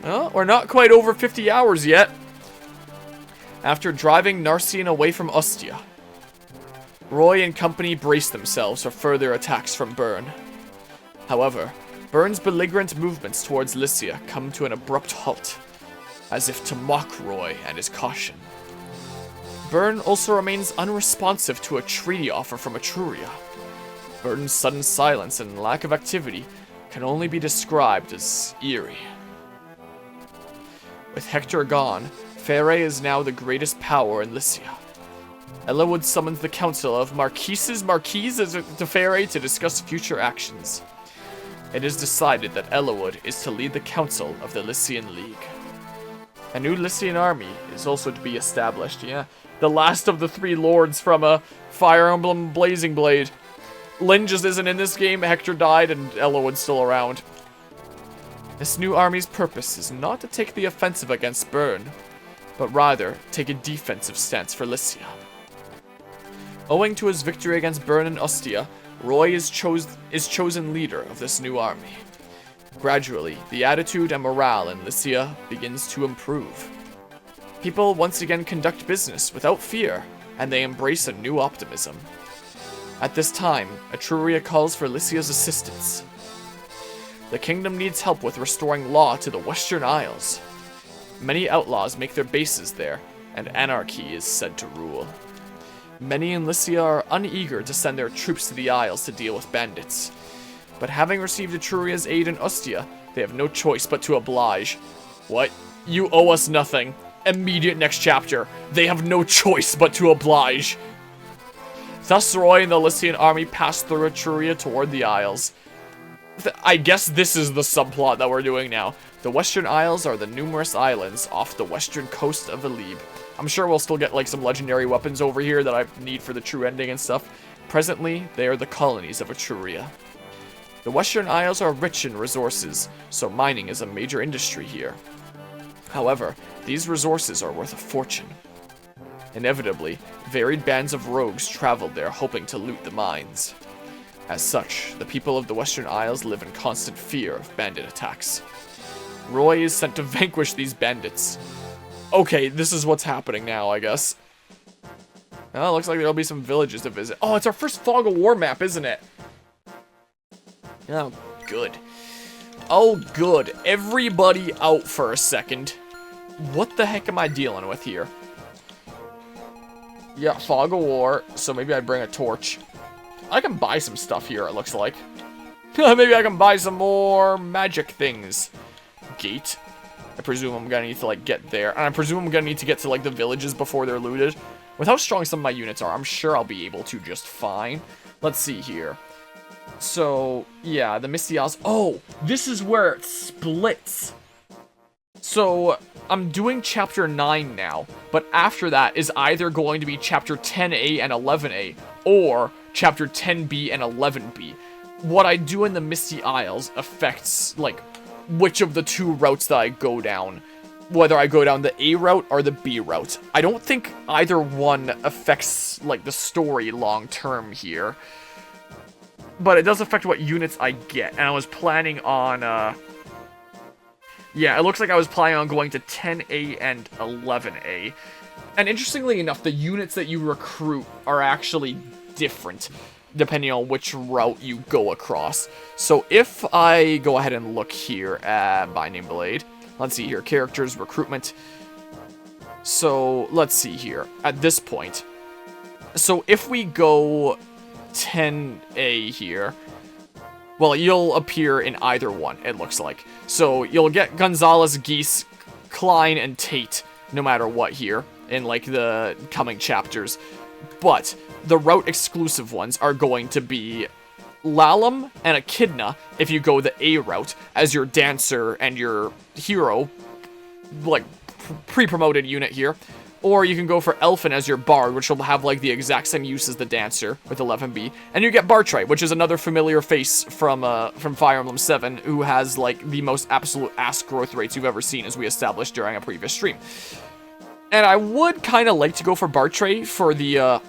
Well, we're not quite over 50 hours yet. After driving Narcian away from Ostia, Roy and company brace themselves for further attacks from Byrne. However, Byrne's belligerent movements towards Lycia come to an abrupt halt, as if to mock Roy and his caution. Byrne also remains unresponsive to a treaty offer from Etruria. Byrne's sudden silence and lack of activity can only be described as eerie. With Hector gone, Fere is now the greatest power in Lycia. Ellawood summons the Council of Marquises to Fere to discuss future actions. It is decided that Ellawood is to lead the Council of the Lycian League. A new Lycian army is also to be established, yeah. The last of the three lords from Fire Emblem Blazing Blade. Lyn just isn't in this game, Hector died, and Ellawood's still around. This new army's purpose is not to take the offensive against Byrne, but rather take a defensive stance for Lycia. Owing to his victory against Byrne and Ostia, Roy is chosen leader of this new army. Gradually, the attitude and morale in Lycia begins to improve. People once again conduct business without fear, and they embrace a new optimism. At this time, Etruria calls for Lycia's assistance. The kingdom needs help with restoring law to the Western Isles. Many outlaws make their bases there, and anarchy is said to rule. Many in Lycia are uneager to send their troops to the Isles to deal with bandits. But having received Etruria's aid in Ostia, they have no choice but to oblige. What? You owe us nothing. Immediate next chapter. They have no choice but to oblige. Thus Roy and the Lycian army pass through Etruria toward the Isles. I guess this is the subplot that we're doing now. The Western Isles are the numerous islands off the western coast of Elebe. I'm sure we'll still get like some legendary weapons over here that I need for the true ending and stuff. Presently, they are the colonies of Etruria. The Western Isles are rich in resources, so mining is a major industry here. However, these resources are worth a fortune. Inevitably, varied bands of rogues traveled there hoping to loot the mines. As such, the people of the Western Isles live in constant fear of bandit attacks. Roy is sent to vanquish these bandits. Okay, this is what's happening now, I guess. Well, it looks like there'll be some villages to visit. Oh, it's our first Fog of War map, isn't it? Oh, good. Oh, good. Everybody out for a second. What the heck am I dealing with here? Yeah, Fog of War, so maybe I bring a torch. I can buy some stuff here, it looks like. Maybe I can buy some more magic things. Gate. I presume I'm gonna need to, like, get there. And I presume I'm gonna need to get to, like, the villages before they're looted. With how strong some of my units are, I'm sure I'll be able to just fine. Let's see here. So, yeah, the Misty Isles. Oh, this is where it splits. So, I'm doing Chapter 9 now, but after that is either going to be Chapter 10A and 11A, or Chapter 10B and 11B. What I do in the Misty Isles affects, like, which of the two routes that I go down. Whether I go down the A route or the B route. I don't think either one affects, like, the story long-term here. But it does affect what units I get, and I was planning on, yeah, it looks like I was planning on going to 10A and 11A. And interestingly enough, the units that you recruit are actually different, depending on which route you go across. So if I go ahead and look here at Binding Blade, let's see here, characters, recruitment. So let's see here, at this point. So if we go 10A here, well, you'll appear in either one, it looks like. So you'll get Gonzalez, Geese, Klein, and Tate, no matter what here, in, like, the coming chapters. But the route exclusive ones are going to be Lalum and Echidna if you go the A route as your dancer and your hero, like, pre-promoted unit here. Or you can go for Elfin as your bard, which will have, like, the exact same use as the dancer with 11B. And you get Bartrite, which is another familiar face from Fire Emblem 7, who has, like, the most absolute ass growth rates you've ever seen, as we established during a previous stream. And I would kind of like to go for Bartrite for the,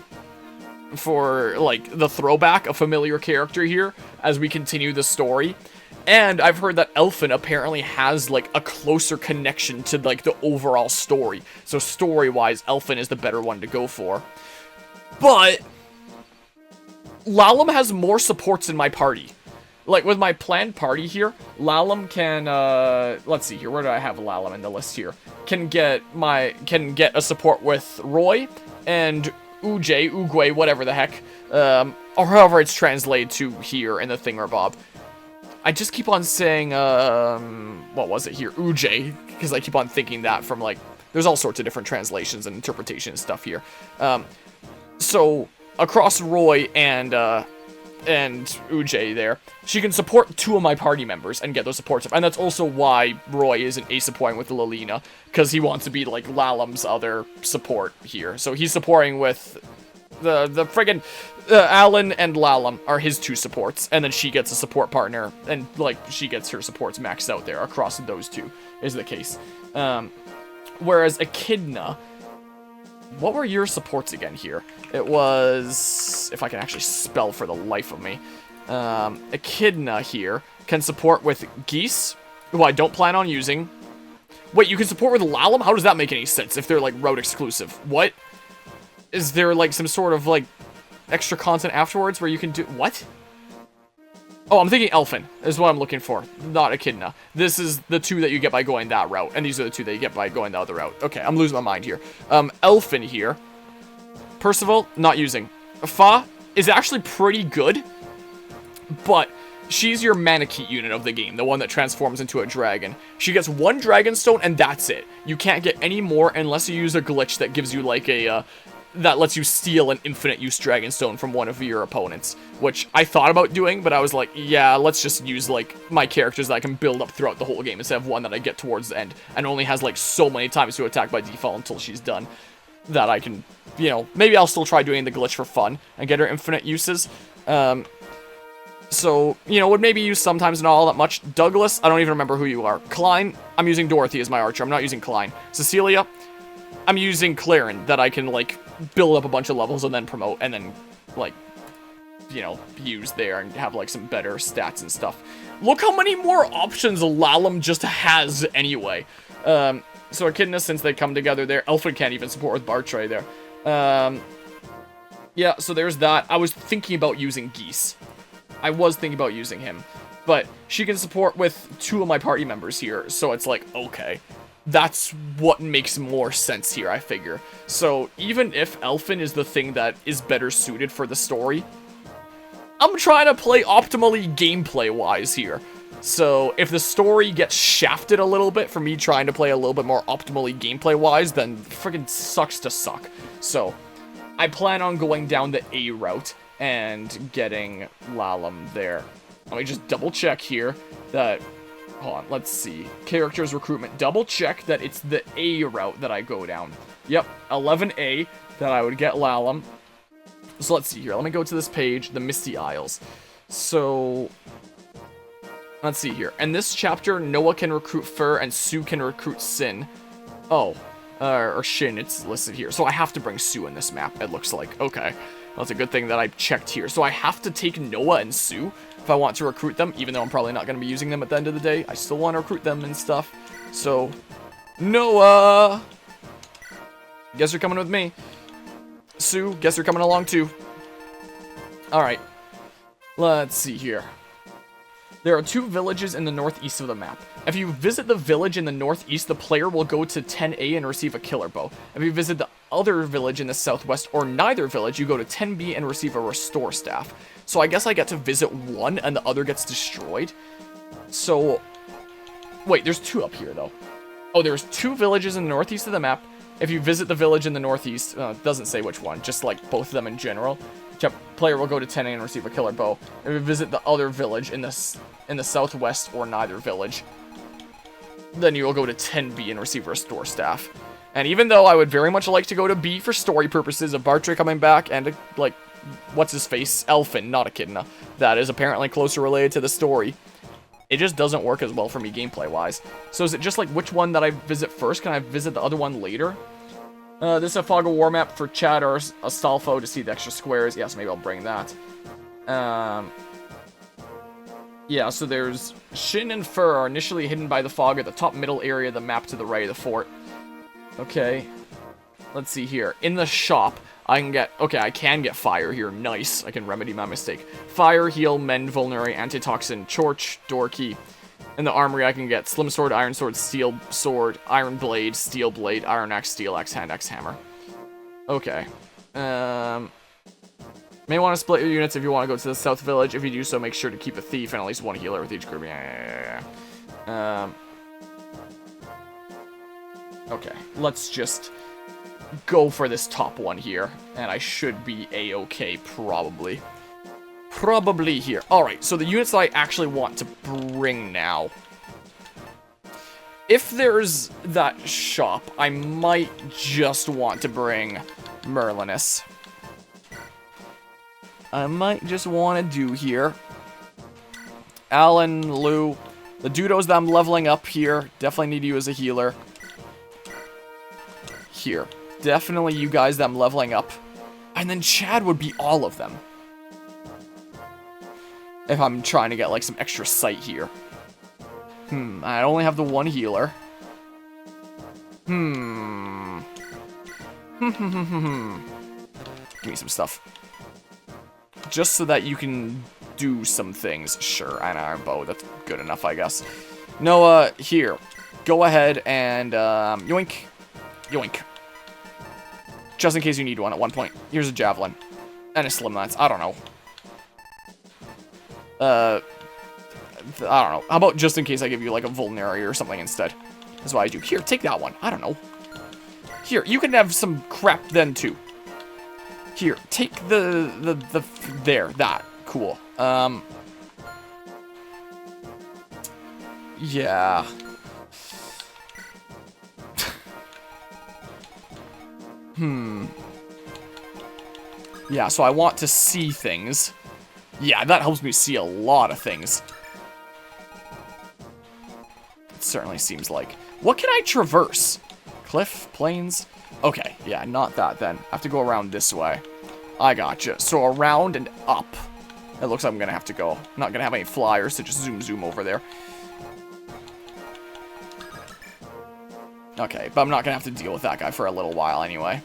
like, the throwback, a familiar character here, as we continue the story. And I've heard that Elfin apparently has, like, a closer connection to, like, the overall story. So story-wise, Elfin is the better one to go for. But Lalum has more supports in my party. Like, with my planned party here, Lalum can, let's see here, where do I have Lalum in the list here? Can get a support with Roy and Ugwe, whatever the heck, or however it's translated to here in the thingamabob. I just keep on saying, what was it here? Uj, because I keep on thinking that from, like, there's all sorts of different translations and interpretation and stuff here. So, across Roy and Uj there, she can support 2 of my party members and get those supports. And that's also why Roy isn't supporting with Lalina, because he wants to be, like, Lalum's other support here. So he's supporting with the friggin' Alan and Lalum are his 2 supports, and then she gets a support partner, and, like, she gets her supports maxed out there across those 2, is the case. Whereas Echidna, what were your supports again here? It was, if I can actually spell for the life of me, Echidna here can support with Geese, who I don't plan on using. Wait, you can support with Lalum? How does that make any sense if they're, like, route exclusive? What? Is there, like, some sort of, like, extra content afterwards where you can do... What? Oh, I'm thinking Elfin is what I'm looking for, not Echidna. This is the 2 that you get by going that route, and these are the 2 that you get by going the other route. Okay, I'm losing my mind here. Elfin here. Percival, not using. Fa is actually pretty good, but she's your Manakite unit of the game, the one that transforms into a dragon. She gets 1 dragon stone, and that's it. You can't get any more unless you use a glitch that gives you, like, a, that lets you steal an infinite use Dragonstone from one of your opponents, which I thought about doing, but I was like, yeah, let's just use, like, my characters that I can build up throughout the whole game instead of one that I get towards the end and only has, like, so many times to attack by default until she's done that I can, you know, maybe I'll still try doing the glitch for fun and get her infinite uses. So, you know, would maybe use sometimes, not all that much. Douglas, I don't even remember who you are. Klein, I'm using Dorothy as my archer. I'm not using Klein. Cecilia, I'm using Claren, that I can, like, build up a bunch of levels and then promote, and then, like, you know, use there and have, like, some better stats and stuff. Look how many more options Lalum just has anyway. So Echidna, since they come together there, Elfin can't even support with Bartray there. Yeah, so there's that. I was thinking about using Geese. I was thinking about using him, but she can support with 2 of my party members here, so it's like, okay. That's what makes more sense here, I figure. So, even if Elfin is the thing that is better suited for the story, I'm trying to play optimally gameplay-wise here. So, if the story gets shafted a little bit for me trying to play a little bit more optimally gameplay-wise, then friggin' sucks to suck. So, I plan on going down the A route and getting Lalum there. Let me just double-check here that... Hold on, let's see. Characters recruitment. Double check that it's the A route that I go down. Yep, 11A that I would get Lalum. So let's see here. Let me go to this page, the Misty Isles. So, let's see here. In this chapter, Noah can recruit Fur and Sue can recruit Sin. Oh, or Shin, it's listed here. So I have to bring Sue in this map, it looks like. Okay, that's a good thing that I checked here. So I have to take Noah and Sue if I want to recruit them, even though I'm probably not going to be using them at the end of the day. I still want to recruit them and stuff. So, Noah! Guess you're coming with me. Sue, guess you're coming along too. Alright. Let's see here. There are 2 villages in the northeast of the map. If you visit the village in the northeast, the player will go to 10A and receive a killer bow. If you visit the other village in the southwest or neither village, you go to 10B and receive a restore staff. So I guess I get to visit one and the other gets destroyed. So, wait, there's 2 up here though. Oh, there's 2 villages in the northeast of the map. If you visit the village in the northeast, it doesn't say which one, just like both of them in general. The player will go to 10A and receive a killer bow. If you visit the other village in the southwest or neither village, then you will go to 10B and receive a restore staff. And even though I would very much like to go to B for story purposes of Bartray coming back and, like, what's his face? Elfin, not Echidna. That is apparently closer related to the story. It just doesn't work as well for me gameplay-wise. So is it just like which one that I visit first? Can I visit the other one later? This is a Fog of War map for Chad or Astolfo to see the extra squares. Yes, maybe I'll bring that. Yeah, so there's Shin and Fur are initially hidden by the fog at the top middle area of the map to the right of the fort. Okay. Let's see here. In the shop, I can get... Okay, I can get fire here. Nice. I can remedy my mistake. Fire, heal, mend, vulnerary, antitoxin, torch, door key. In the armory, I can get slim sword, iron sword, iron blade, steel blade, iron axe, steel axe, hand axe, hammer. Okay. May want to split your units if you want to go to the south village. If you do so, make sure to keep a thief and at least one healer with each group. Yeah. Okay, let's just go for this top one here. And I should be a-okay, probably. Probably here. Alright, so the units that I actually want to bring now. If there's that shop, I might just want to bring Merlinus. I might just want to do here. Alan, Lou, the dudos that I'm leveling up here, definitely need you as a healer. Here, definitely you guys that I'm leveling up. And then Chad would be all of them. If I'm trying to get like some extra sight here. I only have the one healer. Give me some stuff. Just so that you can do some things. Sure, an iron bow. That's good enough, I guess. Noah, here. Go ahead and, yoink. Yoink. Just in case you need one at one point. Here's a javelin. And a slim lance. I don't know. I don't know. How about just in case I give you, like, a vulnerary or something instead? That's what I do. Here, take that one. I don't know. Here, you can have some crap then, too. Here, take that. Cool. Yeah. Yeah, so I want to see things. Yeah, that helps me see a lot of things. It certainly seems like. What can I traverse? Cliff? Plains? Okay, yeah, not that then. I have to go around this way. I gotcha. So around and up. It looks like I'm gonna have to go. Not gonna have any flyers, so just zoom over there. Okay, but I'm not gonna have to deal with that guy for a little while anyway.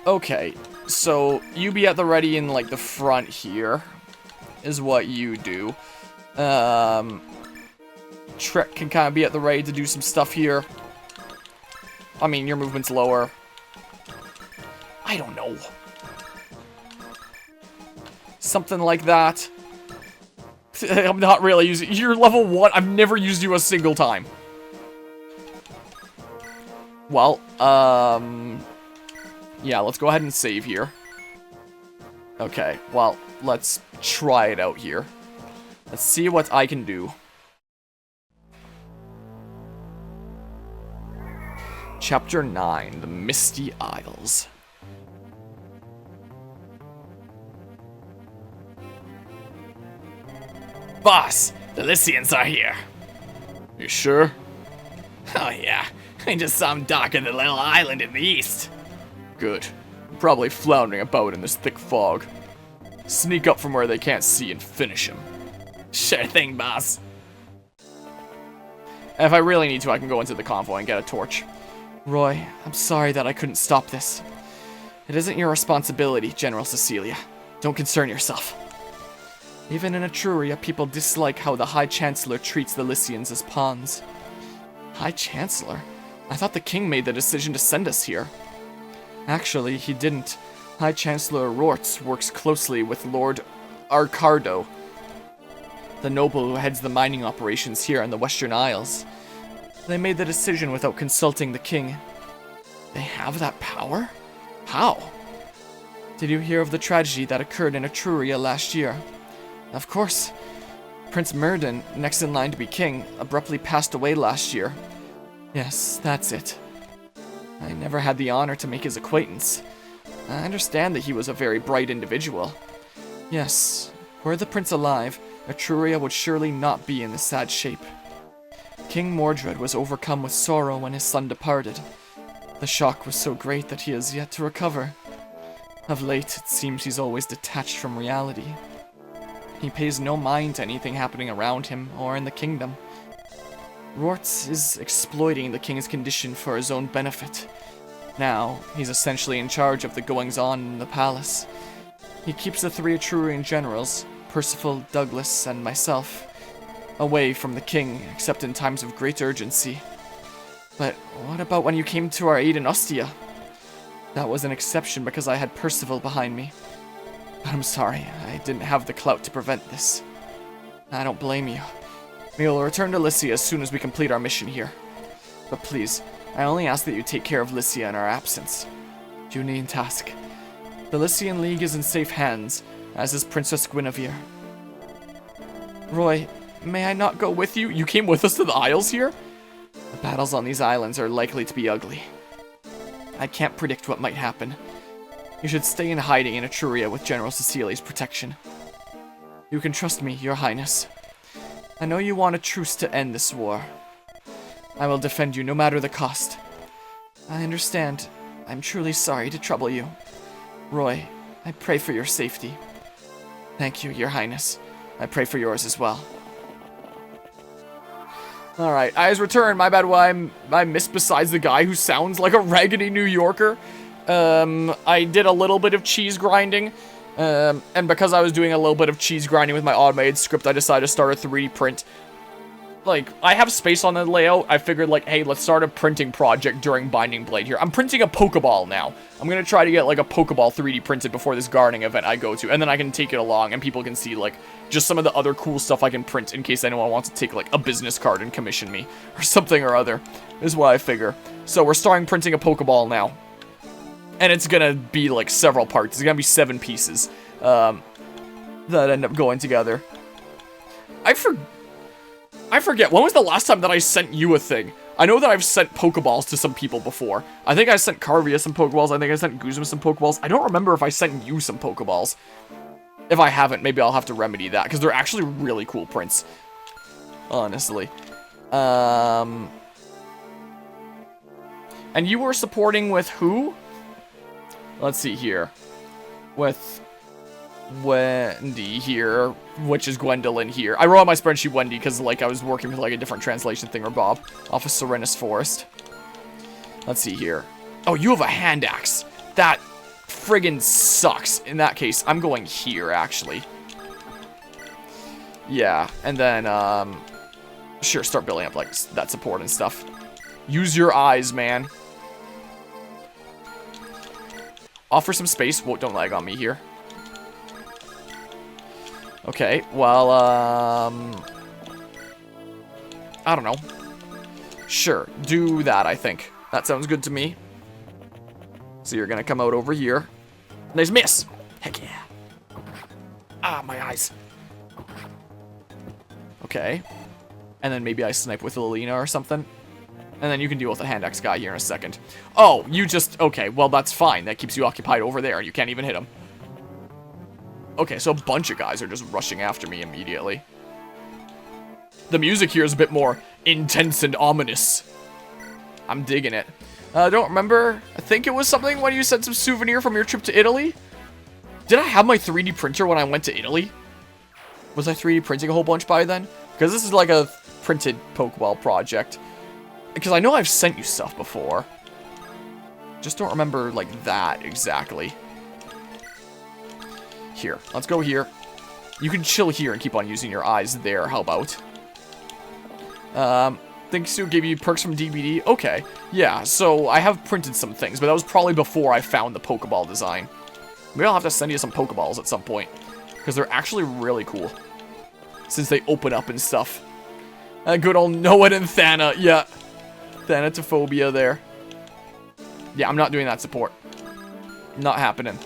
Okay, so you be at the ready in like the front here is what you do. Trek can kind of be at the ready to do some stuff here. I mean, your movement's lower. I don't know. Something like that. I'm not really using... You're level 1. I've never used you a single time. Well, yeah, let's go ahead and save here. Okay, well, let's try it out here. Let's see what I can do. Chapter 9, The Misty Isles. Boss, the Lycians are here. You sure? Oh yeah, I just saw them dock at the little island in the east. Good. Probably floundering about in this thick fog. Sneak up from where they can't see and finish him. Sure thing, boss. And if I really need to, I can go into the convoy and get a torch. Roy, I'm sorry that I couldn't stop this. It isn't your responsibility, General Cecilia. Don't concern yourself. Even in Etruria, people dislike how the High Chancellor treats the Lycians as pawns. High Chancellor? I thought the king made the decision to send us here. Actually, he didn't. High Chancellor Rortz works closely with Lord Arcardo, the noble who heads the mining operations here in the Western Isles. They made the decision without consulting the king. They have that power? How? Did you hear of the tragedy that occurred in Etruria last year? Of course. Prince Myrddin, next in line to be king, abruptly passed away last year. Yes, that's it. I never had the honor to make his acquaintance. I understand that he was a very bright individual. Yes, were the prince alive, Etruria would surely not be in this sad shape. King Mordred was overcome with sorrow when his son departed. The shock was so great that he has yet to recover. Of late, it seems he's always detached from reality. He pays no mind to anything happening around him or in the kingdom. Rort is exploiting the king's condition for his own benefit. Now, he's essentially in charge of the goings-on in the palace. He keeps the 3 Etrurian generals, Percival, Douglas, and myself, away from the king, except in times of great urgency. But what about when you came to our aid in Ostia? That was an exception because I had Percival behind me. But I'm sorry, I didn't have the clout to prevent this. I don't blame you. We will return to Lycia as soon as we complete our mission here. But please, I only ask that you take care of Lycia in our absence. You needn't ask. The Lycian League is in safe hands, as is Princess Guinevere. Roy, may I not go with you? You came with us to the Isles here? The battles on these islands are likely to be ugly. I can't predict what might happen. You should stay in hiding in Etruria with General Cecilia's protection. You can trust me, Your Highness. I know you want a truce to end this war. I will defend you no matter the cost. I understand. I'm truly sorry to trouble you. Roy, I pray for your safety. Thank you, Your Highness. I pray for yours as well. Alright, Eyes return. My bad, I missed besides the guy who sounds like a raggedy New Yorker. I did a little bit of cheese grinding. And because I was doing a little bit of cheese grinding with my automated script, I decided to start a 3D print. Like, I have space on the layout. I figured, like, hey, let's start a printing project during Binding Blade here. I'm printing a Pokeball now. I'm gonna try to get, like, a Pokeball 3D printed before this gardening event I go to. And then I can take it along and people can see, like, just some of the other cool stuff I can print in case anyone wants to take, like, a business card and commission me. Or something or other, is what I figure. So we're starting printing a Pokeball now. And it's gonna be, like, several parts. It's gonna be 7 pieces, that end up going together. I forget, when was the last time that I sent you a thing? I know that I've sent Pokeballs to some people before. I think I sent Carvia some Pokeballs, I think I sent Guzma some Pokeballs. I don't remember if I sent you some Pokeballs. If I haven't, maybe I'll have to remedy that, because they're actually really cool prints. Honestly. And you were supporting with who? Let's see here. With Wendy here, which is Gwendolyn here. I wrote on my spreadsheet Wendy because, like, I was working with, like, a different translation thing or Bob off of Serenus Forest. Let's see here. Oh, you have a hand axe. That friggin' sucks. In that case, I'm going here, actually. Yeah, and then, sure, start building up, like, that support and stuff. Use your eyes, man. Offer some space. Whoa, don't lag on me here. Okay, well, I don't know. Sure, do that, I think. That sounds good to me. So you're gonna come out over here. Nice miss! Heck yeah. Ah, my eyes. Okay. And then maybe I snipe with Lilina or something. And then you can deal with the hand axe guy here in a second. Oh, you just... Okay, well, that's fine. That keeps you occupied over there. You can't even hit him. Okay, so a bunch of guys are just rushing after me immediately. The music here is a bit more intense and ominous. I'm digging it. I don't remember. I think it was something when you sent some souvenir from your trip to Italy. Did I have my 3D printer when I went to Italy? Was I 3D printing a whole bunch by then? Because this is like a printed Pokeball project. Because I know I've sent you stuff before. Just don't remember, like, that exactly. Here, let's go here. You can chill here and keep on using your eyes there, how about? Think Sue gave you perks from DBD? Okay, yeah, so I have printed some things, but that was probably before I found the Pokeball design. Maybe I'll have to send you some Pokeballs at some point, because they're actually really cool. Since they open up and stuff. Good old Noah and Thana, yeah. Thanatophobia there. Yeah, I'm not doing that support. Not happening.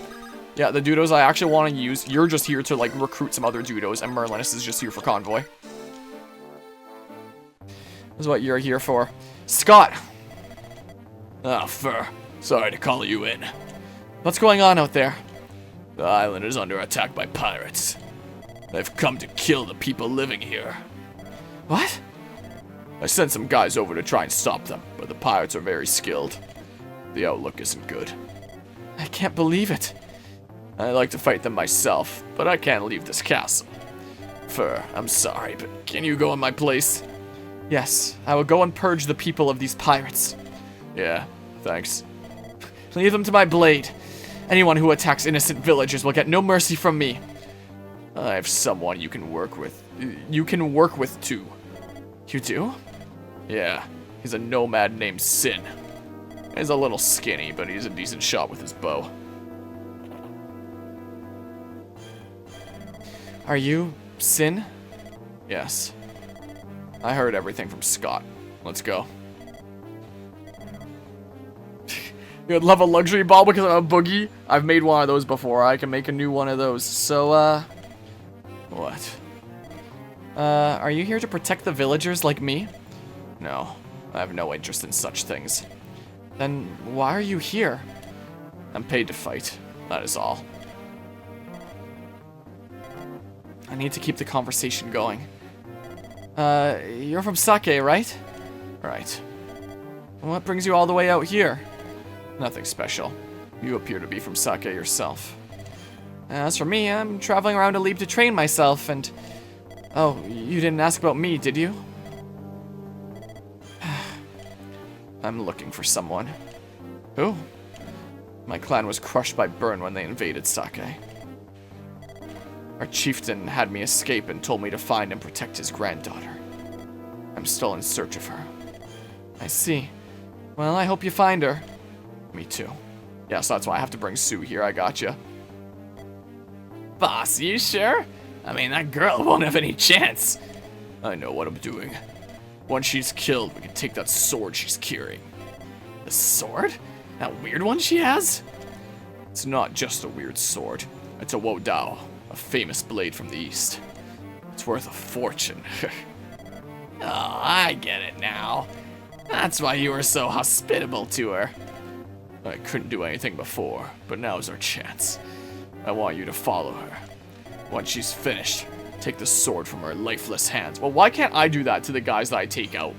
Yeah, the Dudos I actually want to use. You're just here to, like, recruit some other Dudos, and Merlinus is just here for convoy. This is what you're here for. Scott! Ah, Fur. Sorry to call you in. What's going on out there? The island is under attack by pirates. They've come to kill the people living here. What? I sent some guys over to try and stop them, but the pirates are very skilled. The outlook isn't good. I can't believe it. I'd like to fight them myself, but I can't leave this castle. Fur, I'm sorry, but can you go in my place? Yes, I will go and purge the people of these pirates. Yeah, thanks. Leave them to my blade. Anyone who attacks innocent villagers will get no mercy from me. I have someone you can work with. You can work with too. You do? Yeah, he's a nomad named Sin. He's a little skinny, but he's a decent shot with his bow. Are you Sin? Yes. I heard everything from Scott. Let's go. You would love a luxury ball because I'm a boogie? I've made one of those before. I can make a new one of those. So, What? are you here to protect the villagers like me? No, I have no interest in such things. Then why are you here? I'm paid to fight. That is all. I need to keep the conversation going. You're from Sake, right? Right. What brings you all the way out here? Nothing special. You appear to be from Sake yourself. As for me, I'm traveling around Alib to train myself, and... Oh, you didn't ask about me, did you? I'm looking for someone. Who? My clan was crushed by burn when they invaded Sake. Our chieftain had me escape and told me to find and protect his granddaughter. I'm still in search of her. I see. Well, I hope you find her. Me too. Yeah, so that's why I have to bring Sue here. I gotcha. Boss, you sure? I mean, that girl won't have any chance. I know what I'm doing. Once she's killed, we can take that sword she's carrying. The sword? That weird one she has? It's not just a weird sword. It's a Wodao, a famous blade from the east. It's worth a fortune. Oh, I get it now. That's why you were so hospitable to her. I couldn't do anything before, but now's our chance. I want you to follow her. Once she's finished, take the sword from her lifeless hands. Well, why can't I do that to the guys that I take out?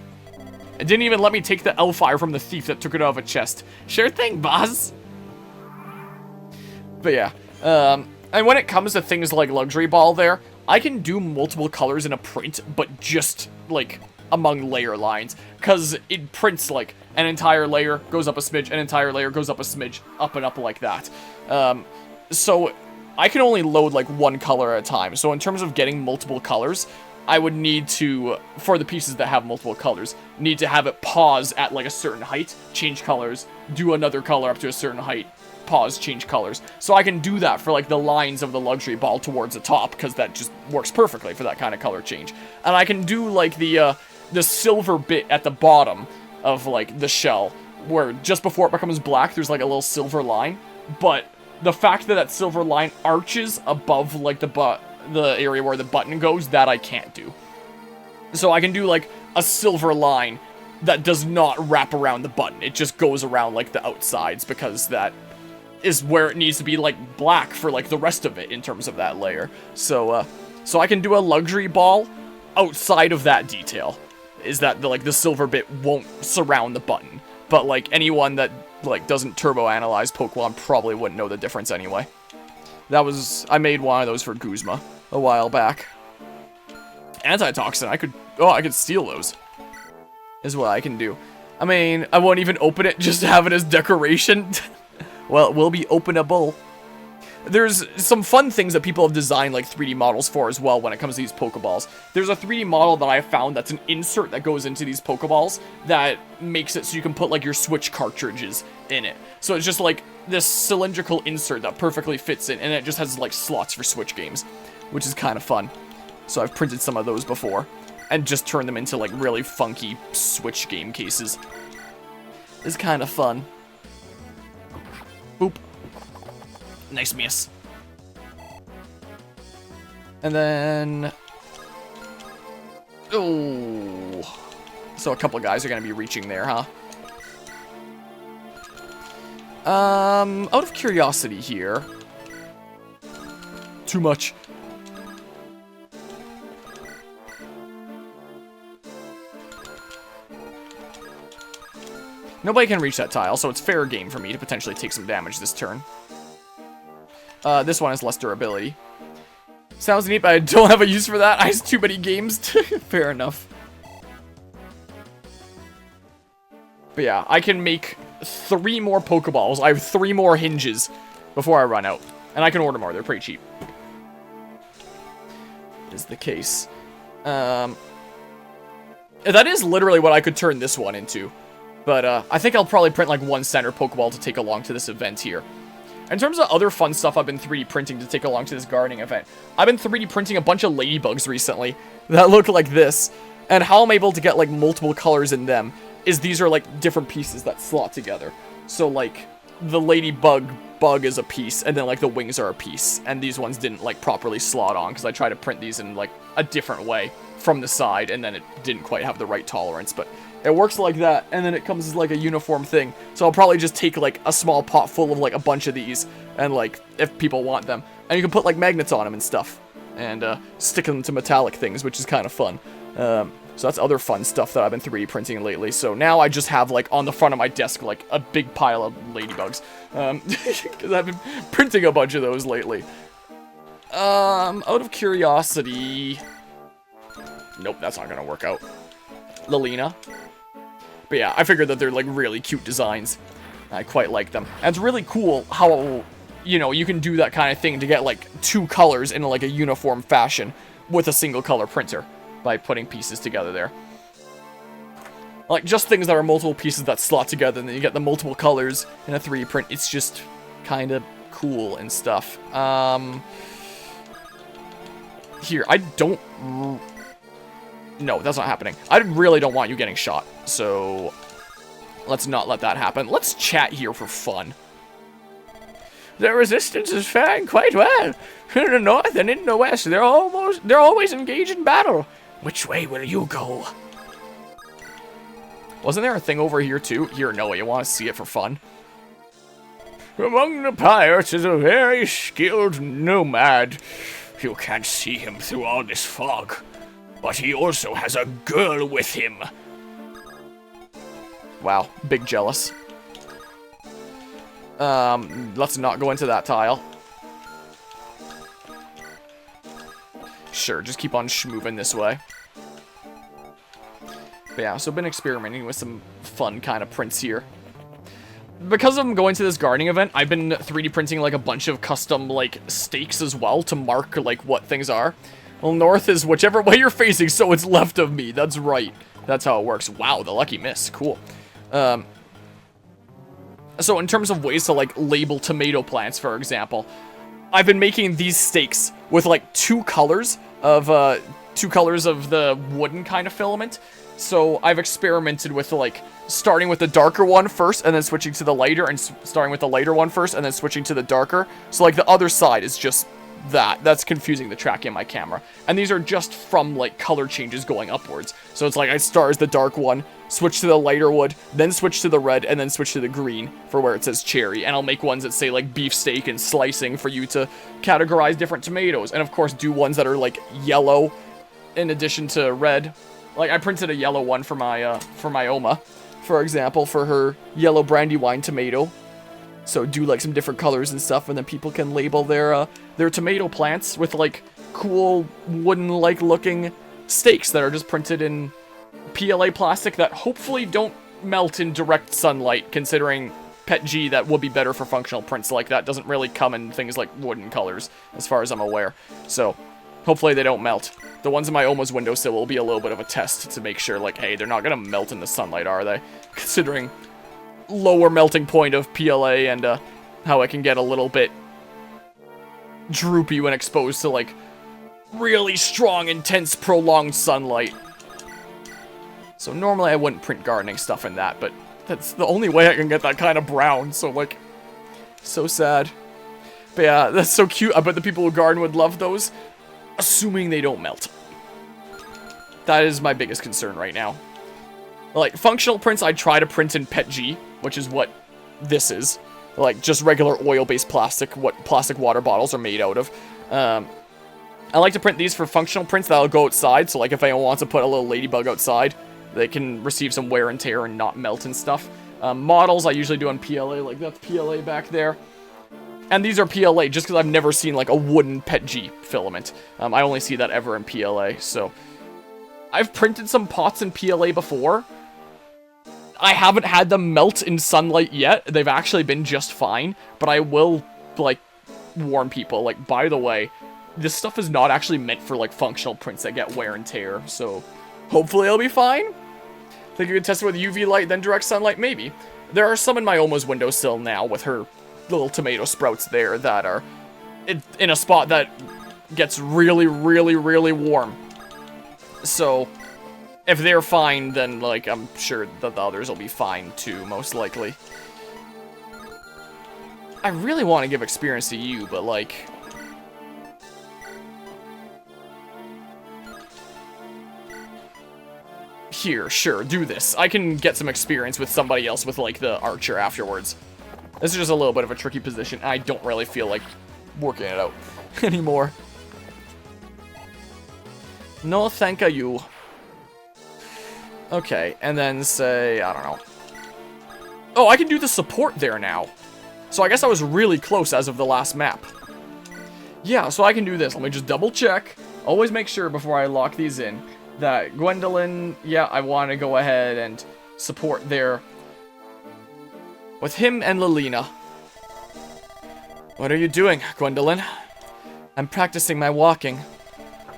It didn't even let me take the L-Fire from the thief that took it out of a chest. Sure thing, boss. But yeah, and when it comes to things like Luxury Ball there, I can do multiple colors in a print, but just, like, among layer lines. Because it prints, like, an entire layer goes up a smidge, an entire layer goes up a smidge, up and up like that. So I can only load, like, one color at a time. So in terms of getting multiple colors, I would need to, for the pieces that have multiple colors, need to have it pause at, like, a certain height, change colors, do another color up to a certain height, pause, change colors. So I can do that for, like, the lines of the Luxury Ball towards the top, because that just works perfectly for that kind of color change. And I can do, like, the silver bit at the bottom of, like, the shell, where just before it becomes black, there's, like, a little silver line, but the fact that that silver line arches above, like, the area where the button goes, that I can't do. So I can do, like, a silver line that does not wrap around the button. It just goes around, like, the outsides, because that is where it needs to be, like, black for, like, the rest of it in terms of that layer. So I can do a Luxury Ball outside of that detail. Is that, the silver bit won't surround the button. But, like, anyone that, like, doesn't turbo-analyze Pokemon probably wouldn't know the difference anyway. I made one of those for Guzma a while back. Antitoxin, I could steal those. Is what I can do. I mean, I won't even open it just to have it as decoration. Well, it will be openable. There's some fun things that people have designed, like, 3D models for as well when it comes to these Pokeballs. There's a 3D model that I found that's an insert that goes into these Pokeballs that makes it so you can put, like, your Switch cartridges in it. So it's just, like, this cylindrical insert that perfectly fits in, and it just has, like, slots for Switch games, which is kind of fun. So I've printed some of those before, and just turned them into, like, really funky Switch game cases. It's kind of fun. Boop. Nice miss. And then... Oh. So a couple guys are going to be reaching there, huh? Out of curiosity here. Too much. Nobody can reach that tile, so it's fair game for me to potentially take some damage this turn. This one has less durability. Sounds neat, but I don't have a use for that. I have too many games. Fair enough. But yeah, I can make 3 more Pokeballs. I have 3 more hinges before I run out. And I can order more. They're pretty cheap. Is the case. That is literally what I could turn this one into. But I think I'll probably print like 1 center Pokeball to take along to this event here. In terms of other fun stuff I've been 3D printing to take along to this gardening event, I've been 3D printing a bunch of ladybugs recently that look like this. And how I'm able to get like multiple colors in them is these are like different pieces that slot together. So like the ladybug bug is a piece, and then like the wings are a piece. And these ones didn't like properly slot on because I tried to print these in like a different way from the side, and then it didn't quite have the right tolerance. But it works like that, and then it comes as like a uniform thing. So I'll probably just take like a small pot full of like a bunch of these, and like if people want them, and you can put like magnets on them and stuff, and stick them to metallic things, which is kind of fun. So that's other fun stuff that I've been 3D printing lately. So now I just have like on the front of my desk like a big pile of ladybugs, because I've been printing a bunch of those lately. Out of curiosity, nope, that's not gonna work out. Lilina. But yeah, I figured that they're like really cute designs. I quite like them. And it's really cool how, you know, you can do that kind of thing to get like 2 colors in like a uniform fashion with a single color printer by putting pieces together there. Like just things that are multiple pieces that slot together, and then you get the multiple colors in a 3D print. It's just kind of cool and stuff. Here, I don't... No, that's not happening. I really don't want you getting shot, so let's not let that happen. Let's chat here for fun. The resistance is faring quite well. In the north and in the west, they're always engaged in battle. Which way will you go? Wasn't there a thing over here too? Here, Noah, you want to see it for fun? Among the pirates is a very skilled nomad. You can't see him through all this fog. But he also has a girl with him. Wow, big jealous. Let's not go into that tile. Sure, just keep on moving this way. But yeah, so I've been experimenting with some fun kind of prints here. Because I'm going to this gardening event, I've been 3D printing like a bunch of custom like stakes as well to mark like what things are. Well, north is whichever way you're facing, so it's left of me. That's right. That's how it works. Wow, the lucky miss. Cool. So in terms of ways to, like, label tomato plants, for example, I've been making these stakes with, like, 2 colors of the wooden kind of filament. So I've experimented with, like, starting with the darker one first, and then switching to the lighter, and starting with the lighter one first, and then switching to the darker. So, like, the other side is just... That's confusing the track in my camera. And these are just from, like, color changes going upwards. So it's like I start as the dark one, switch to the lighter wood, then switch to the red, and then switch to the green for where it says cherry. And I'll make ones that say, like, beefsteak and slicing for you to categorize different tomatoes. And, of course, do ones that are, like, yellow in addition to red. Like, I printed a yellow one for my Oma, for example, for her yellow Brandywine tomato. So do like some different colors and stuff, and then people can label their tomato plants with like cool wooden-like looking stakes that are just printed in PLA plastic that hopefully don't melt in direct sunlight, considering PETG that would be better for functional prints like that doesn't really come in things like wooden colors, as far as I'm aware. So hopefully they don't melt. The ones in my Oma's windowsill will be a little bit of a test to make sure, like, hey, they're not gonna melt in the sunlight, are they? Considering lower melting point of PLA and how it can get a little bit droopy when exposed to like really strong, intense, prolonged sunlight. So normally I wouldn't print gardening stuff in that, but that's the only way I can get that kind of brown, so like, so sad. But yeah, that's so cute. I bet the people who garden would love those, assuming they don't melt. That is my biggest concern right now. Like, functional prints I try to print in PETG, which is what this is. Like, just regular oil-based plastic, what plastic water bottles are made out of. I like to print these for functional prints that'll go outside, so like if anyone wants to put a little ladybug outside, they can receive some wear and tear and not melt and stuff. Models I usually do on PLA, like that's PLA back there. And And these are PLA, just because I've never seen, like, a wooden PETG filament. I only see that ever in PLA, so... I've printed some pots in PLA before. I haven't had them melt in sunlight yet. They've actually been just fine. But I will, like, warn people, like, by the way, this stuff is not actually meant for, like, functional prints that get wear and tear. So, hopefully it'll be fine. Think you could test it with UV light, then direct sunlight? Maybe. There are some in my Oma's windowsill now with her little tomato sprouts there that are in a spot that gets really, really, really warm. So, if they're fine, then, like, I'm sure that the others will be fine, too, most likely. I really want to give experience to you, but, like... Here, sure, do this. I can get some experience with somebody else with, like, the archer afterwards. This is just a little bit of a tricky position. I don't really feel like working it out anymore. No, thank you. Okay, and then say, I don't know. Oh, I can do the support there now. So I guess I was really close as of the last map. Yeah, so I can do this. Let me just double check. Always make sure before I lock these in that Gwendolyn, yeah, I want to go ahead and support there with him and Lilina. What are you doing, Gwendolyn? I'm practicing my walking.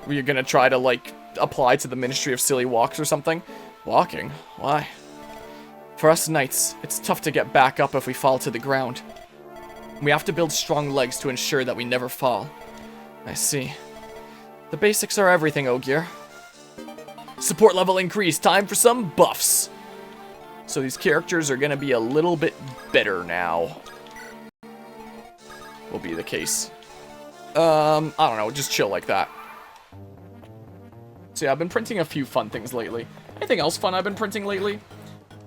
Were you gonna try to, like, apply to the Ministry of Silly Walks or something? Walking? Why? For us knights, it's tough to get back up if we fall to the ground. We have to build strong legs to ensure that we never fall. I see. The basics are everything, Ogier. Support level increased. Time for some buffs. So these characters are gonna be a little bit better now. Will be the case. I don't know, just chill like that. So yeah, I've been printing a few fun things lately. Anything else fun I've been printing lately?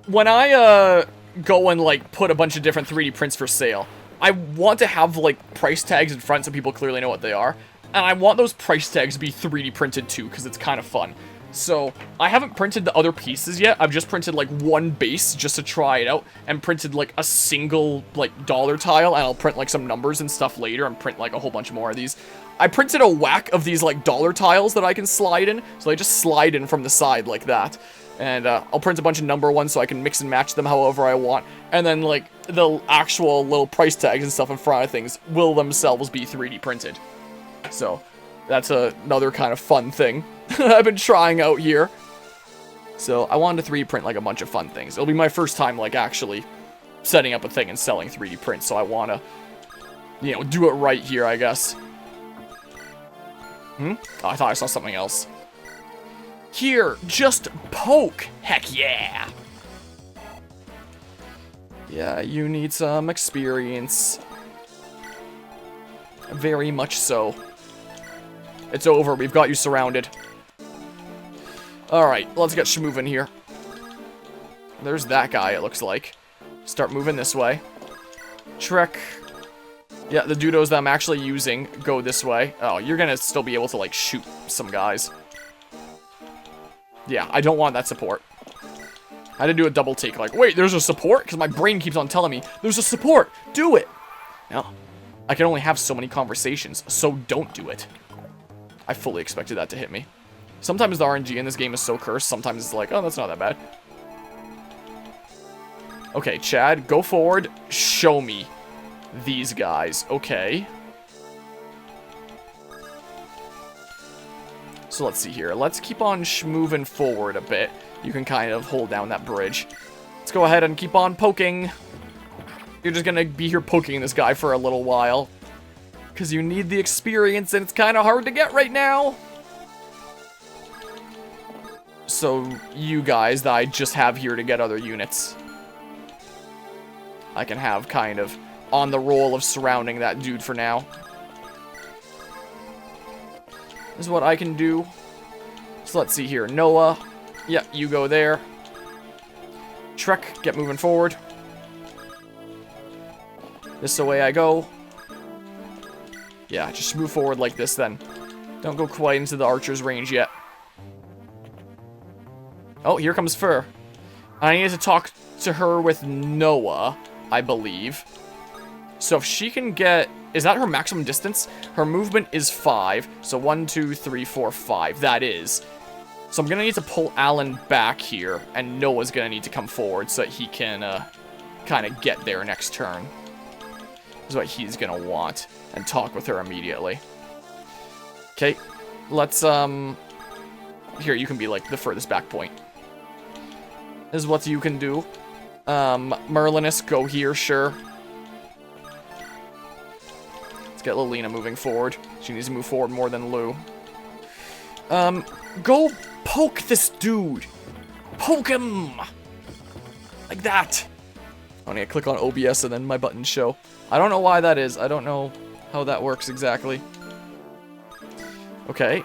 When I, go and, like, put a bunch of different 3D prints for sale, I want to have, like, price tags in front so people clearly know what they are. And I want those price tags to be 3D printed too, because it's kind of fun. So, I haven't printed the other pieces yet. I've just printed, like, one base just to try it out, and printed, like, a single, like, dollar tile, and I'll print, like, some numbers and stuff later, and print, like, a whole bunch more of these. I printed a whack of these, like, dollar tiles that I can slide in, so they just slide in from the side like that. And, I'll print a bunch of number ones so I can mix and match them however I want. And then, like, the actual little price tags and stuff in front of things will themselves be 3D printed. So, that's another kind of fun thing I've been trying out here. So, I wanted to 3D print, like, a bunch of fun things. It'll be my first time, like, actually setting up a thing and selling 3D prints, so I want to, you know, do it right here, I guess. Oh, I thought I saw something else. Here, just poke. Heck yeah. Yeah, you need some experience. Very much so. It's over. We've got you surrounded. Alright, let's get moving here. There's that guy, it looks like. Start moving this way. Trek. Yeah, the doodles that I'm actually using go this way. Oh, you're gonna still be able to, like, shoot some guys. Yeah, I don't want that support. I had to do a double take, like, wait, there's a support? Because my brain keeps on telling me, there's a support! Do it! No. I can only have so many conversations, so don't do it. I fully expected that to hit me. Sometimes the RNG in this game is so cursed, sometimes it's like, oh, that's not that bad. Okay, Chad, go forward, show me these guys. Okay. So let's see here. Let's keep on moving forward a bit. You can kind of hold down that bridge. Let's go ahead and keep on poking. You're just gonna be here poking this guy for a little while. Because you need the experience, and it's kind of hard to get right now. So, you guys that I just have here to get other units, I can have kind of on the roll of surrounding that dude for now. This is what I can do. So let's see here. Noah. Yeah, you go there. Trek, get moving forward. This is the way I go. Yeah, just move forward like this then. Don't go quite into the archer's range yet. Oh, here comes Fur. I need to talk to her with Noah, I believe. So if she can get is that her maximum distance? Her movement is 5. So 1, 2, 3, 4, 5. That is. So I'm going to need to pull Alan back here. And Noah's going to need to come forward so that he can kind of get there next turn. Is what he's going to want. And talk with her immediately. Okay. Let's, here, you can be, like, the furthest back point. Is what you can do. Merlinus, go here, sure. Let's get Lilina moving forward. She needs to move forward more than Lou. Go poke this dude. Poke him. Like that. I need to click on OBS and then my buttons show. I don't know why that is. I don't know how that works exactly. Okay.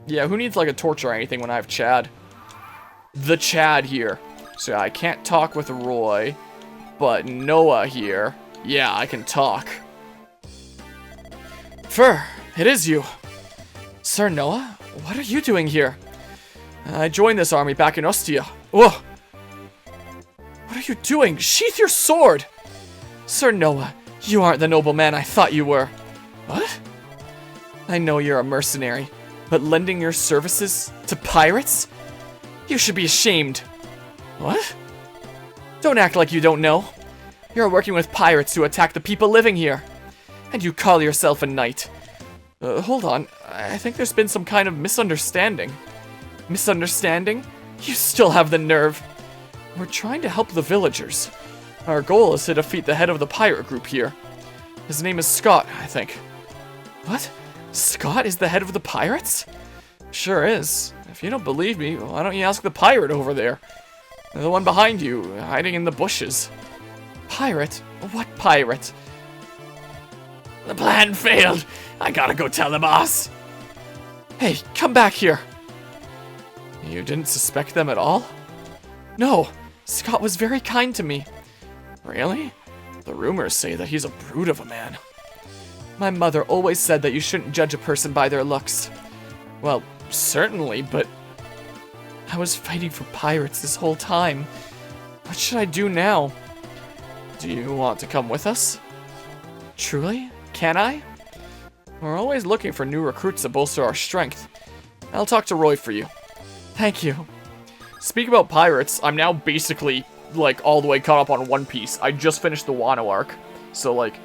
Yeah, who needs like a torch or anything when I have Chad? The Chad here. So I can't talk with Roy, but Noah here. Yeah, I can talk. Fur, it is you. Sir Noah, what are you doing here? I joined this army back in Ostia. Whoa! What are you doing? Sheath your sword! Sir Noah, you aren't the noble man I thought you were. What? I know you're a mercenary, but lending your services to pirates? You should be ashamed. What? Don't act like you don't know. You're working with pirates to attack the people living here. And you call yourself a knight. Hold on. I think there's been some kind of misunderstanding. Misunderstanding? You still have the nerve. We're trying to help the villagers. Our goal is to defeat the head of the pirate group here. His name is Scott, I think. What? Scott is the head of the pirates? Sure is. If you don't believe me, why don't you ask the pirate over there? The one behind you, hiding in the bushes. Pirate? What pirate? The plan failed. I gotta go tell the boss. Hey, come back here. You didn't suspect them at all? No, Scott was very kind to me. Really? The rumors say that he's a brute of a man. My mother always said that you shouldn't judge a person by their looks. Well, certainly, but I was fighting for pirates this whole time. What should I do now? Do you want to come with us? Truly? Can I? We're always looking for new recruits to bolster our strength. I'll talk to Roy for you. Thank you. Speak about pirates, I'm now basically, like, all the way caught up on One Piece. I just finished the Wano arc. So, like,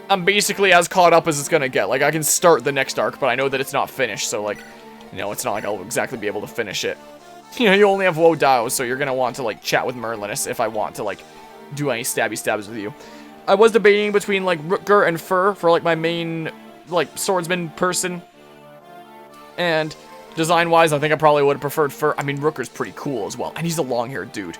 I'm basically as caught up as it's gonna get. Like, I can start the next arc, but I know that it's not finished, so, like, you know, it's not like I'll exactly be able to finish it. You know, you only have Wo Dao, so you're gonna want to, like, chat with Merlinus if I want to, like, do any stabby stabs with you. I was debating between, like, Rutger and Fur for, like, my main, like, swordsman person. And design-wise, I think I probably would have preferred Fur. I mean, Rutger's pretty cool as well, and he's a long-haired dude.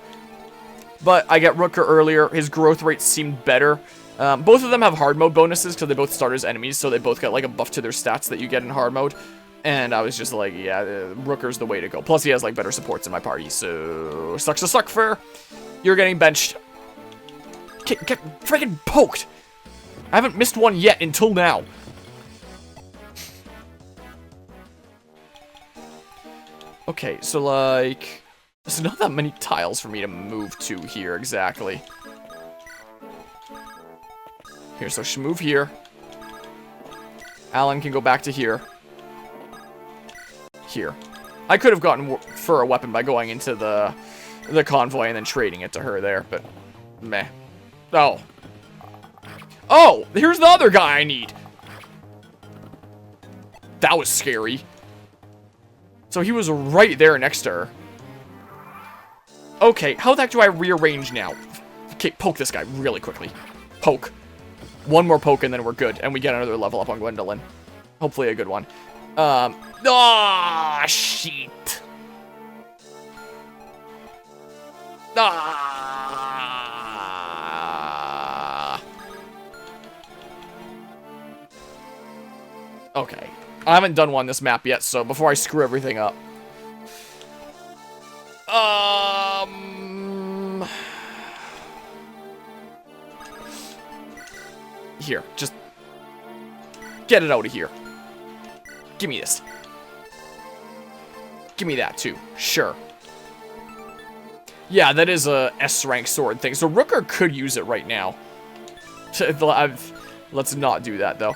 But I get Rutger earlier. His growth rates seemed better. Both of them have hard mode bonuses because they both start as enemies, so they both get, like, a buff to their stats that you get in hard mode. And I was just like, yeah, Rutger's the way to go. Plus, he has, like, better supports in my party, so sucks to suck, Fur. You're getting benched. Get friggin' poked! I haven't missed one yet until now. Okay, so, like, there's not that many tiles for me to move to here, exactly. Here, so she'll move here. Alan can go back to here. Here. I could have gotten for a weapon by going into the convoy and then trading it to her there, but meh. Oh. Oh, here's the other guy I need. That was scary. So he was right there next to her. Okay, how the heck do I rearrange now? Okay, poke this guy really quickly. Poke. One more poke and then we're good. And we get another level up on Gwendolyn. Hopefully a good one. Ah, shit. Ah. Okay. I haven't done one this map yet, so before I screw everything up. Here, just get it out of here. Give me this. Give me that too. Sure. Yeah, that is a S rank sword thing. So Rooker could use it right now. Let's not do that, though.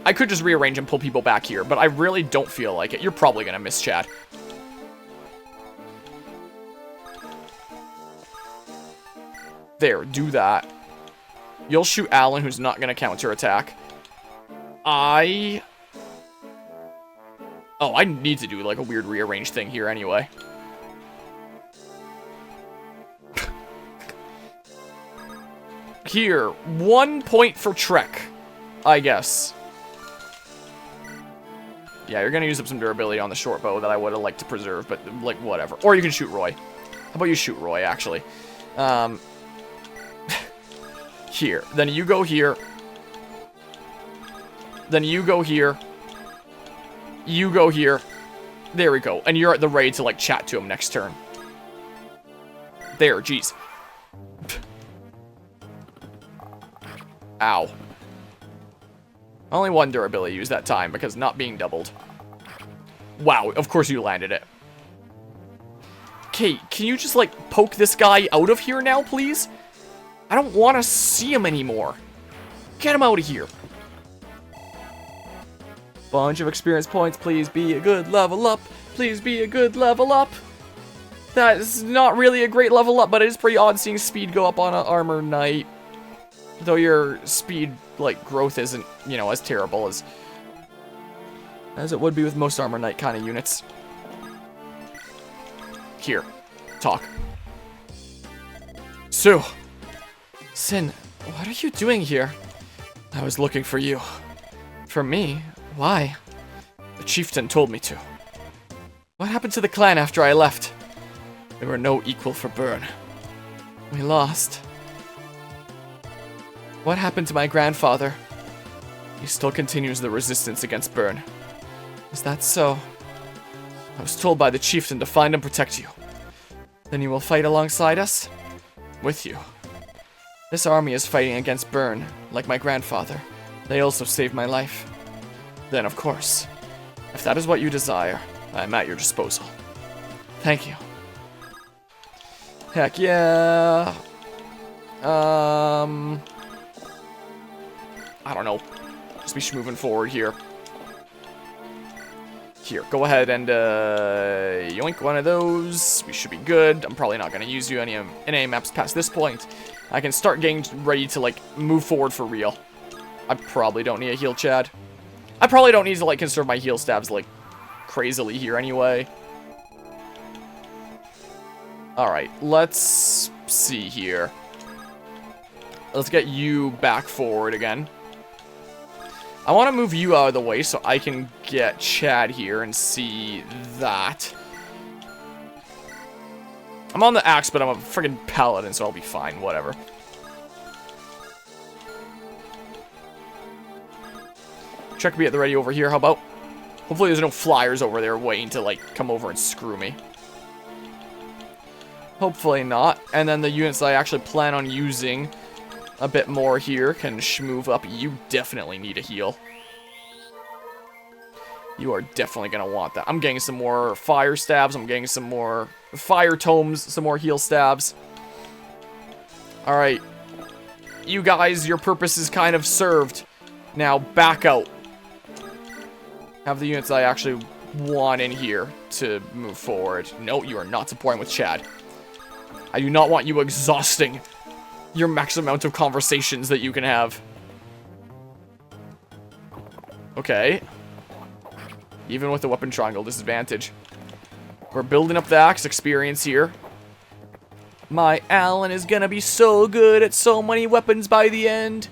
I could just rearrange and pull people back here, but I really don't feel like it. You're probably gonna miss Chad. There, do that. You'll shoot Alan, who's not gonna counterattack. Oh, I need to do, like, a weird rearrange thing here anyway. Here, 1 point for Trek, I guess. Yeah, you're gonna use up some durability on the short bow that I would have liked to preserve, but, like, whatever. Or you can shoot Roy. How about you shoot Roy, actually? Here. Then you go here. Then you go here. You go here. There we go. And you're at the ready to, like, chat to him next turn. There, jeez. Ow. Only 1 durability used that time because not being doubled. Wow, of course you landed it. Okay, can you just, like, poke this guy out of here now, please? I don't want to see him anymore. Get him out of here. Bunch of experience points. Please be a good level up. Please be a good level up. That is not really a great level up, but it is pretty odd seeing speed go up on an armor knight. Though your speed, like, growth isn't, you know, as terrible as it would be with most armor knight kind of units. Here. Talk. Sue. Sin, what are you doing here? I was looking for you. For me? Why? The chieftain told me to. What happened to the clan after I left? There were no equal for Byrne. We lost. What happened to my grandfather? He still continues the resistance against Byrne. Is that so? I was told by the chieftain to find and protect you. Then you will fight alongside us? With you. This army is fighting against Byrne, like my grandfather. They also saved my life. Then, of course, if that is what you desire, I am at your disposal. Thank you. Heck yeah. I don't know. Just be moving forward here. Here, go ahead and yoink one of those. We should be good. I'm probably not going to use you in any maps past this point. I can start getting ready to, like, move forward for real. I probably don't need a heal, Chad. I probably don't need to, like, conserve my heal stabs, like, crazily here anyway. Alright, let's see here. Let's get you back forward again. I want to move you out of the way so I can get Chad here and see that. I'm on the axe, but I'm a friggin' paladin, so I'll be fine. Whatever. Check me at the ready over here. How about? Hopefully there's no flyers over there waiting to, like, come over and screw me. Hopefully not. And then the units that I actually plan on using a bit more here can shmove up. You definitely need a heal. You are definitely going to want that. I'm getting some more fire stabs. I'm getting some more fire tomes, some more heal stabs. Alright. You guys, your purpose is kind of served. Now, back out. Have the units I actually want in here to move forward. No, you are not supporting with Chad. I do not want you exhausting your max amount of conversations that you can have. Okay. Even with the weapon triangle disadvantage. We're building up the axe experience here. My Alan is gonna be so good at so many weapons by the end.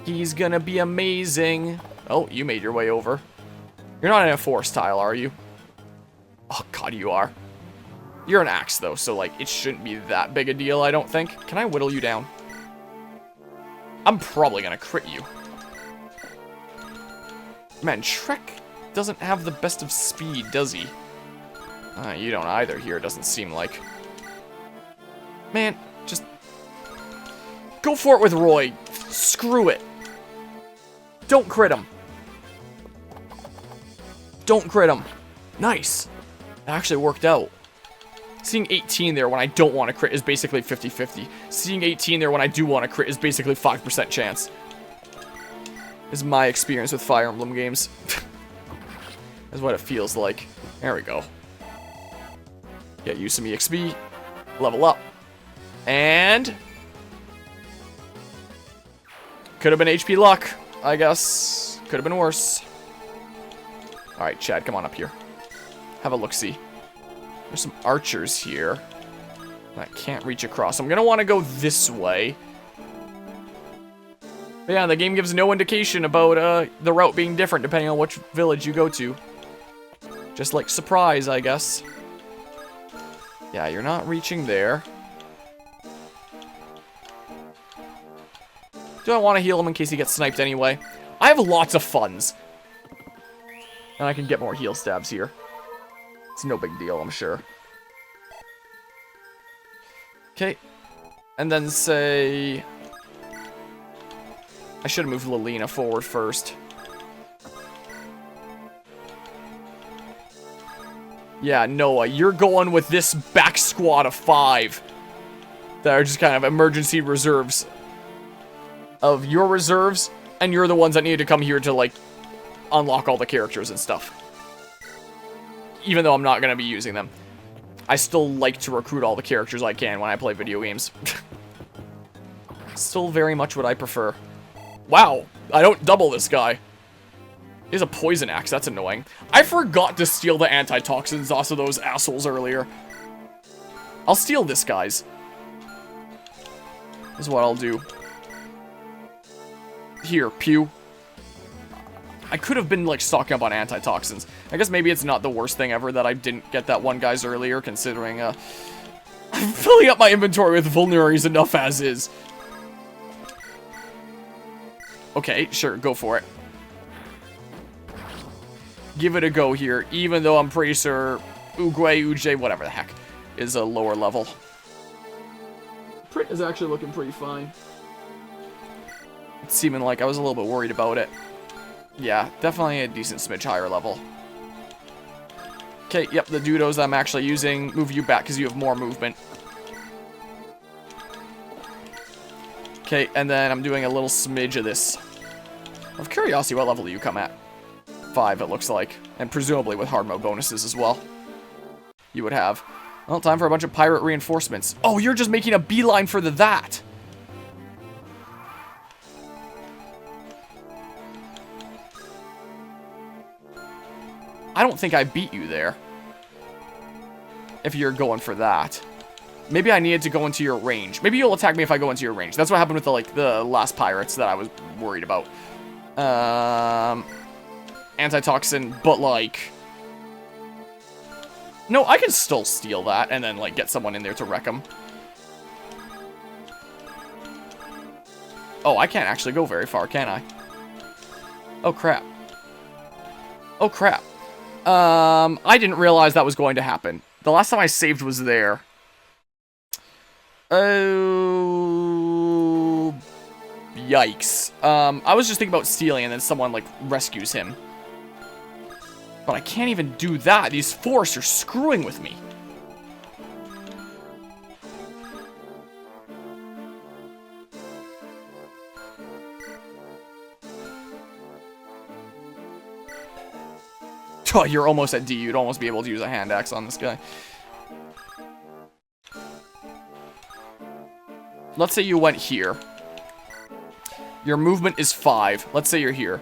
He's gonna be amazing. Oh, you made your way over. You're not in a forest tile, are you? Oh, God, you are. You're an axe, though, so, like, it shouldn't be that big a deal, I don't think. Can I whittle you down? I'm probably gonna crit you. Man, Trek doesn't have the best of speed, does he? You don't either here, it doesn't seem like. Man, just go for it with Roy. Screw it. Don't crit him. Don't crit him. Nice. It actually worked out. Seeing 18 there when I don't want to crit is basically 50-50. Seeing 18 there when I do want to crit is basically 5% chance. Is my experience with Fire Emblem games. That's what it feels like. There we go. Get you some EXP. Level up. And... could have been HP luck, I guess. Could have been worse. Alright, Chad, come on up here. Have a look-see. There's some archers here. I can't reach across. I'm going to want to go this way. But yeah, the game gives no indication about the route being different depending on which village you go to. Just like surprise, I guess. Yeah, you're not reaching there. Do I want to heal him in case he gets sniped anyway? I have lots of funds. And I can get more heal stabs here. It's no big deal, I'm sure. Okay. And then say... I should have moved Lilina forward first. Yeah, Noah, you're going with this back squad of 5. That are just kind of emergency reserves. Of your reserves, and you're the ones that need to come here to, like, unlock all the characters and stuff. Even though I'm not going to be using them. I still like to recruit all the characters I can when I play video games. Still very much what I prefer. Wow, I don't double this guy. He has a poison axe, that's annoying. I forgot to steal the antitoxins off of those assholes earlier. I'll steal this guy's. This is what I'll do. Here, pew. I could have been, like, stocking up on antitoxins. I guess maybe it's not the worst thing ever that I didn't get that one guy's earlier, considering, I'm filling up my inventory with vulneraries enough as is. Okay, sure, go for it. Give it a go here, even though I'm pretty sure Uj, whatever the heck, is a lower level. Print is actually looking pretty fine. It's seeming like I was a little bit worried about it. Yeah, definitely a decent smidge higher level. Okay, yep, the Dudos I'm actually using move you back because you have more movement. Okay, and then I'm doing a little smidge of this. Of curiosity, what level do you come at? 5, it looks like. And presumably with hard mode bonuses as well. You would have. Well, time for a bunch of pirate reinforcements. Oh, you're just making a beeline for that! I don't think I beat you there. If you're going for that. Maybe I needed to go into your range. Maybe you'll attack me if I go into your range. That's what happened with the last pirates that I was worried about. Antitoxin, but like... No, I can still steal that and then like get someone in there to wreck them. Oh, I can't actually go very far, can I? Oh, crap. Oh, crap. I didn't realize that was going to happen. The last time I saved was there. Oh... Yikes. I was just thinking about stealing and then someone, like, rescues him. But I can't even do that. These forests are screwing with me. Oh, you're almost at D. You'd almost be able to use a hand axe on this guy. Let's say you went here. Your movement is 5. Let's say you're here.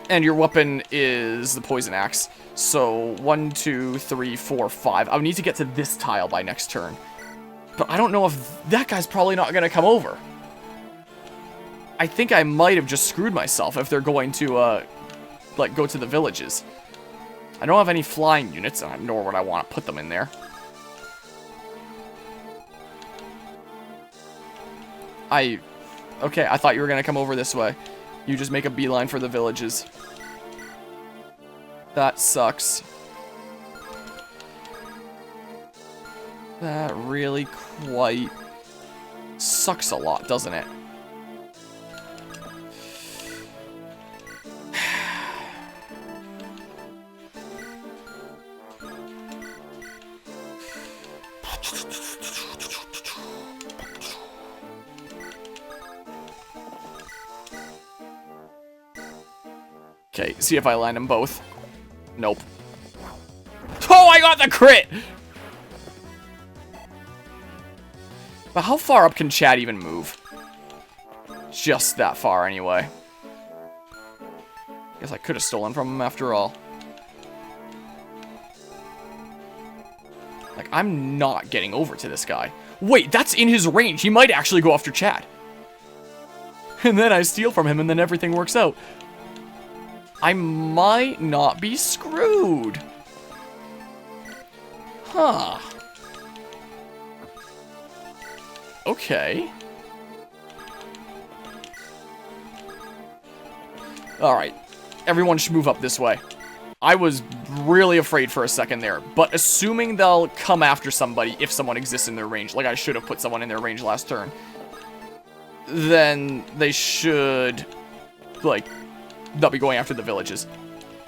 And your weapon is the poison axe. So 1, 2, 3, 4, 5. I would need to get to this tile by next turn. But I don't know if that guy's probably not going to come over. I think I might have just screwed myself if they're going to, like, go to the villages. I don't have any flying units, nor would I want to put them in there. Okay, I thought you were going to come over this way. You just make a beeline for the villages. That sucks. That really quite sucks a lot, doesn't it? Okay, see if I land them both. Nope. Oh, I got the crit! But how far up can Chad even move? Just that far, anyway. Guess I could have stolen from him after all. Like, I'm not getting over to this guy. Wait, that's in his range. He might actually go after Chad. And then I steal from him, and then everything works out. I might not be screwed. Huh. Okay. Alright. Everyone should move up this way. I was really afraid for a second there, but assuming they'll come after somebody if someone exists in their range, like I should have put someone in their range last turn, then they should, like, not be going after the villages.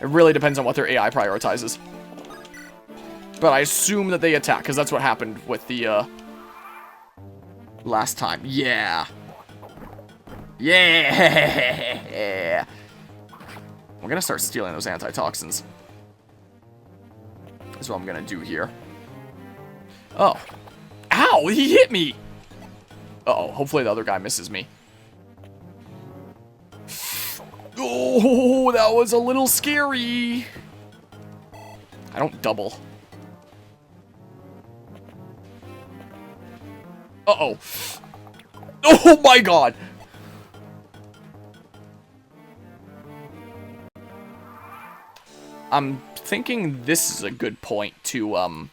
It really depends on what their AI prioritizes. But I assume that they attack, because that's what happened with the, last time. Yeah. Yeah! I'm gonna start stealing those antitoxins. That's what I'm gonna do here. Oh. Ow! He hit me! Uh-oh. Hopefully the other guy misses me. Oh, that was a little scary. I don't double. Uh-oh. Oh my god! I'm thinking this is a good point to,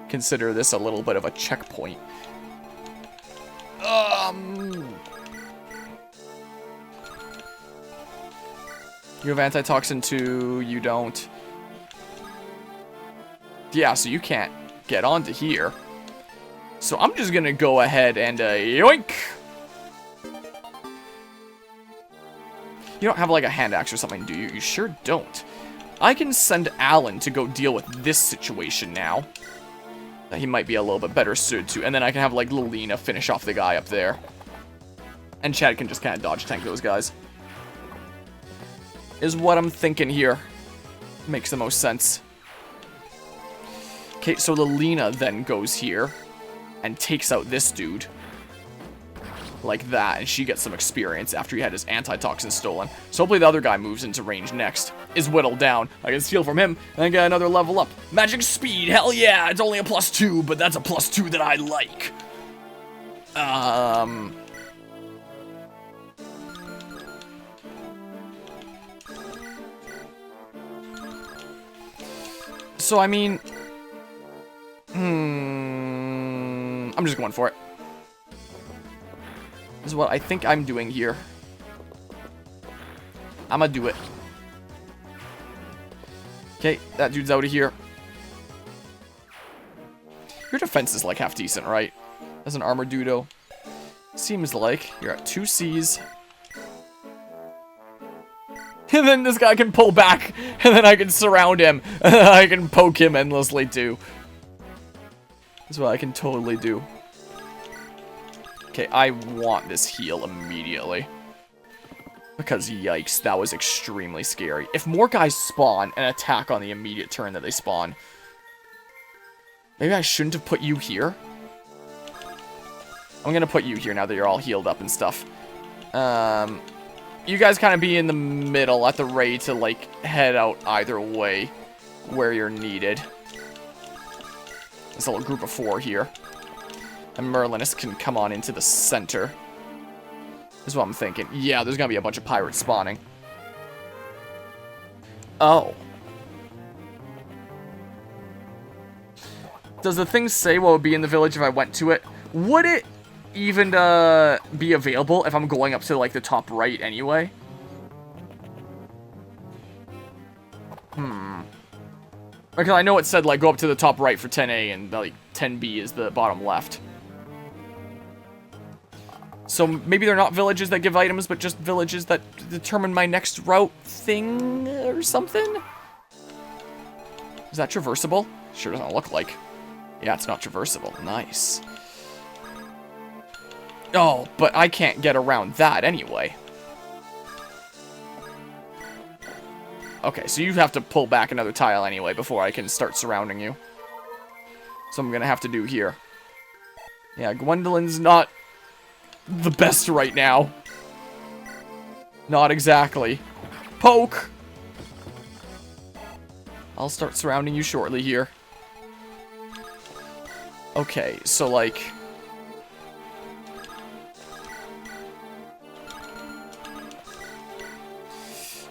consider this a little bit of a checkpoint. You have antitoxin too, you don't. Yeah, so you can't get onto here. So I'm just gonna go ahead and, yoink! You don't have, like, a hand axe or something, do you? You sure don't. I can send Alan to go deal with this situation now. That he might be a little bit better suited to. And then I can have, like, Lilina finish off the guy up there. And Chad can just kind of dodge tank those guys. Is what I'm thinking here. Makes the most sense. Okay, so Lilina then goes here. And takes out this dude. Like that, and she gets some experience after he had his antitoxin stolen. So hopefully the other guy moves into range next. Is whittled down. I can steal from him, and then get another level up. Magic speed, hell yeah! It's only a +2, but that's a +2 that I like. So, I mean... I'm just going for it. This is what I think I'm doing here. I'ma do it. Okay, that dude's out of here. Your defense is like half decent, right? As an armor dudo. Seems like you're at 2 Cs. And then this guy can pull back, and then I can surround him. I can poke him endlessly too. That's what I can totally do. Okay, I want this heal immediately. Because, yikes, that was extremely scary. If more guys spawn and attack on the immediate turn that they spawn... Maybe I shouldn't have put you here? I'm gonna put you here now that you're all healed up and stuff. You guys kind of be in the middle at the ready to, like, head out either way where you're needed. This little group of 4 here. And Merlinus can come on into the center. Is what I'm thinking. Yeah, there's gonna be a bunch of pirates spawning. Oh. Does the thing say what would be in the village if I went to it? Would it even be available if I'm going up to, like, the top right anyway? Because I know it said, like, go up to the top right for 10A and, like, 10B is the bottom left. So maybe they're not villages that give items, but just villages that determine my next route thing or something? Is that traversable? Sure doesn't look like. Yeah, it's not traversable. Nice. Oh, but I can't get around that anyway. Okay, so you have to pull back another tile anyway before I can start surrounding you. So I'm gonna have to do here. Yeah, Gwendolyn's not the best right now. Not exactly. Poke! I'll start surrounding you shortly here. Okay, so like...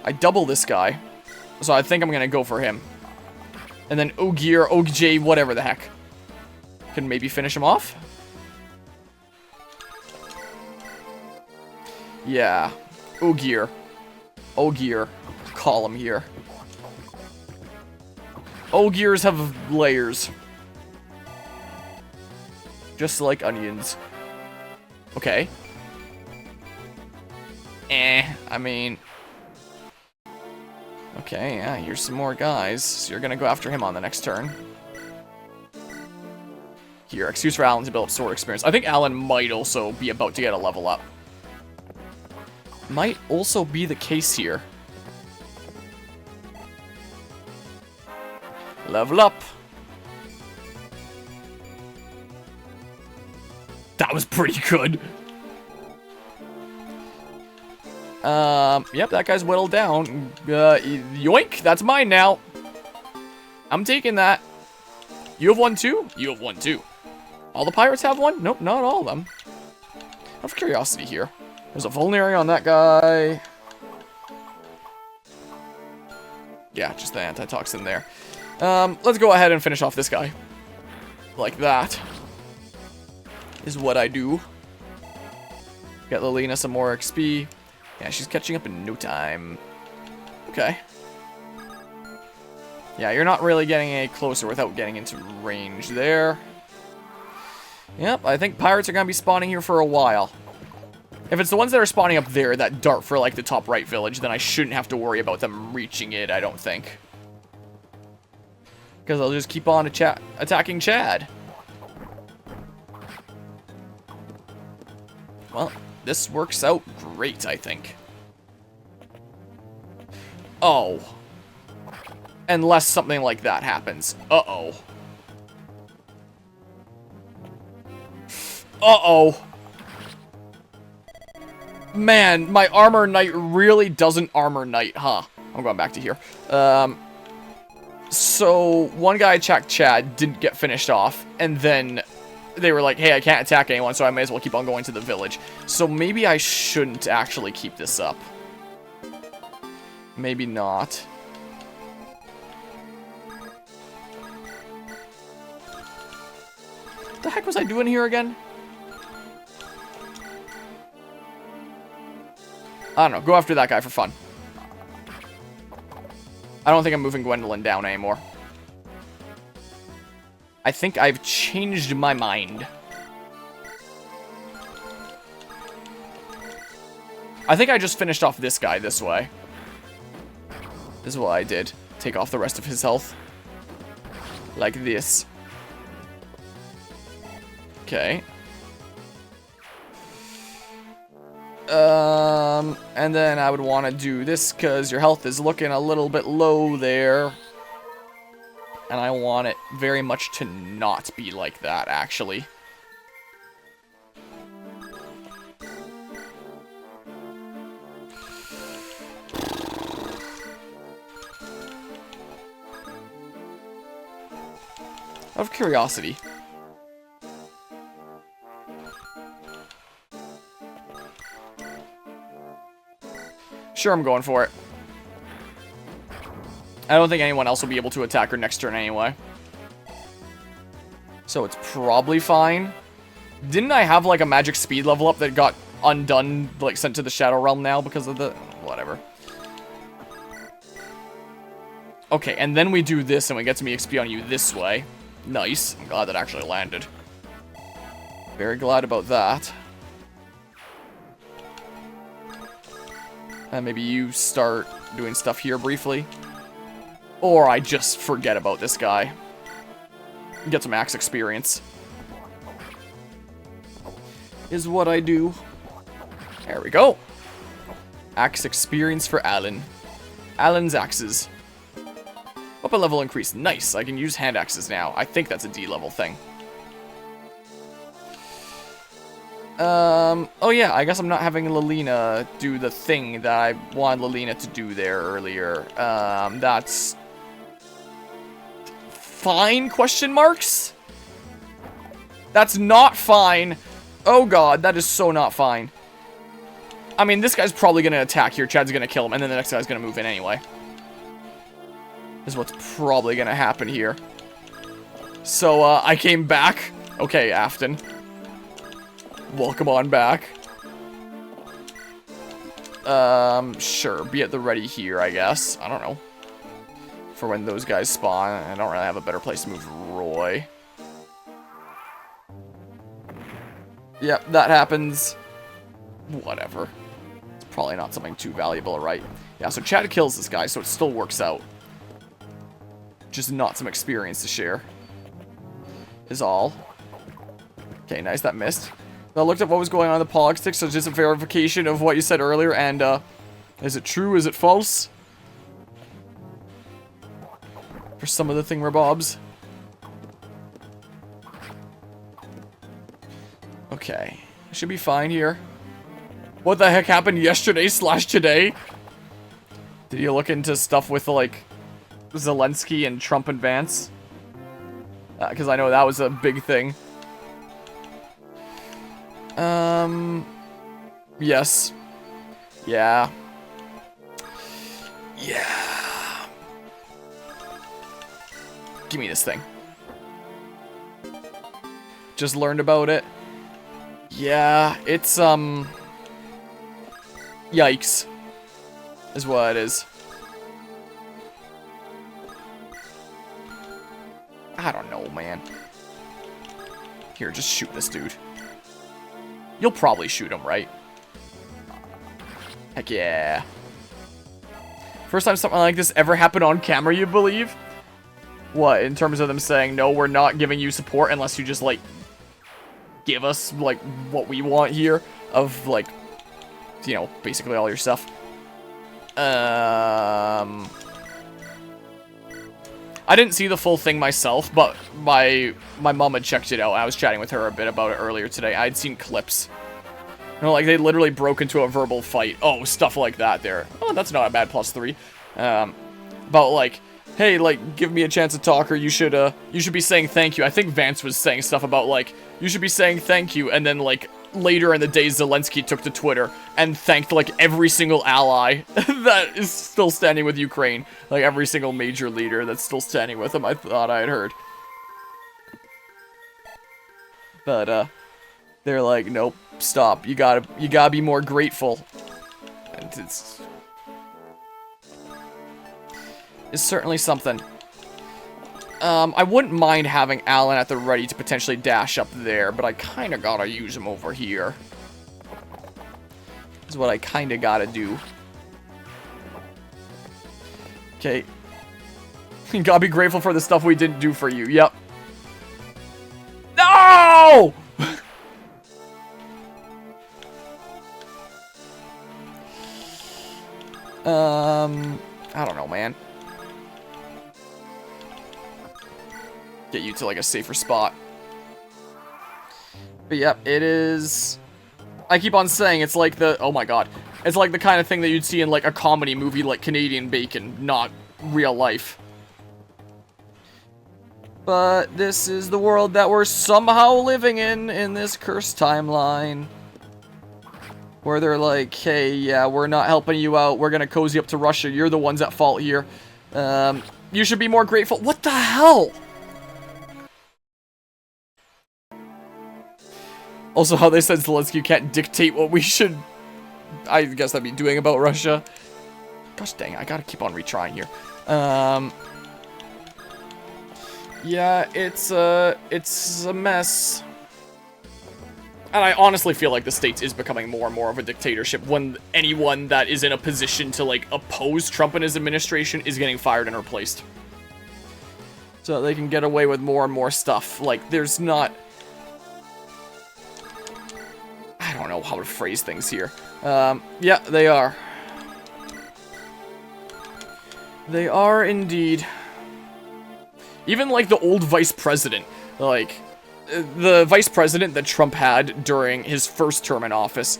I double this guy. So I think I'm gonna go for him. And then Ogier, Ogj, whatever the heck. Can maybe finish him off? Yeah. Ogier. Ogier. Column here. Ogiers have layers. Just like onions. Okay. I mean... Okay, yeah, here's some more guys. So you're gonna go after him on the next turn. Here, excuse for Alan to build up sword experience. I think Alan might also be about to get a level up. Might also be the case here. Level up. That was pretty good. Yep, that guy's whittled down. Yoink, that's mine now. I'm taking that. You have one too? You have one too. All the pirates have one? Nope, not all of them. Out of curiosity here. There's a vulnerary on that guy. Yeah, just the antitoxin there. Let's go ahead and finish off this guy. Like that. Is what I do. Get Lilina some more XP. Yeah, she's catching up in no time. Okay. Yeah, you're not really getting any closer without getting into range there. Yep, I think pirates are going to be spawning here for a while. If it's the ones that are spawning up there that dart for, like, the top right village, then I shouldn't have to worry about them reaching it, I don't think. Because I'll just keep on attacking Chad. Well, this works out great, I think. Oh. Unless something like that happens. Uh-oh. Uh-oh. Man, my Armor Knight really doesn't Armor Knight, huh? I'm going back to here. So, one guy attacked Chad, didn't get finished off, and then they were like, hey, I can't attack anyone, so I may as well keep on going to the village. So maybe I shouldn't actually keep this up. Maybe not. What the heck was I doing here again? I don't know. Go after that guy for fun. I don't think I'm moving Gwendolyn down anymore. I think I've changed my mind. I think I just finished off this guy this way. This is what I did. Take off the rest of his health. Like this. Okay. And then I would want to do this because your health is looking a little bit low there. And I want it very much to not be like that, actually. Out of curiosity. Sure, I'm going for it. I don't think anyone else will be able to attack her next turn anyway. So it's probably fine. Didn't I have like a magic speed level up that got undone, like sent to the Shadow Realm now because of the... whatever. Okay, and then we do this and we get some EXP on you this way. Nice. I'm glad that actually landed. Very glad about that. And maybe you start doing stuff here briefly. Or I just forget about this guy. get some axe experience. Is what I do. There we go. Axe experience for Alan. Alan's axes. Weapon level increase. Nice. I can use hand axes now. I think that's a D level thing. Oh yeah, I guess I'm not having Lilina do the thing that I wanted Lilina to do there earlier. That's fine, question marks? That's not fine. Oh god, that is so not fine. I mean, this guy's probably gonna attack here, Chad's gonna kill him, and then the next guy's gonna move in anyway. This is what's probably gonna happen here. So, I came back. Okay, Afton. Welcome on back. Sure, be at the ready here, I guess. I don't know. For when those guys spawn. I don't really have a better place to move Roy. Yep, that happens. Whatever. It's probably not something too valuable, right? Yeah, so Chad kills this guy, so it still works out. Just not some experience to share. Is all. Okay, nice, that missed. I looked up what was going on in the politics, so just a verification of what you said earlier, and, is it true, is it false? For some of the thingamabobs. Okay. I should be fine here. What the heck happened yesterday / today? Did you look into stuff with, like, Zelensky and Trump and Vance? Because I know that was a big thing. Yes. Yeah. Yeah. Give me this thing. Just learned about it. Yeah, it's, yikes. Is what it is. I don't know, man. Here, just shoot this dude. You'll probably shoot him, right? Heck yeah. First time something like this ever happened on camera, you believe? What, in terms of them saying, no, we're not giving you support unless you just, like, give us, like, what we want here of, like, you know, basically all your stuff. I didn't see the full thing myself, but my mom had checked it out. I was chatting with her a bit about it earlier today. I'd seen clips. You know, like, they literally broke into a verbal fight. Oh, stuff like that there. Oh, that's not a bad +3. About, like, hey, like, give me a chance to talk, or you should be saying thank you. I think Vance was saying stuff about, like, you should be saying thank you, and then, like, later in the day, Zelensky took to Twitter and thanked, like, every single ally that is still standing with Ukraine. Like, every single major leader that's still standing with him, I thought I had heard. But, they're like, nope, stop. You gotta be more grateful. And it's certainly something. I wouldn't mind having Alan at the ready to potentially dash up there, but I kind of gotta use him over here. Is what I kind of gotta do. Okay. You gotta be grateful for the stuff we didn't do for you. Yep. No! I don't know, man. Get you to, like, a safer spot. But, yep, it is... I keep on saying it's like the... Oh, my God. It's like the kind of thing that you'd see in, like, a comedy movie like Canadian Bacon, not real life. But this is the world that we're somehow living in this cursed timeline. Where they're like, hey, yeah, we're not helping you out. We're gonna cozy up to Russia. You're the ones at fault here. You should be more grateful. What the hell? Also, how they said Zelensky can't dictate what we should, I guess that'd be doing about Russia. Gosh dang, I gotta keep on retrying here. Yeah, it's a mess. And I honestly feel like the States is becoming more and more of a dictatorship when anyone that is in a position to, like, oppose Trump and his administration is getting fired and replaced. So they can get away with more and more stuff. Like, there's not... I don't know how to phrase things here. Yeah, they are. They are indeed. Even, like, the old vice president. Like, the vice president that Trump had during his first term in office.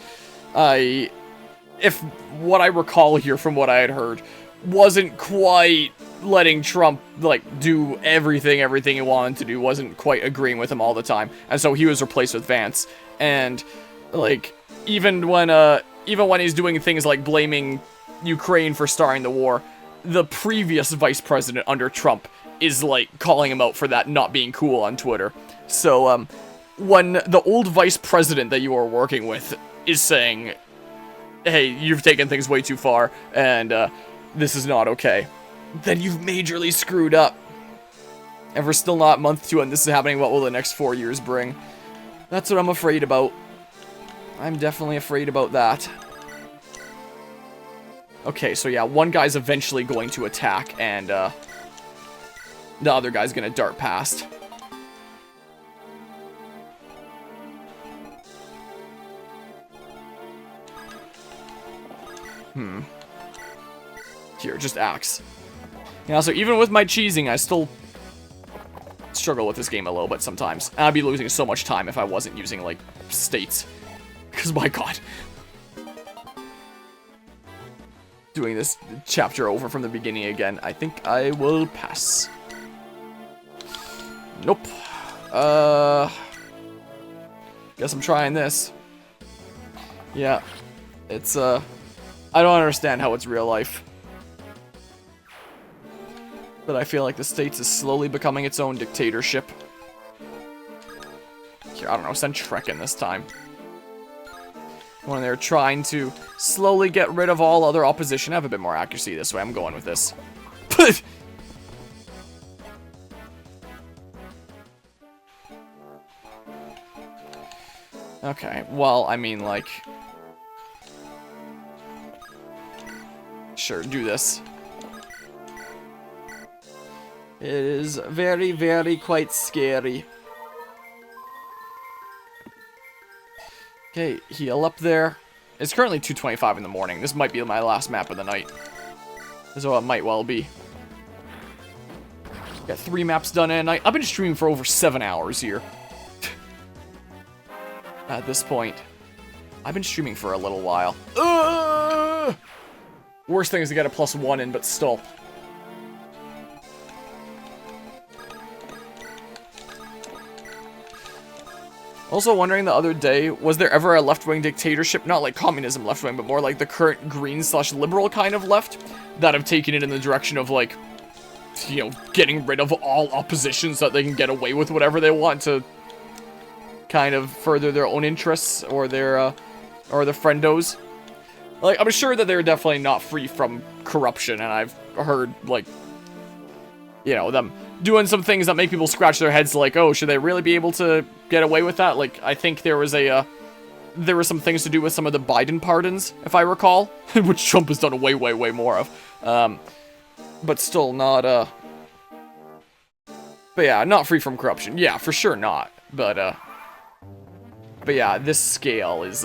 If what I recall here from what I had heard wasn't quite letting Trump, like, do everything he wanted to do, wasn't quite agreeing with him all the time. And so he was replaced with Vance. And, like, even when he's doing things like blaming Ukraine for starting the war, the previous vice president under Trump is, like, calling him out for that not being cool on Twitter. So, when the old vice president that you are working with is saying, hey, you've taken things way too far, and, this is not okay, then you've majorly screwed up. And we're still not month 2, and this is happening, what will the next 4 years bring? That's what I'm afraid about. I'm definitely afraid about that. Okay, so yeah, one guy's eventually going to attack, and, the other guy's gonna dart past. Here, just axe. Yeah, so even with my cheesing, I still struggle with this game a little bit sometimes. And I'd be losing so much time if I wasn't using, like, states. Because, my god. Doing this chapter over from the beginning again, I think I will pass. Nope. Guess I'm trying this. Yeah. It's, I don't understand how it's real life. But I feel like the States is slowly becoming its own dictatorship. Here, I don't know, send Trek in this time. When they're trying to slowly get rid of all other opposition. I have a bit more accuracy this way. I'm going with this. Okay, well, I mean, like... Sure, do this. It is very, very quite scary. Okay, heal up there. It's currently 2:25 in the morning. This might be my last map of the night. So it might well be. Got 3 maps done in a night. I've been streaming for over 7 hours here. At this point. I've been streaming for a little while. Worst thing is to get a +1 in, but still. Also wondering the other day, was there ever a left-wing dictatorship, not like communism left-wing, but more like the current green/liberal kind of left, that have taken it in the direction of, like, you know, getting rid of all opposition so that they can get away with whatever they want to kind of further their own interests or their friendos. Like, I'm sure that they're definitely not free from corruption, and I've heard, like, you know, them doing some things that make people scratch their heads like, oh, should they really be able to get away with that? Like, I think there was some things to do with some of the Biden pardons, if I recall, which Trump has done way, way, way more of. But still not, but yeah, not free from corruption. Yeah, for sure not. But yeah, this scale is,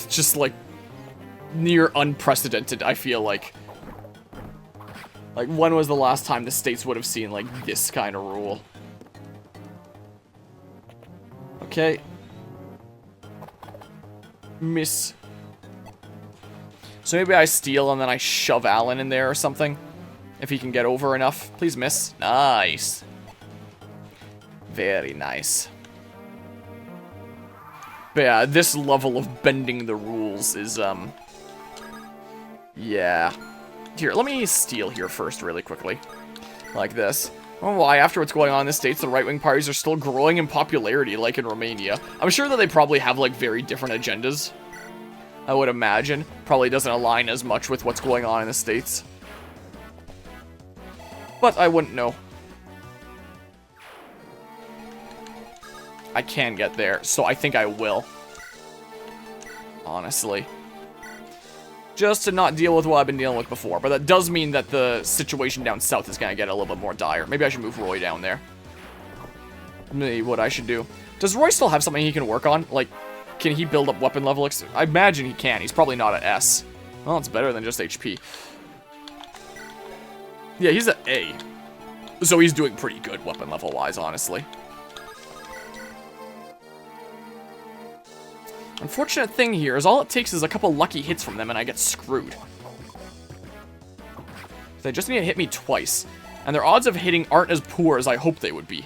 just, like, near unprecedented, I feel like. Like, when was the last time the States would have seen, like, this kind of rule? Okay. Miss. So maybe I steal and then I shove Alan in there or something. If he can get over enough. Please miss. Nice. Very nice. But yeah, this level of bending the rules is, yeah. Here, let me steal here first really quickly. Like this. I don't know why, after what's going on in the States, the right-wing parties are still growing in popularity, like in Romania. I'm sure that they probably have, like, very different agendas. I would imagine. Probably doesn't align as much with what's going on in the States. But I wouldn't know. I can get there, so I think I will. Honestly. Just to not deal with what I've been dealing with before. But that does mean that the situation down south is going to get a little bit more dire. Maybe I should move Roy down there. Maybe what I should do. Does Roy still have something he can work on? Like, can he build up weapon level? I imagine he can. He's probably not at S. Well, it's better than just HP. Yeah, he's at A. So he's doing pretty good weapon level-wise, honestly. Unfortunate thing here is all it takes is a couple lucky hits from them and I get screwed. They just need to hit me twice. And their odds of hitting aren't as poor as I hoped they would be.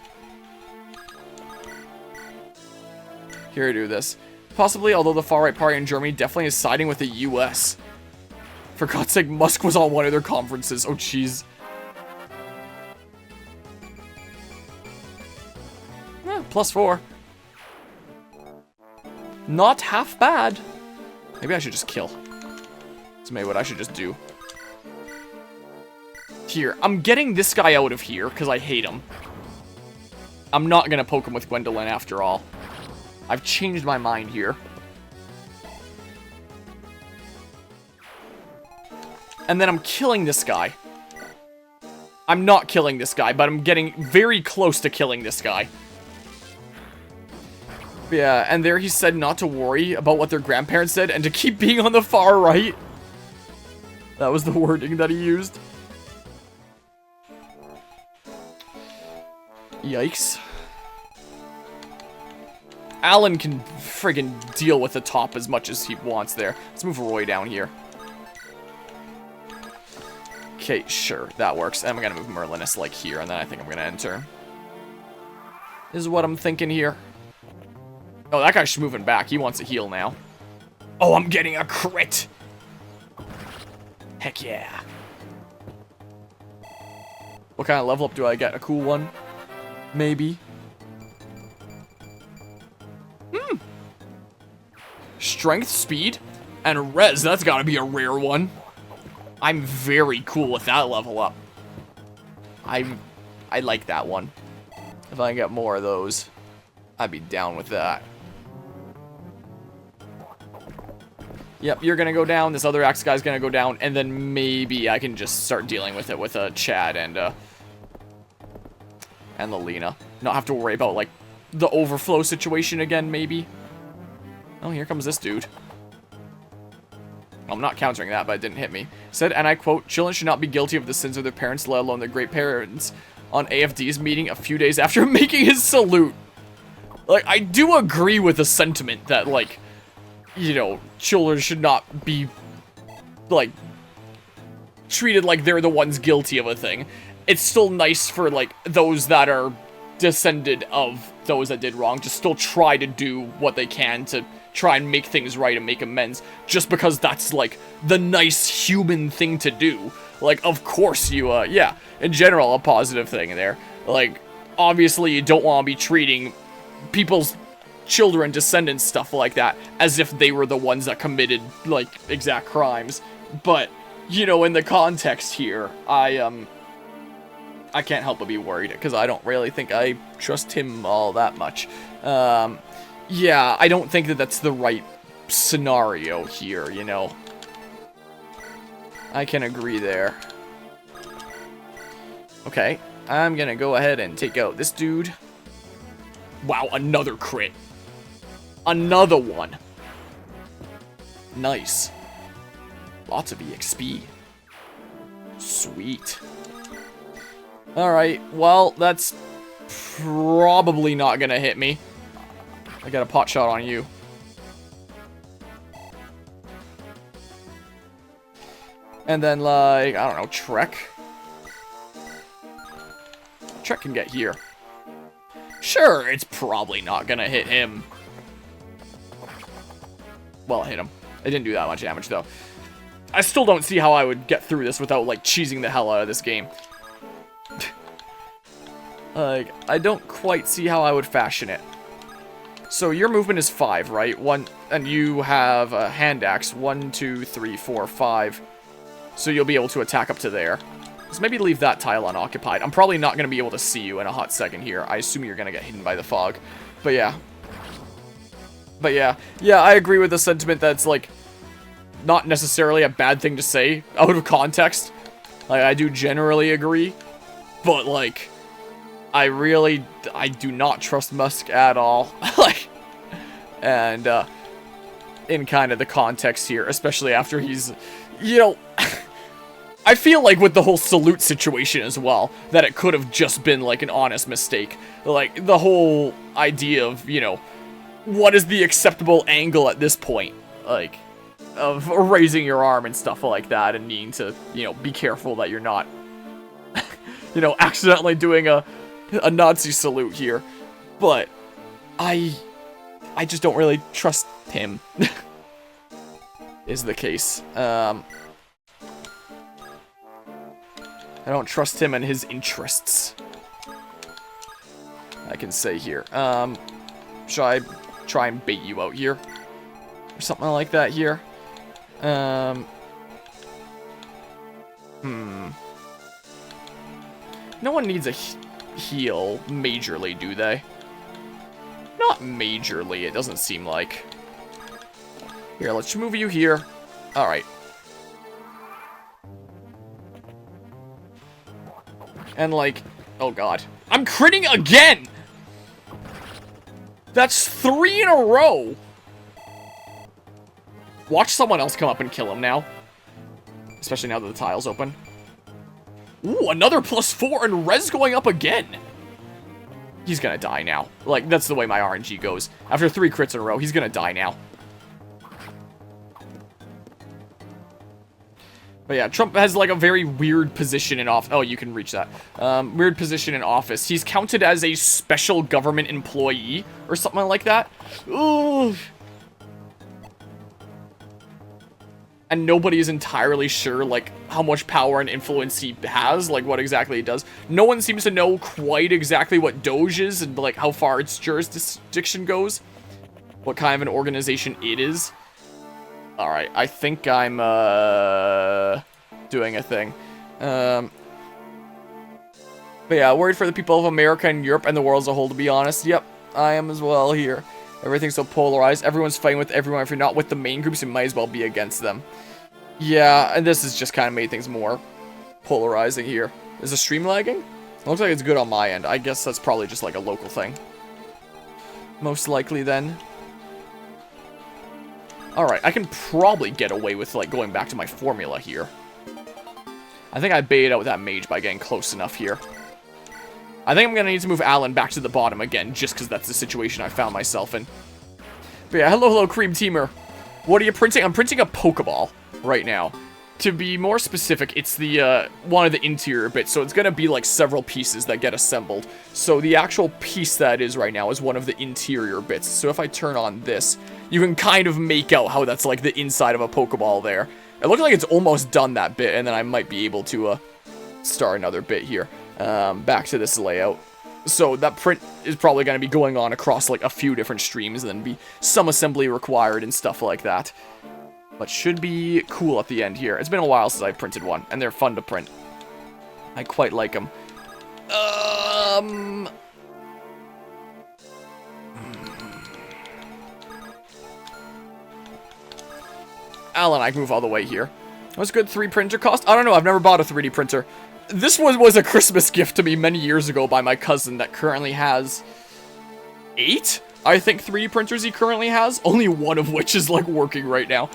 Here, do this. Possibly, although the far-right party in Germany definitely is siding with the US. For God's sake, Musk was on one of their conferences. Oh, jeez. +4. Not half bad. Maybe I should just kill. That's maybe what I should just do. Here, I'm getting this guy out of here because I hate him. I'm not going to poke him with Gwendolyn after all. I've changed my mind here. And then I'm killing this guy. I'm not killing this guy, but I'm getting very close to killing this guy. Yeah, and there he said not to worry about what their grandparents said and to keep being on the far right. That was the wording that he used. Yikes. Alan can friggin' deal with the top as much as he wants there. Let's move Roy down here. Okay, sure, that works. And I'm gonna move Merlinus like here, and then I think I'm gonna end turn. This is what I'm thinking here. Oh, that guy's moving back. He wants to heal now. Oh, I'm getting a crit! Heck yeah. What kind of level up do I get? A cool one? Maybe. Strength, speed, and res. That's gotta be a rare one. I'm very cool with that level up. I like that one. If I can get more of those, I'd be down with that. Yep, you're gonna go down, this other axe guy's gonna go down, and then maybe I can just start dealing with it with Chad and Lelina. Not have to worry about, like, the overflow situation again, maybe. Oh, here comes this dude. I'm not countering that, but it didn't hit me. Said, and I quote, children should not be guilty of the sins of their parents, let alone their great parents, on AFD's meeting a few days after making his salute. Like, I do agree with the sentiment that, like, you know, children should not be, like, treated like they're the ones guilty of a thing. It's still nice for, like, those that are descended of those that did wrong to still try to do what they can to try and make things right and make amends, just because that's, like, the nice human thing to do. Like, of course you, yeah, in general, a positive thing there. Like, obviously you don't want to be treating people's children, descendants, stuff like that, as if they were the ones that committed, like, exact crimes. But, you know, in the context here, I can't help but be worried, because I don't really think I trust him all that much. Yeah, I don't think that that's the right scenario here, you know. I can agree there. Okay, I'm gonna go ahead and take out this dude. Wow, another crit. Another one. Nice. Lots of EXP. Sweet. Alright, well, that's probably not gonna hit me. I got a pot shot on you. And then, like, I don't know, Trek. Trek can get here. Sure, it's probably not gonna hit him. Well, it hit him. It didn't do that much damage, though. I still don't see how I would get through this without, like, cheesing the hell out of this game. Like, I don't quite see how I would fashion it. So your movement is 5, right? And you have a hand axe. 1, 2, 3, 4, 5. So you'll be able to attack up to there. So maybe leave that tile unoccupied. I'm probably not going to be able to see you in a hot second here. I assume you're going to get hidden by the fog. But yeah. Yeah, I agree with the sentiment that's like, not necessarily a bad thing to say out of context. Like, I do generally agree. But, like, I do not trust Musk at all. Like, and, in kind of the context here, especially after he's, you know, I feel like with the whole salute situation as well, that it could have just been, like, an honest mistake. Like, the whole idea of, you know, what is the acceptable angle at this point? Like, of raising your arm and stuff like that, and needing to, you know, be careful that you're not, you know, accidentally doing a Nazi salute here. But I just don't really trust him, is the case. I don't trust him and his interests, I can say here. Should I try and bait you out here? Or something like that here? No one needs a heal majorly, do they? Not majorly, it doesn't seem like. Here, let's move you here. Alright. And like, oh god. I'm critting again! That's 3 in a row! Watch someone else come up and kill him now. Especially now that the tile's open. Ooh, another +4 and res going up again! He's gonna die now. Like, that's the way my RNG goes. After 3 crits in a row, he's gonna die now. But yeah, Trump has like a very weird position in office. Oh, you can reach that. Weird position in office. He's counted as a special government employee or something like that. Ooh. And nobody is entirely sure, like, how much power and influence he has, like, what exactly he does. No one seems to know quite exactly what Doge is and, like, how far its jurisdiction goes. What kind of an organization it is. Alright, I think I'm, doing a thing. But yeah, worried for the people of America and Europe and the world as a whole, to be honest. Yep, I am as well here. Everything's so polarized. Everyone's fighting with everyone. If you're not with the main groups, you might as well be against them. Yeah, and this has just kind of made things more polarizing here. Is the stream lagging? It looks like it's good on my end. I guess that's probably just like a local thing. Most likely then. Alright, I can probably get away with like going back to my formula here. I think I baited out that mage by getting close enough here. I think I'm going to need to move Alan back to the bottom again, just because that's the situation I found myself in. But yeah, hello, Cream Teamer. What are you printing? I'm printing a Pokeball right now. To be more specific, it's the, one of the interior bits, so it's going to be like several pieces that get assembled. So the actual piece that is right now is one of the interior bits. So if I turn on this, you can kind of make out how that's like the inside of a Pokeball there. It looks like it's almost done that bit, and then I might be able to, start another bit here. Back to this layout. So that print is probably going to be going on across like a few different streams, and then be some assembly required and stuff like that. But should be cool at the end here. It's been a while since I've printed one, and they're fun to print. I quite like them. Alan, I can move all the way here. What's a good 3 printer cost? I don't know, I've never bought a 3D printer. This was a Christmas gift to me many years ago by my cousin that currently has 8, I think, 3D printers he currently has. Only one of which is, like, working right now.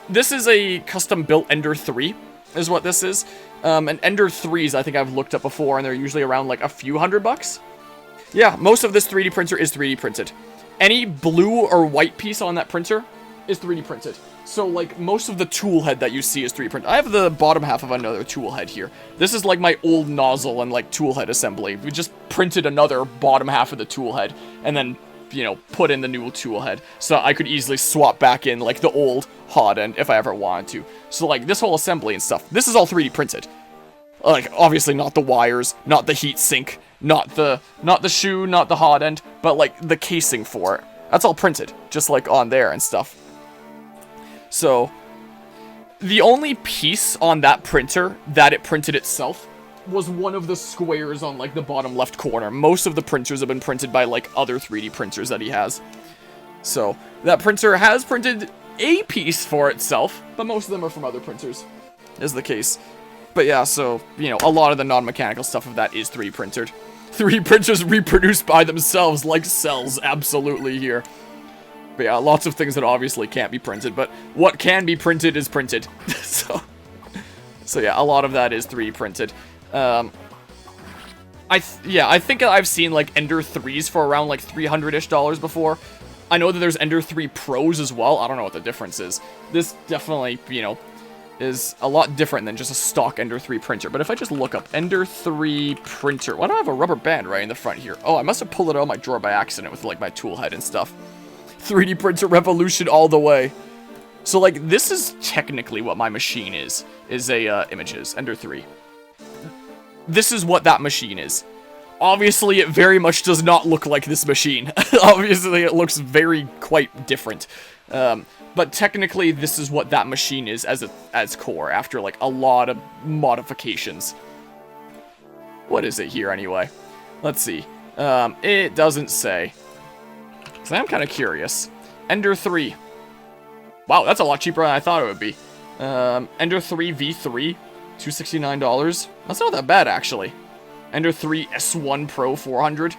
This is a custom-built Ender 3, is what this is. And Ender 3s, I think I've looked up before, and they're usually around, like, a few $100. Yeah, most of this 3D printer is 3D printed. Any blue or white piece on that printer is 3D printed. So, like, most of the tool head that you see is 3D printed. I have the bottom half of another tool head here. This is, like, my old nozzle and, like, tool head assembly. We just printed another bottom half of the tool head, and then, you know, put in the new tool head. So I could easily swap back in, like, the old hot end if I ever wanted to. So, like, this whole assembly and stuff, this is all 3D printed. Like, obviously not the wires, not the heat sink, not the shoe, not the hot end, but, like, the casing for it. That's all printed, just, like, on there and stuff. So, the only piece on that printer that it printed itself was one of the squares on, like, the bottom left corner. Most of the printers have been printed by, like, other 3D printers that he has. So, that printer has printed a piece for itself, but most of them are from other printers, is the case. But yeah, so, you know, a lot of the non-mechanical stuff of that is 3D printed. 3D printers reproduce by themselves like cells, absolutely here. But yeah, lots of things that obviously can't be printed, but what can be printed is printed. So yeah, a lot of that is 3D printed. I think I've seen like Ender 3s for around like $300-ish before. I know that there's Ender 3 Pros as well. I don't know what the difference is. This definitely, you know, is a lot different than just a stock Ender 3 printer. But if I just look up Ender 3 printer, why do I have a rubber band right in the front here? Oh, I must have pulled it out of my drawer by accident with like my tool head and stuff. 3D printer revolution all the way. So like this is technically what my machine is a images Ender 3. This is what that machine is. Obviously, it very much does not look like this machine. Obviously, it looks quite different. But technically, this is what that machine is as core, after, like, a lot of modifications. What is it here, anyway? Let's see. It doesn't say. So I'm kind of curious. Ender 3. Wow, that's a lot cheaper than I thought it would be. Ender 3 V3. $269. That's not that bad, actually. Ender 3 S1 Pro 400.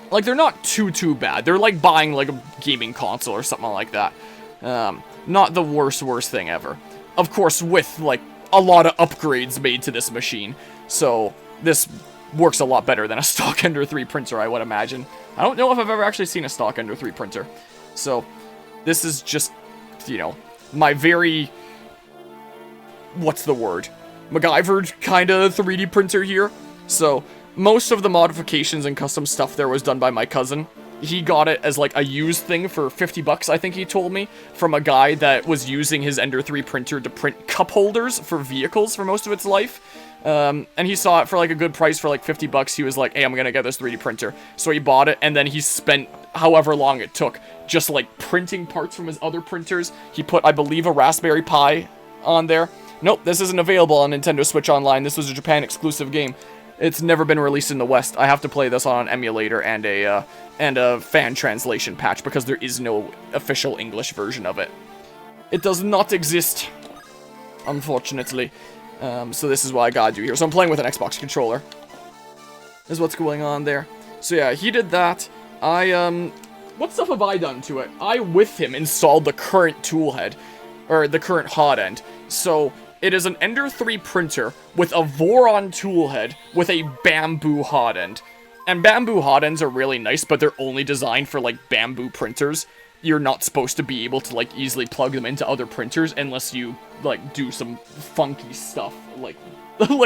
Like, they're not too bad. They're like buying, like, a gaming console or something like that. Not the worst thing ever. Of course, with, like, a lot of upgrades made to this machine. So, this works a lot better than a stock Ender 3 printer, I would imagine. I don't know if I've ever actually seen a stock Ender 3 printer. So, this is just, you know, my very... what's the word? MacGyvered kind of 3D printer here. So, most of the modifications and custom stuff there was done by my cousin. He got it as like a used thing for $50, I think he told me, from a guy that was using his Ender 3 printer to print cup holders for vehicles for most of its life. And he saw it for like a good price for like $50. He was like, hey, I'm gonna get this 3D printer. So he bought it, and then he spent however long it took just like printing parts from his other printers. He put, I believe, a Raspberry Pi on there. Nope, this isn't available on Nintendo Switch Online. This was a Japan exclusive game. It's never been released in the West. I have to play this on an emulator and a fan translation patch because there is no official English version of it. It does not exist, unfortunately. So this is what I gotta do here. So I'm playing with an Xbox controller. This is what's going on there. So yeah, he did that. What stuff have I done to it? I, with him, installed the current tool head, or the current hot end. So it is an Ender 3 printer with a Voron tool head with a bamboo hot end. And bamboo hot ends are really nice, but they're only designed for, like, bamboo printers. You're not supposed to be able to, like, easily plug them into other printers unless you, like, do some funky stuff, like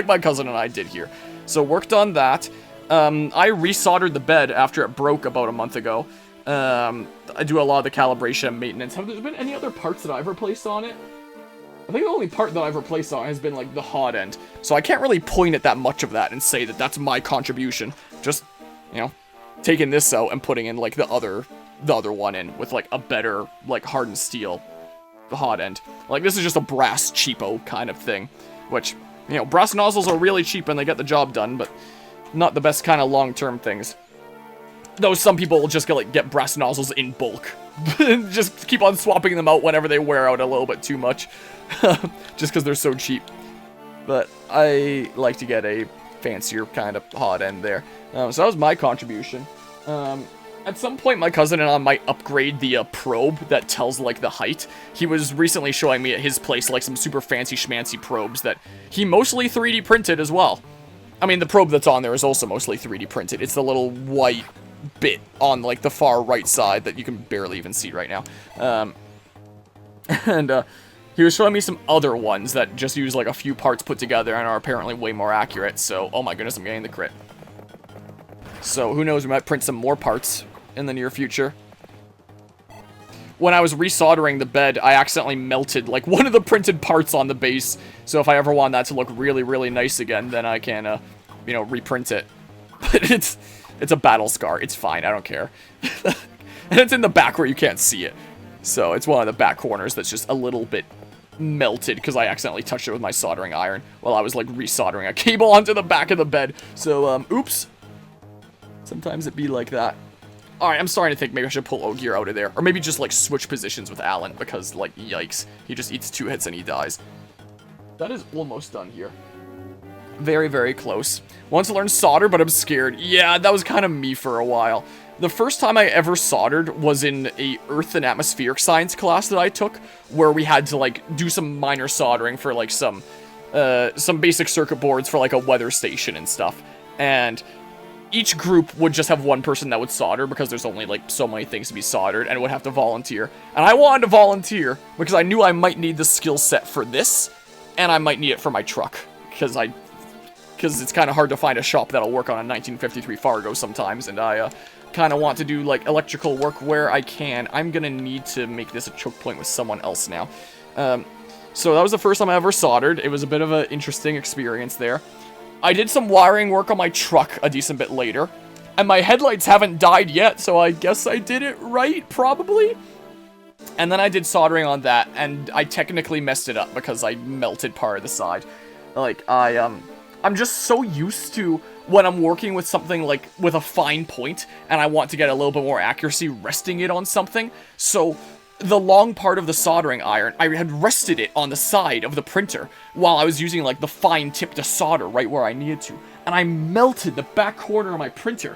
my cousin and I did here. So worked on that. I resoldered the bed after it broke about a month ago. I do a lot of the calibration and maintenance. Have there been any other parts that I've replaced on it? I think the only part that I've replaced on it has been, like, the hot end. So I can't really point at that much of that and say that that's my contribution. Just, you know, taking this out and putting in, like, the other one in with, like, a better, like, hardened steel, the hot end. Like, this is just a brass cheapo kind of thing, which, you know, brass nozzles are really cheap and they get the job done, but not the best kind of long-term things. Though some people will just get brass nozzles in bulk. Just keep on swapping them out whenever they wear out a little bit too much. Just because they're so cheap. But I like to get a fancier kind of hot end there. So that was my contribution. At some point, my cousin and I might upgrade the probe that tells, like, the height. He was recently showing me at his place, like, some super fancy schmancy probes that he mostly 3D printed as well. I mean, the probe that's on there is also mostly 3D printed. It's the little white bit on, like, the far right side that you can barely even see right now. He was showing me some other ones that just use, like, a few parts put together and are apparently way more accurate, so, oh my goodness, I'm getting the crit. So, who knows, we might print some more parts in the near future. When I was resoldering the bed, I accidentally melted, like, one of the printed parts on the base, so if I ever want that to look really, really nice again, then I can, you know, reprint it. But it's a battle scar, it's fine, I don't care. And it's in the back where you can't see it. So, it's one of the back corners that's just a little bit melted because I accidentally touched it with my soldering iron while I was, like, resoldering a cable onto the back of the bed. So, oops. Sometimes it be like that. Alright, I'm starting to think maybe I should pull Ogier out of there. Or maybe just, like, switch positions with Alan, because, like, yikes. He just eats 2 hits and he dies. That is almost done here. Very, very close. Want to learn solder, but I'm scared. Yeah, that was kind of me for a while. The first time I ever soldered was in a Earth and Atmospheric Science class that I took, where we had to, like, do some minor soldering for, like, some basic circuit boards for, like, a weather station and stuff. And each group would just have one person that would solder, because there's only, like, so many things to be soldered, and would have to volunteer. And I wanted to volunteer, because I knew I might need the skill set for this, and I might need it for my truck, because it's kind of hard to find a shop that'll work on a 1953 Fargo sometimes, and I, kind of want to do, like, electrical work where I can. I'm gonna need to make this a choke point with someone else now. So that was the first time I ever soldered. It was a bit of an interesting experience there. I did some wiring work on my truck a decent bit later, and my headlights haven't died yet, so I guess I did it right, probably? And then I did soldering on that, and I technically messed it up because I melted part of the side. Like, I'm just so used to when I'm working with something, like, with a fine point, and I want to get a little bit more accuracy resting it on something, so the long part of the soldering iron, I had rested it on the side of the printer while I was using, like, the fine tip to solder right where I needed to, and I melted the back corner of my printer.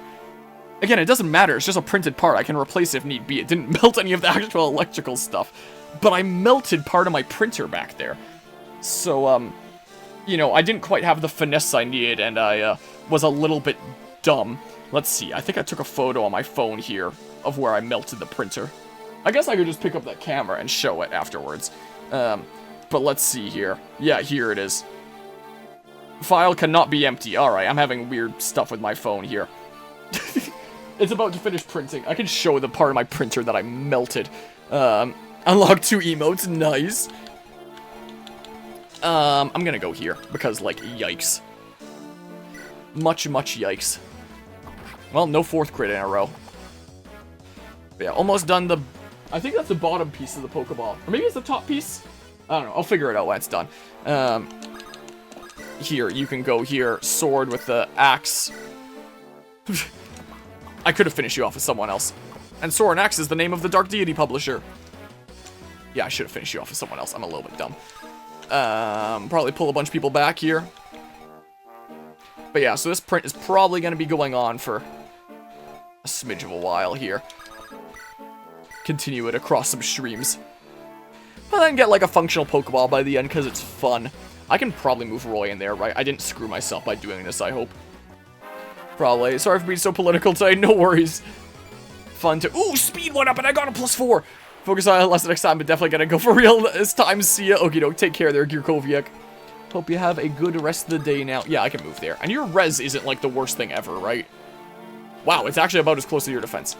Again, it doesn't matter, it's just a printed part, I can replace it if need be. It didn't melt any of the actual electrical stuff, but I melted part of my printer back there. So, you know, I didn't quite have the finesse I needed, and I, was a little bit dumb. Let's see, I think I took a photo on my phone here of where I melted the printer. I guess I could just pick up that camera and show it afterwards. But let's see here. Yeah, here it is. File cannot be empty. Alright, I'm having weird stuff with my phone here. It's about to finish printing. I can show the part of my printer that I melted. Unlock 2 emotes, nice. I'm gonna go here, because, like, yikes. Much yikes. Well, no 4th crit in a row. But yeah, almost done the... I think that's the bottom piece of the Pokeball. Or maybe it's the top piece? I don't know, I'll figure it out when it's done. Here, you can go here, sword with the axe. I could have finished you off with someone else. And Sword and Axe is the name of the Dark Deity publisher. Yeah, I should have finished you off with someone else. I'm a little bit dumb. Probably pull a bunch of people back here. But yeah, so this print is probably going to be going on for a smidge of a while here. Continue it across some streams. But then get like a functional Pokeball by the end because it's fun. I can probably move Roy in there, right? I didn't screw myself by doing this, I hope. Probably. Sorry for being so political today, no worries. Fun to... Ooh, speed went up and I got a +4! Focus on it less next time, but definitely gonna go for real this time. See ya. Okie doke. Take care there, Gearkoviak. Hope you have a good rest of the day now. Yeah, I can move there. And your res isn't like the worst thing ever, right? Wow, it's actually about as close to your defense.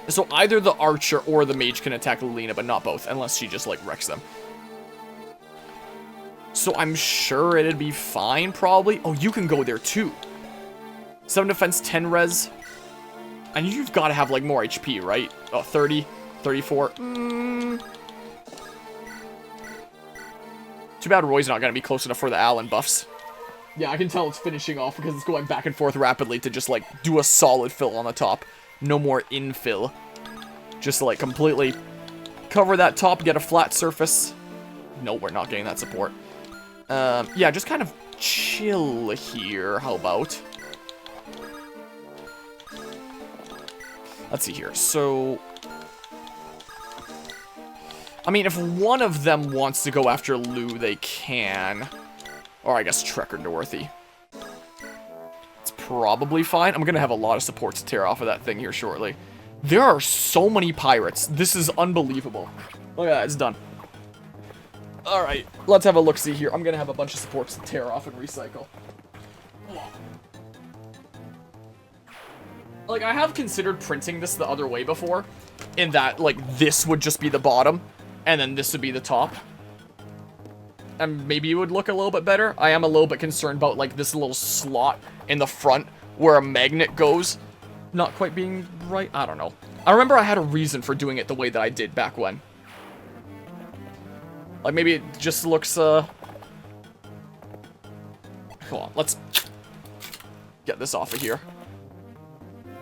So either the archer or the mage can attack Lilina, but not both, unless she just, like, wrecks them. So I'm sure it'd be fine, probably. Oh, you can go there, too. 7 defense, 10 res. And you've got to have, like, more HP, right? Oh, 30, 34. Too bad Roy's not going to be close enough for the Alan buffs. Yeah, I can tell it's finishing off because it's going back and forth rapidly to just, like, do a solid fill on the top. No more infill. Just, like, completely cover that top, get a flat surface. No, we're not getting that support. Yeah, just kind of chill here, how about? Let's see here, so... I mean, if one of them wants to go after Lou, they can. Or I guess Trek or Dorothy. It's probably fine. I'm gonna have a lot of support to tear off of that thing here shortly. There are so many pirates. This is unbelievable. Oh yeah, it's done. Alright, let's have a look-see here. I'm gonna have a bunch of supports to tear off and recycle. Like, I have considered printing this the other way before, in that, like, this would just be the bottom, and then this would be the top. And maybe it would look a little bit better. I am a little bit concerned about, like, this little slot in the front where a magnet goes not quite being right. I don't know. I remember I had a reason for doing it the way that I did back when. Like, maybe it just looks, Hold on, let's... get this off of here.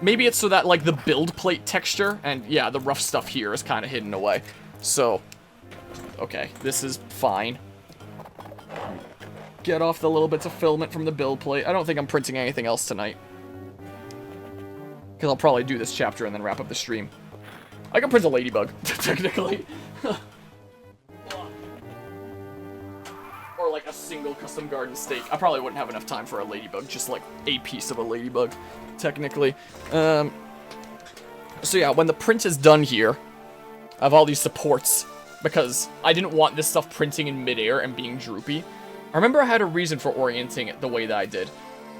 Maybe it's so that, like, the build plate texture, and yeah, the rough stuff here is kind of hidden away. So, okay, this is fine. Get off the little bits of filament from the build plate. I don't think I'm printing anything else tonight. Because I'll probably do this chapter and then wrap up the stream. I can print a ladybug, technically. Or like a single custom garden stake. I probably wouldn't have enough time for a ladybug, just like a piece of a ladybug, technically. So yeah, when the print is done here, I have all these supports, because I didn't want this stuff printing in midair and being droopy. I remember I had a reason for orienting it the way that I did.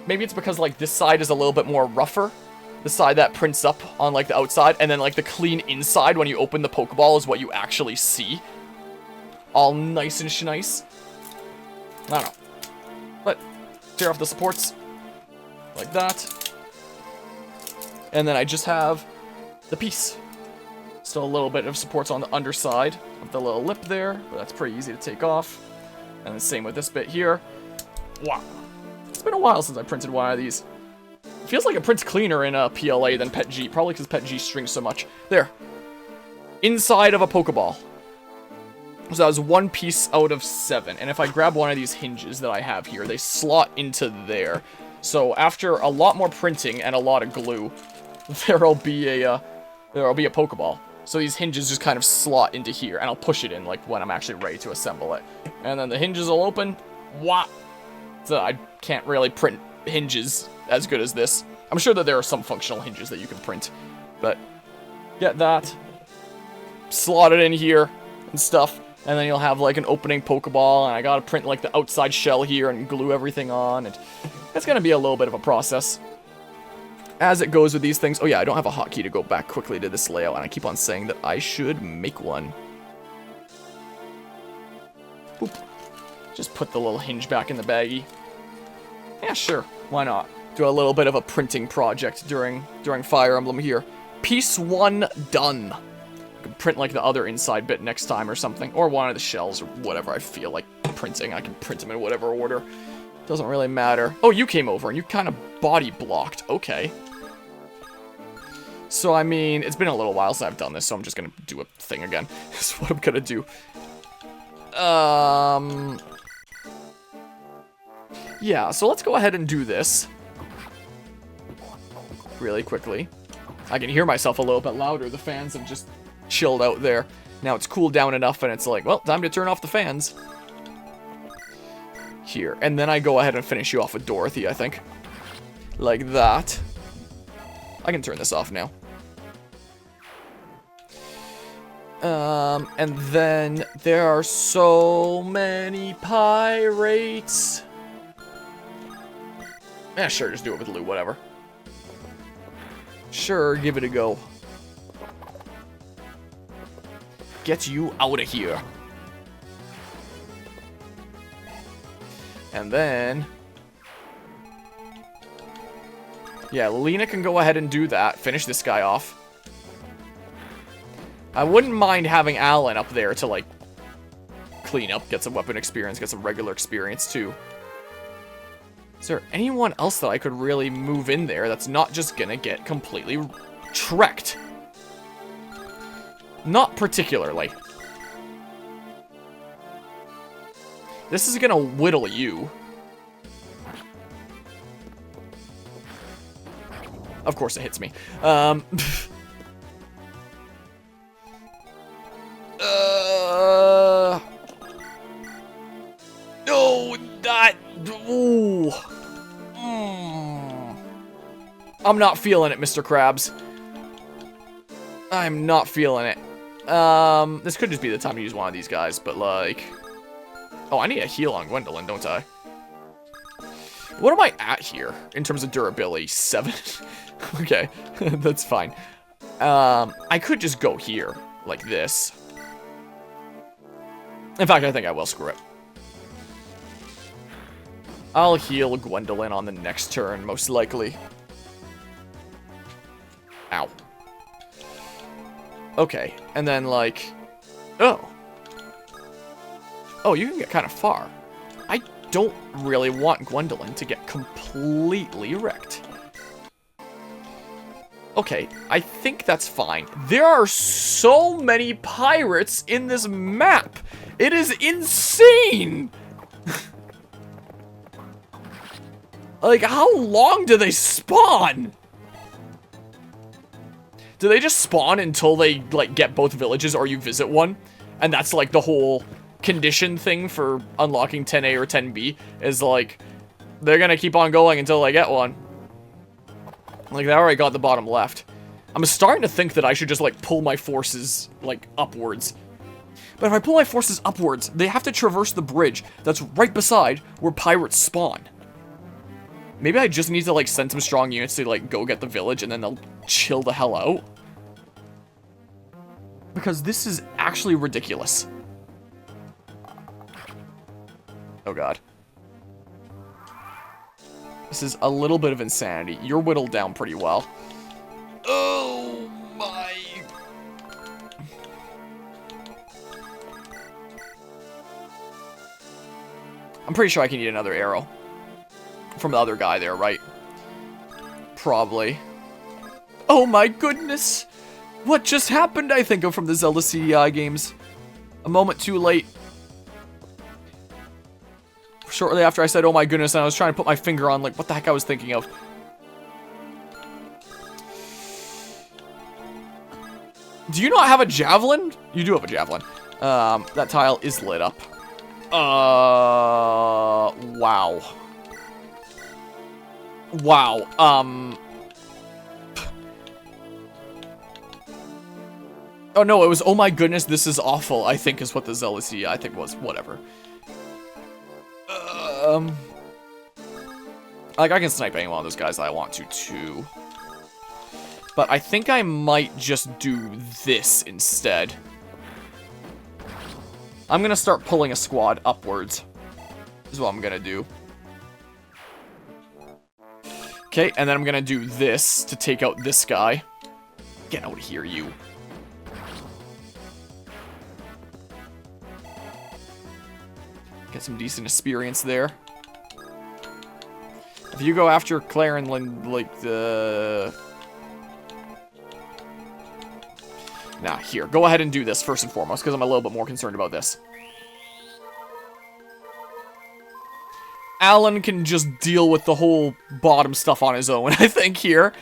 Maybe it's because, like, this side is a little bit more rougher. The side that prints up on, like, the outside. And then, like, the clean inside when you open the Pokeball is what you actually see. All nice and schnice. I don't know. But, tear off the supports. Like that. And then I just have the piece. Still a little bit of supports on the underside of the little lip there. But that's pretty easy to take off. And the same with this bit here. Wow. It's been a while since I printed one of these. It feels like it prints cleaner in PLA than PETG. Probably because PETG strings so much. There. Inside of a Pokeball. So that was 1 piece out of 7. And if I grab one of these hinges that I have here, they slot into there. So after a lot more printing and a lot of glue, there'll be a Pokeball. So these hinges just kind of slot into here, and I'll push it in, like, when I'm actually ready to assemble it. And then the hinges will open. Wah! So I can't really print hinges as good as this. I'm sure that there are some functional hinges that you can print. But, get that. Slot it in here and stuff. And then you'll have, like, an opening Pokeball, and I gotta print, like, the outside shell here and glue everything on. And it's gonna be a little bit of a process. As it goes with these things. Oh yeah, I don't have a hotkey to go back quickly to this layout, and I keep on saying that I should make one. Boop. Just put the little hinge back in the baggie. Yeah, sure. Why not? Do a little bit of a printing project during Fire Emblem here. Piece 1 done. I can print like the other inside bit next time or something. Or one of the shells or whatever I feel like printing. I can print them in whatever order. Doesn't really matter. Oh, you came over and you kind of body blocked. Okay. So, I mean, it's been a little while since I've done this, so I'm just gonna do a thing again. That's what I'm gonna do. Yeah, so let's go ahead and do this. Really quickly. I can hear myself a little bit louder. The fans have just chilled out there. Now it's cooled down enough, and it's like, well, time to turn off the fans. Here. And then I go ahead and finish you off with Dorothy, I think. Like that. I can turn this off now. And then there are so many pirates. Yeah, sure, just do it with Lou, whatever. Sure, give it a go. Get you out of here. And then... yeah, Lena can go ahead and do that. Finish this guy off. I wouldn't mind having Alan up there to, like, clean up, get some weapon experience, get some regular experience, too. Is there anyone else that I could really move in there that's not just gonna get completely trekked? Not particularly. This is gonna whittle you. Of course it hits me. No, that... ooh. I'm not feeling it, Mr. Krabs. I'm not feeling it. This could just be the time to use one of these guys, but like... oh, I need a heal on Gwendolyn, don't I? What am I at here in terms of durability? 7? Okay, that's fine. I could just go here, like this. In fact, I think I will. Screw it. I'll heal Gwendolyn on the next turn, most likely. Ow. Okay, and then, like... oh. Oh, you can get kind of far. don't really want Gwendolyn to get completely wrecked. Okay, I think that's fine. There are so many pirates in this map. It is insane. Like, how long do they spawn? Do they just spawn until they, like, get both villages or you visit one? And that's, like, the whole condition thing for unlocking 10A or 10B is, like, they're gonna keep on going until they get one. Like, they already got the bottom left. I'm starting to think that I should just, like, pull my forces, like, upwards. But if I pull my forces upwards, they have to traverse the bridge that's right beside where pirates spawn. Maybe I just need to, like, send some strong units to, like, go get the village, and then they'll chill the hell out. Because this is actually ridiculous. Oh, God. This is a little bit of insanity. You're whittled down pretty well. Oh, my... I'm pretty sure I can eat another arrow. From the other guy there, right? Probably. Oh my goodness! What just happened, I think, from the Zelda CDI games? A moment too late. Shortly after I said, oh my goodness, and I was trying to put my finger on, like, what the heck I was thinking of. Do you not have a javelin? You do have a javelin. That tile is lit up. Wow. Wow, oh no, it was, oh my goodness, this is awful, I think is what the Zelda CDI, I think was, whatever. Like, I can snipe any one of those guys that I want to, too. But I think I might just do this instead. I'm gonna start pulling a squad upwards. Is what I'm gonna do. Okay, and then I'm gonna do this to take out this guy. Get out of here, you. Get some decent experience there. If you go after Claire and, like, the... Nah, here. Go ahead and do this first and foremost, because I'm a little bit more concerned about this. Alan can just deal with the whole bottom stuff on his own, I think, here.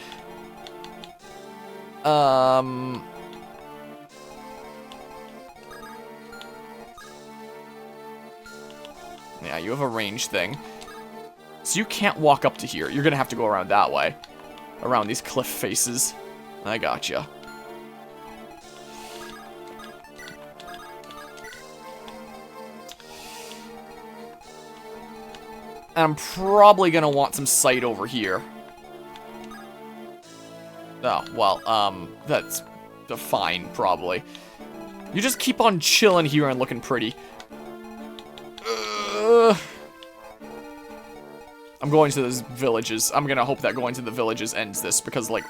Yeah, you have a range thing. So you can't walk up to here. You're gonna have to go around that way. Around these cliff faces. I gotcha. And I'm probably gonna want some sight over here. Oh, well, that's fine, probably. You just keep on chilling here and looking pretty. I'm going to those villages. I'm gonna hope that going to the villages ends this, because, like,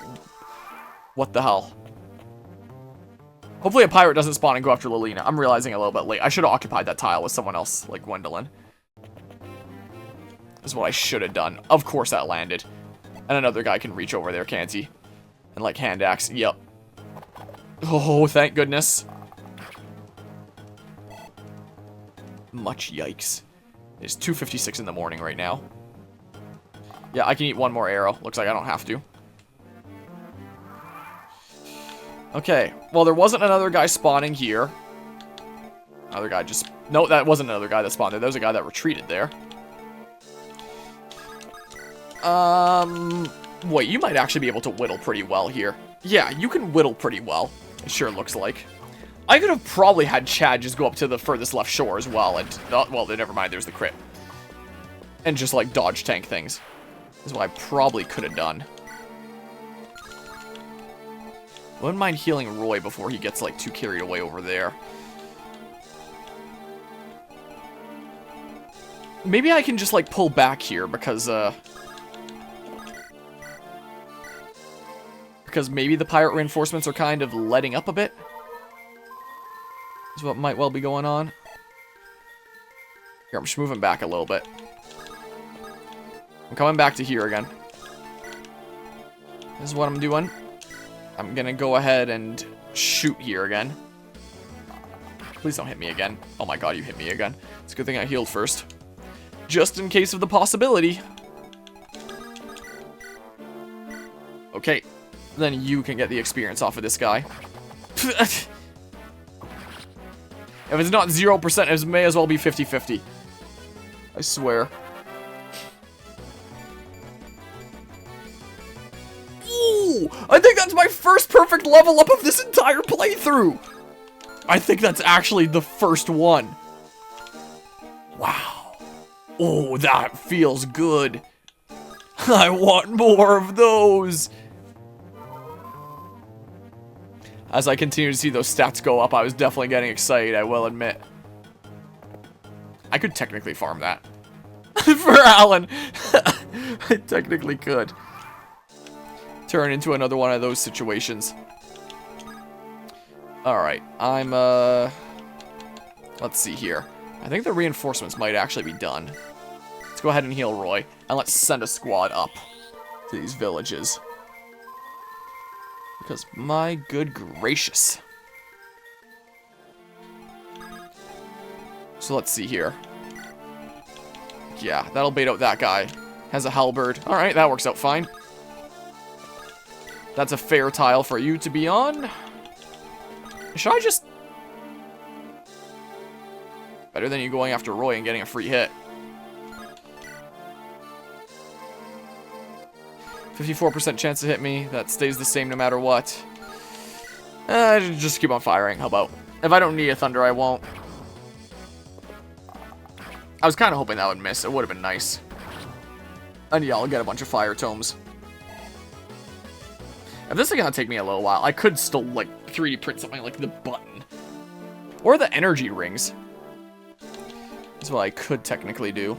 what the hell? Hopefully a pirate doesn't spawn and go after Lilina. I'm realizing a little bit late. I should have occupied that tile with someone else, like Gwendolyn. Is what I should have done. Of course that landed. And another guy can reach over there, can't he? And, like, hand axe. Yep. Oh, thank goodness. Much yikes. It's 2:56 in the morning right now. Yeah, I can eat one more arrow. Looks like I don't have to. Okay. Well, there wasn't another guy spawning here. Another guy just... No, that wasn't another guy that spawned there. There was a guy that retreated there. Wait, you might actually be able to whittle pretty well here. Yeah, you can whittle pretty well. It sure looks like. I could have probably had Chad just go up to the furthest left shore as well, and... well, never mind, there's the crit. And just, like, dodge tank things. Is what I probably could have done. Wouldn't mind healing Roy before he gets, like, too carried away over there. Maybe I can just, like, pull back here, because maybe the pirate reinforcements are kind of letting up a bit. Is what might well be going on. Here, I'm just moving back a little bit. I'm coming back to here again. This is what I'm doing. I'm gonna go ahead and shoot here again. Please don't hit me again. Oh my god, you hit me again. It's a good thing I healed first. Just in case of the possibility. Okay. Then you can get the experience off of this guy. If it's not 0%, it may as well be 50-50. I swear. Ooh! I think that's my first perfect level up of this entire playthrough! I think that's actually the first one. Wow. Oh, that feels good. I want more of those. As I continue to see those stats go up, I was definitely getting excited, I will admit. I could technically farm that. For Alan. I technically could. Turn into another one of those situations. Alright, I'm, let's see here. I think the reinforcements might actually be done. Let's go ahead and heal Roy, and let's send a squad up to these villages. Because, my good gracious. So let's see here. Yeah, that'll bait out that guy. Has a halberd. Alright, that works out fine. That's a fair tile for you to be on. Should I just... Better than you going after Roy and getting a free hit. 54% chance to hit me. That stays the same no matter what. Just keep on firing. How about? If I don't need a thunder, I won't. I was kind of hoping that would miss. It would have been nice. And yeah, I'll get a bunch of fire tomes. If this is gonna take me a little while, I could still, like, 3D print something like the button. Or the energy rings. That's what I could technically do.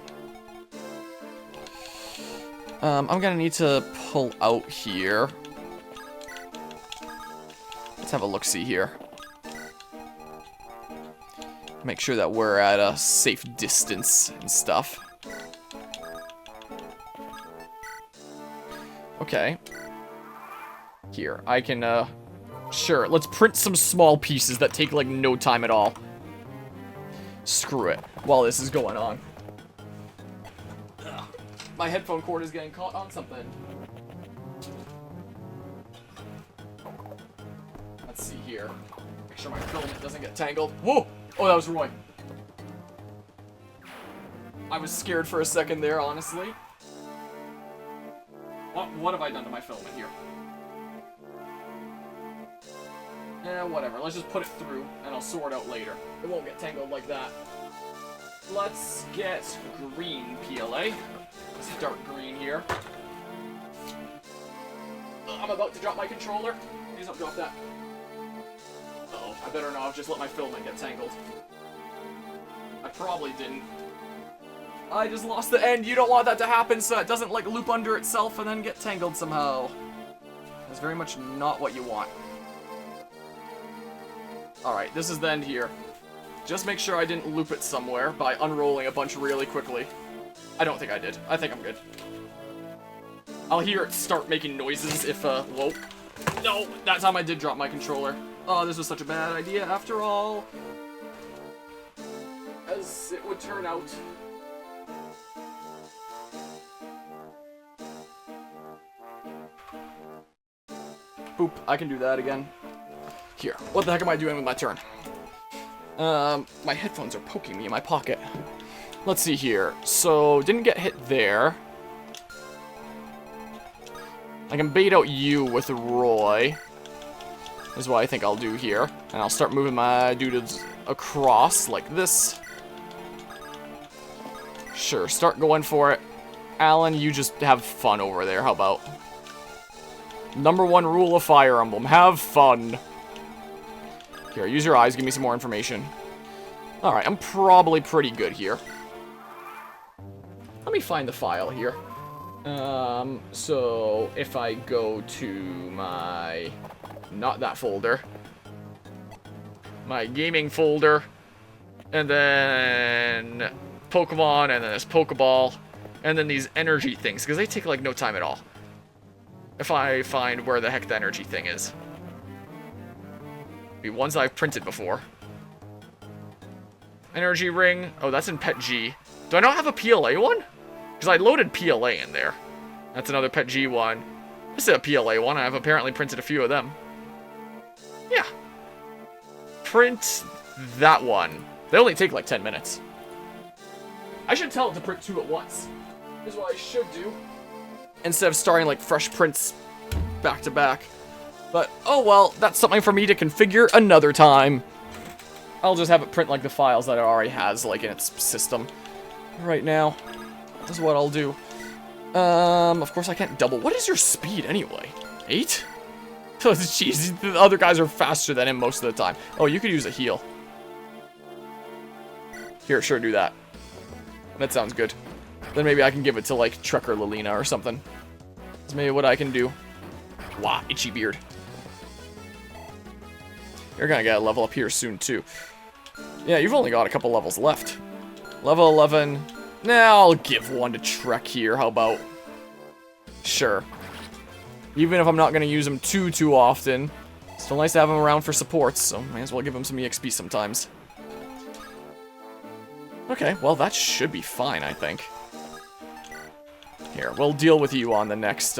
I'm gonna need to pull out here. Let's have a look-see here. Make sure that we're at a safe distance and stuff. Okay. Here, I can, sure, let's print some small pieces that take, like, no time at all. Screw it, while this is going on. Ugh. My headphone cord is getting caught on something. Let's see here. Make sure my filament doesn't get tangled. Whoa! Oh, that was Roy. I was scared for a second there, honestly. What have I done to my filament here? Whatever. Let's just put it through, and I'll sort out later. It won't get tangled like that. Let's get green PLA. Start green here. I'm about to drop my controller. Please don't drop that. Uh-oh. I better not have just let my filament get tangled. I probably didn't. I just lost the end. You don't want that to happen so it doesn't, like, loop under itself and then get tangled somehow. That's very much not what you want. Alright, this is the end here. Just make sure I didn't loop it somewhere by unrolling a bunch really quickly. I don't think I did. I think I'm good. I'll hear it start making noises if, whoa. No, that time I did drop my controller. Oh, this was such a bad idea after all. As it would turn out. Boop, I can do that again. Here, what the heck am I doing with my turn? My headphones are poking me in my pocket. Let's see here. So, didn't get hit there. I can bait out you with Roy. Is what I think I'll do here. And I'll start moving my dudes across like this. Sure, start going for it. Alan, you just have fun over there. How about? #1 rule of Fire Emblem. Have fun. Here, use your eyes. Give me some more information. Alright, I'm probably pretty good here. Let me find the file here. So if I go to my... not that folder. My gaming folder. And then... Pokemon, and then this Pokeball. And then these energy things, because they take, like, no time at all. If I find where the heck the energy thing is. The ones I've printed before. Energy ring. Oh, that's in Pet G. Do I not have a PLA one? Because I loaded PLA in there. That's another Pet G one. This is a PLA one. I've apparently printed a few of them. Yeah. Print that one. They only take like 10 minutes. I should tell it to print 2 at once. This is what I should do. Instead of starting like fresh prints back to back. But, oh well, that's something for me to configure another time. I'll just have it print like the files that it already has like in its system. Right now. This is what I'll do. Of course I can't double. What is your speed anyway? 8? Oh, jeez, the other guys are faster than him most of the time. Oh, you could use a heal. Here, sure, do that. That sounds good. Then maybe I can give it to, like, Trek or Lilina or something. That's maybe what I can do. Wow, itchy beard. You're gonna get a level up here soon, too. Yeah, you've only got a couple levels left. Level 11. Nah, I'll give one to Trek here. How about? Sure. Even if I'm not gonna use him too often, still nice to have him around for supports, so may as well give him some EXP sometimes. Okay, well that should be fine, I think. Here, we'll deal with you on the next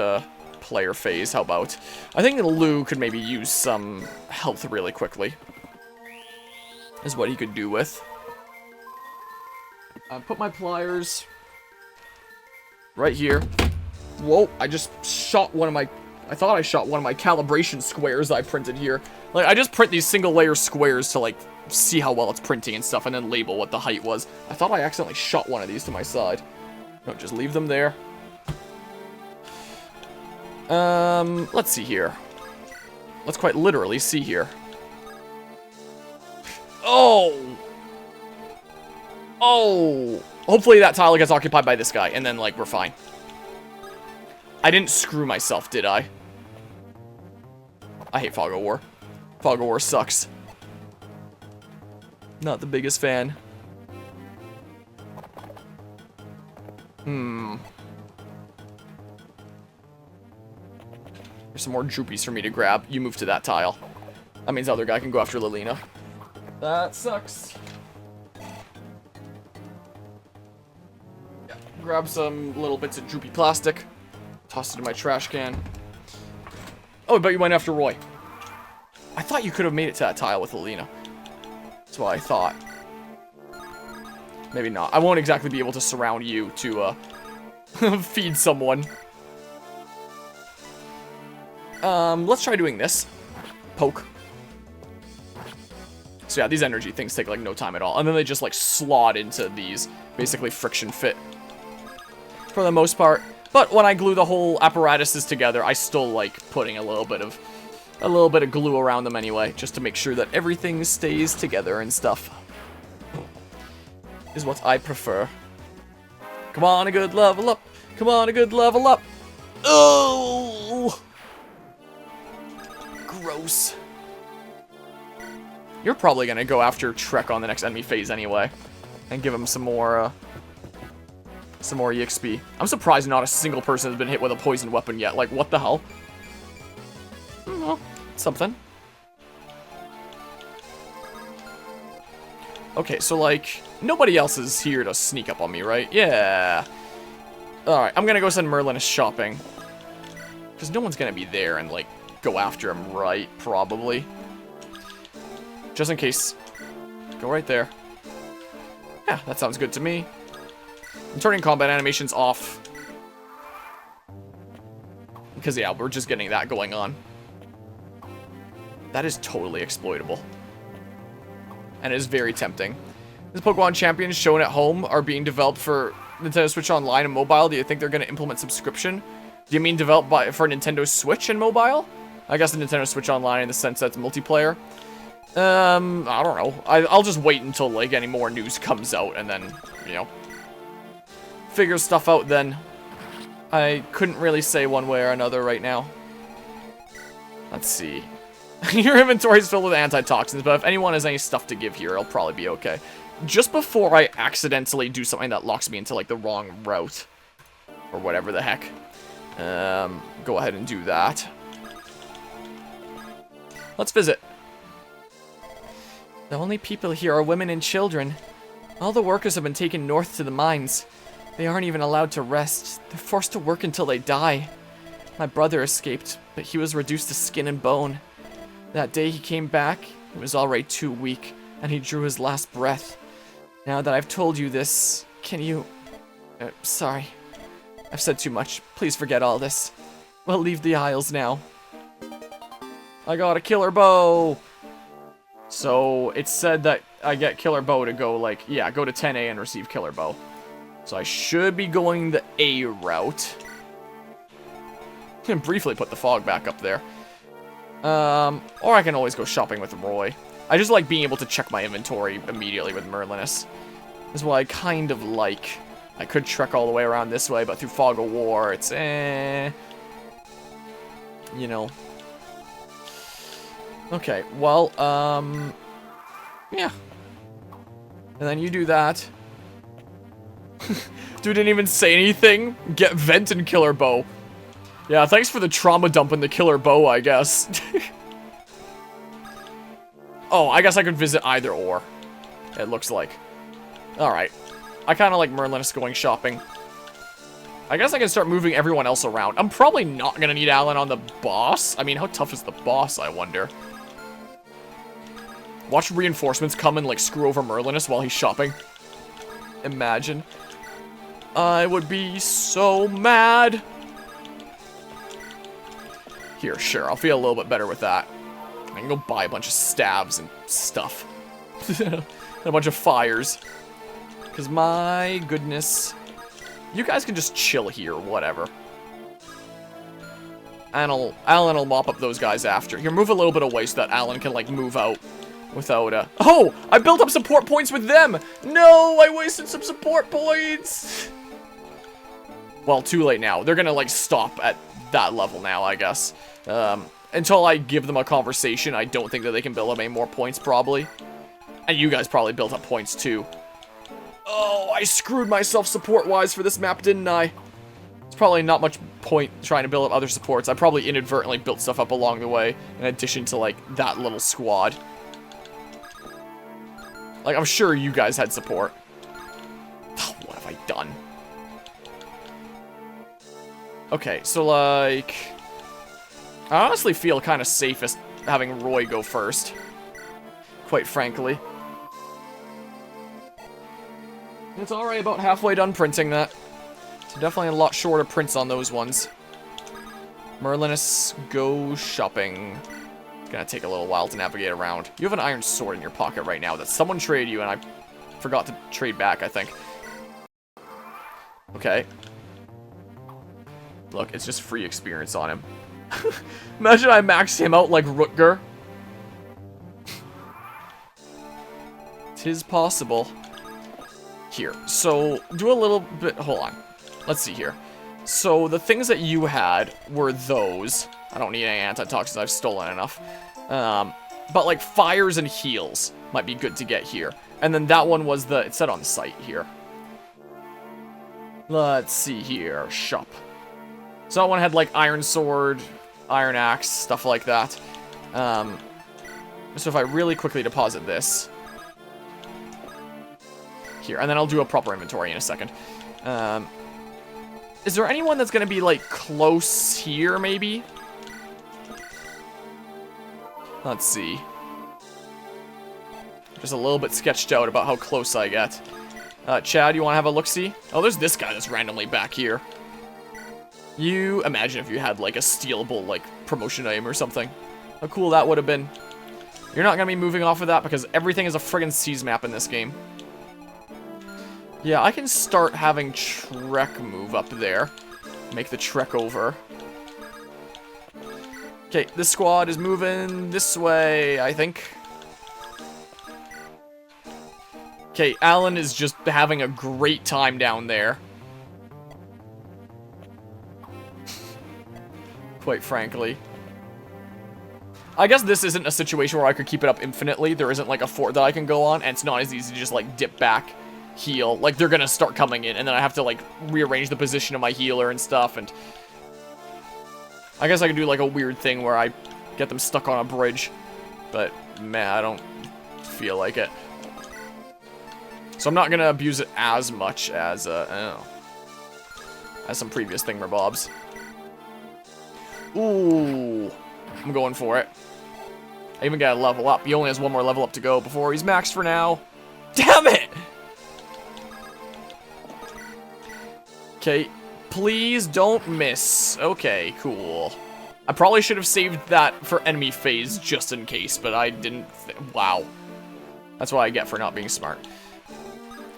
player phase. How about? I think Lou could maybe use some health really quickly. Is what he could do with. Put my pliers right here. Whoa, I just shot one of my... I thought I shot one of my calibration squares I printed here. Like, I just print these single layer squares to, like, see how well it's printing and stuff, and then label what the height was. I thought I accidentally shot one of these to my side. No, just leave them there. Let's see here. Let's quite literally see here. Oh! Oh! Hopefully that tile gets occupied by this guy, and then, like, we're fine. I didn't screw myself, did I? I hate Fog of War. Fog of War sucks. Not the biggest fan. There's some more droopies for me to grab. You move to that tile. That means the other guy can go after Lilina. That sucks. Yeah, grab some little bits of droopy plastic. Toss it in my trash can. Oh, but you went after Roy. I thought you could have made it to that tile with Lilina. That's what I thought. Maybe not. I won't exactly be able to surround you to, feed someone. Let's try doing this. Poke. So yeah, these energy things take, like, no time at all. And then they just, like, slot into these. Basically friction fit. For the most part. But when I glue the whole apparatuses together, I still like putting a little bit of glue around them anyway, just to make sure that everything stays together and stuff. Is what I prefer. Come on, a good level up. Come on, a good level up. Oh! Gross. You're probably gonna go after Trek on the next enemy phase anyway, and give him some more EXP. I'm surprised not a single person has been hit with a poison weapon yet. Like, what the hell? Well, something. Okay, so, like, nobody else is here to sneak up on me, right? Yeah. Alright, I'm gonna go send Merlin a shopping. Because no one's gonna be there and, like, go after him, right? Probably. Just in case. Go right there. Yeah, that sounds good to me. I'm turning combat animations off. Because, yeah, we're just getting that going on. That is totally exploitable. And it is very tempting. These Pokemon champions shown at home are being developed for Nintendo Switch Online and mobile. Do you think they're going to implement subscription? Do you mean developed for Nintendo Switch and mobile? I guess the Nintendo Switch Online in the sense that it's multiplayer. I don't know. I'll just wait until, like, any more news comes out and then, you know, figure stuff out then. I couldn't really say one way or another right now. Let's see. Your inventory is filled with antitoxins, but if anyone has any stuff to give here, it'll probably be okay. Just before I accidentally do something that locks me into, like, the wrong route. Or whatever the heck. Go ahead and do that. Let's visit. The only people here are women and children. All the workers have been taken north to the mines. They aren't even allowed to rest. They're forced to work until they die. My brother escaped, but he was reduced to skin and bone. That day he came back, he was already too weak, and he drew his last breath. Now that I've told you this, can you... sorry. I've said too much. Please forget all this. We'll leave the Isles now. I got a killer bow! So, it said that I get killer bow to go, like, yeah, go to 10A and receive killer bow. So I should be going the A route. And briefly put the fog back up there. Or I can always go shopping with Roy. I just like being able to check my inventory immediately with Merlinus. This is what I kind of like. I could trek all the way around this way, but through Fog of War, it's you know. Okay, well, yeah. And then you do that. Dude didn't even say anything. Get vent and killer bow. Yeah, thanks for the trauma dump and the killer bow, I guess. Oh, I guess I could visit either or. It looks like. Alright. I kind of like Merlinus going shopping. I guess I can start moving everyone else around. I'm probably not going to need Alan on the boss. I mean, how tough is the boss, I wonder? Watch reinforcements come and, like, screw over Merlinus while he's shopping. Imagine. I would be so mad. Here, sure, I'll feel a little bit better with that. I can go buy a bunch of stabs and stuff. And a bunch of fires. Because, my goodness. You guys can just chill here, whatever. And Alan will mop up those guys after. Here, move a little bit away so that Alan can, like, move out without, Oh! I built up support points with them! No! I wasted some support points! Well, too late now. They're gonna, like, stop at that level now, I guess. Until I give them a conversation, I don't think that they can build up any more points, probably. And you guys probably built up points, too. Oh, I screwed myself support-wise for this map, didn't I? It's probably not much point trying to build up other supports. I probably inadvertently built stuff up along the way, in addition to, like, that little squad. Like, I'm sure you guys had support. Oh, what have I done? Okay, so, like... I honestly feel kind of safest having Roy go first. Quite frankly. It's already about halfway done printing that. So definitely a lot shorter prints on those ones. Merlinus, go shopping. It's gonna take a little while to navigate around. You have an iron sword in your pocket right now that someone traded you, and I forgot to trade back, I think. Okay. Look, it's just free experience on him. Imagine I max him out like Rutger. Tis possible. Here, so do a little bit, hold on. Let's see here. So the things that you had were those. I don't need any antitoxins, I've stolen enough. But like fires and heals might be good to get here. And then that one was the, it said on the site here. Let's see here, shop. So that one had like iron sword, iron axe, stuff like that. So if I really quickly deposit this. Here, and then I'll do a proper inventory in a second. Is there anyone that's going to be, like, close here, maybe? Let's see. Just a little bit sketched out about how close I get. Chad, you want to have a look-see? Oh, there's this guy that's randomly back here. You imagine if you had, like, a stealable, like, promotion item or something. How cool that would have been. You're not going to be moving off of that because everything is a friggin' seas map in this game. Yeah, I can start having Trek move up there. Make the trek over. Okay, this squad is moving this way, I think. Okay, Alan is just having a great time down there. Quite frankly. I guess this isn't a situation where I could keep it up infinitely. There isn't like a fort that I can go on, and it's not as easy to just like dip back heal. Like, they're gonna start coming in, and then I have to, like, rearrange the position of my healer and stuff, and I guess I can do, like, a weird thing where I get them stuck on a bridge, but, man, I don't feel like it. So I'm not gonna abuse it as much as, I don't know, as some previous thingamabobs. Ooh, I'm going for it. I even gotta level up. He only has one more level up to go before he's maxed for now. Damn it! Okay, please don't miss. Okay, cool. I probably should have saved that for enemy phase just in case, but I didn't. Wow. That's what I get for not being smart.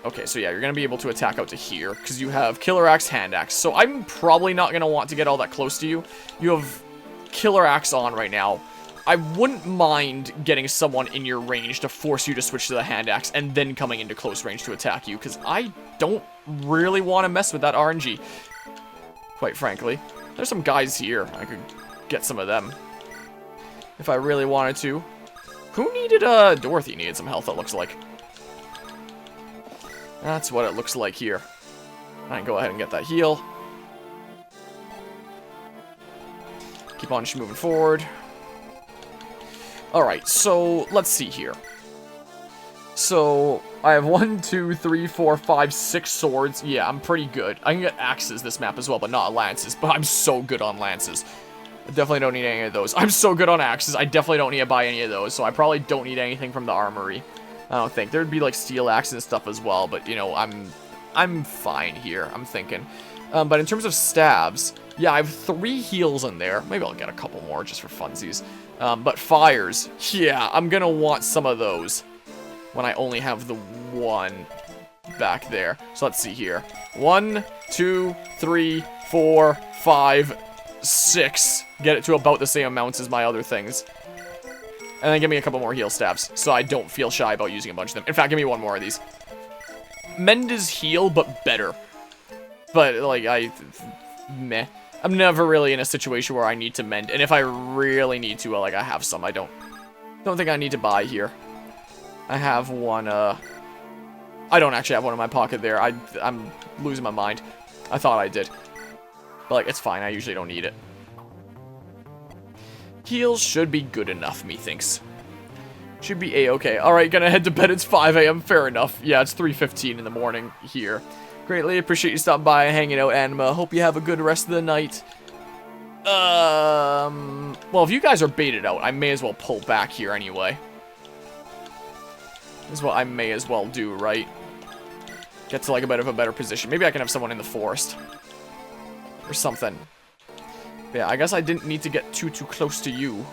Okay, so yeah, you're gonna be able to attack out to here, because you have Killer Axe, Hand Axe. So I'm probably not gonna want to get all that close to you. You have Killer Axe on right now. I wouldn't mind getting someone in your range to force you to switch to the Hand Axe, and then coming into close range to attack you, because I don't really want to mess with that RNG. Quite frankly. There's some guys here. I could get some of them. If I really wanted to. Who needed, Dorothy needed some health, it looks like. That's what it looks like here. I can go ahead and get that heal. Keep on just moving forward. Alright, so let's see here. So I have 1, 2, 3, 4, 5, 6 swords. Yeah, I'm pretty good. I can get axes this map as well, but not lances. But I'm so good on lances. I definitely don't need any of those. I'm so good on axes. I definitely don't need to buy any of those. So I probably don't need anything from the armory. I don't think. There'd be like steel axes and stuff as well. But, you know, I'm fine here, I'm thinking. But in terms of stabs, yeah, I have 3 heals in there. Maybe I'll get a couple more just for funsies. But fires, yeah, I'm gonna want some of those when I only have the 1 back there. So let's see here. 1, 2, 3, 4, 5, 6. Get it to about the same amounts as my other things. And then give me a couple more heal stabs, so I don't feel shy about using a bunch of them. In fact, give me 1 more of these. Mend is heal, but better. But, like, meh. I'm never really in a situation where I need to mend. And if I really need to, like, I have some. I don't think I need to buy here. I have one, I don't actually have one in my pocket there. I'm losing my mind. I thought I did. But, like, it's fine. I usually don't need it. Heals should be good enough, methinks. Should be a-okay. Alright, gonna head to bed. It's 5 a.m. Fair enough. Yeah, it's 3:15 in the morning here. Greatly appreciate you stopping by and hanging out, Anima. Hope you have a good rest of the night. Well, if you guys are baited out, I may as well pull back here anyway. This is what I may as well do, right? Get to, like, a bit of a better position. Maybe I can have someone in the forest. Or something. But yeah, I guess I didn't need to get too close to you.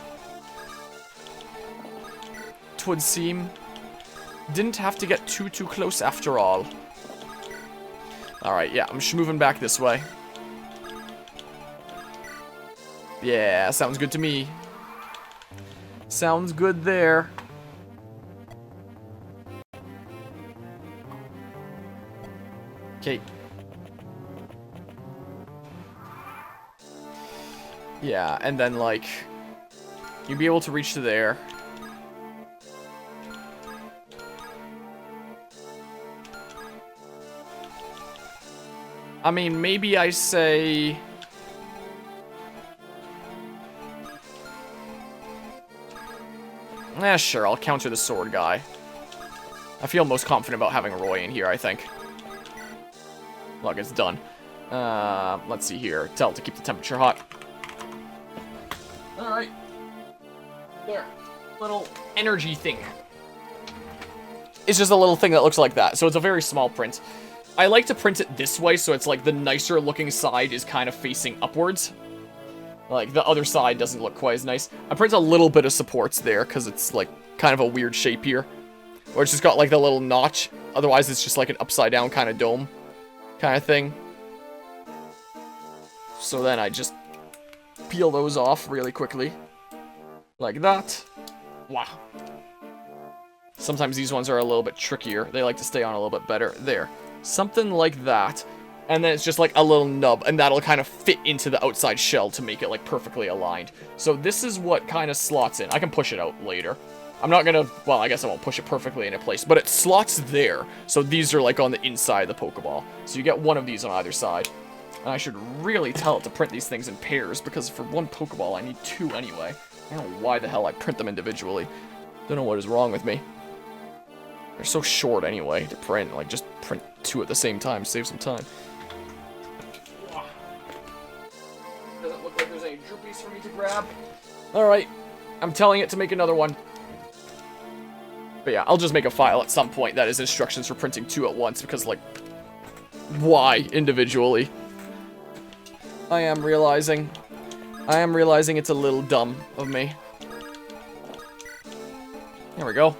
'Twould seem. Didn't have to get too close after all. Alright, yeah, I'm just moving back this way. Yeah, sounds good to me. Sounds good there. Okay. Yeah, and then, like, you'd be able to reach to there. I mean, maybe I say... sure, I'll counter the sword guy. I feel most confident about having Roy in here, I think. Look, it's done. Let's see here. Tell it to keep the temperature hot. Alright. There. Little energy thing. It's just a little thing that looks like that, so it's a very small print. I like to print it this way, so it's like the nicer looking side is kind of facing upwards. Like, the other side doesn't look quite as nice. I print a little bit of supports there, because it's like kind of a weird shape here. Or it's just got like the little notch. Otherwise, it's just like an upside down kind of dome kind of thing. So then I just peel those off really quickly. Like that. Wow. Sometimes these ones are a little bit trickier. They like to stay on a little bit better. There. Something like that. And then it's just like a little nub, and that'll kind of fit into the outside shell to make it like perfectly aligned. So this is what kind of slots in. I can push it out later. I'm not gonna, well, I guess I won't push it perfectly into place, but it slots there. So these are like on the inside of the Pokeball. So you get one of these on either side. And I should really tell it to print these things in pairs, because for one Pokeball I need 2 anyway. I don't know why the hell I print them individually. Don't know what is wrong with me. They're so short anyway to print. Like, just print 2 at the same time, save some time. Doesn't look like there's any droopies for me to grab. Alright, I'm telling it to make another one. But yeah, I'll just make a file at some point that is instructions for printing 2 at once, because, like, why individually? I am realizing it's a little dumb of me. There we go.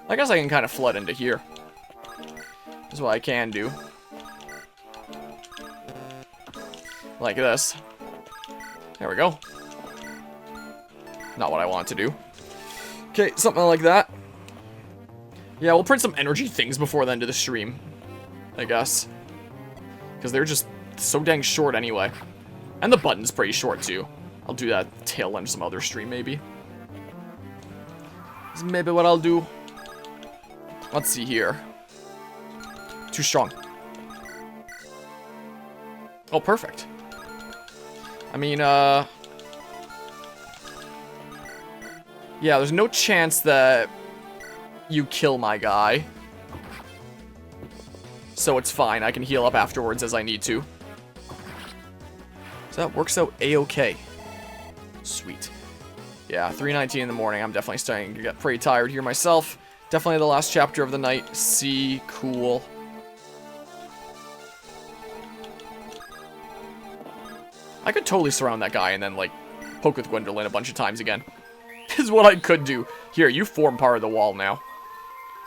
I guess I can kind of flood into here. That's what I can do. Like this. There we go. Not what I want to do. Okay, something like that. Yeah, we'll print some energy things before the end of the stream, I guess. Because they're just so dang short anyway. And the button's pretty short too. I'll do that tail end of some other stream maybe. That's maybe what I'll do. Let's see here. Too strong. Oh, perfect. I mean, yeah, there's no chance that you kill my guy. So it's fine. I can heal up afterwards as I need to. So that works out a-okay. Sweet. Yeah, 3:19 in the morning. I'm definitely starting to get pretty tired here myself. Definitely the last chapter of the night. See, cool. I could totally surround that guy and then, like, poke with Gwendolyn a bunch of times again. Is what I could do. Here, you form part of the wall now.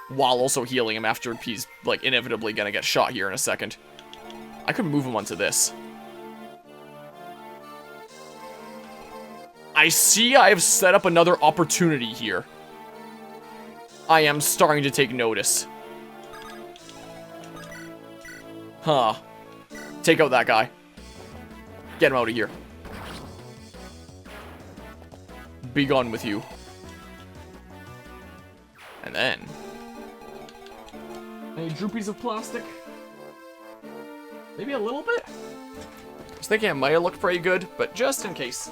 While also healing him after he's, like, inevitably gonna get shot here in a second. I could move him onto this. I see I have set up another opportunity here. I am starting to take notice. Huh. Take out that guy. Get him out of here. Be gone with you. And then... any droopies of plastic? Maybe a little bit? I was thinking it might have looked pretty good, but just in case.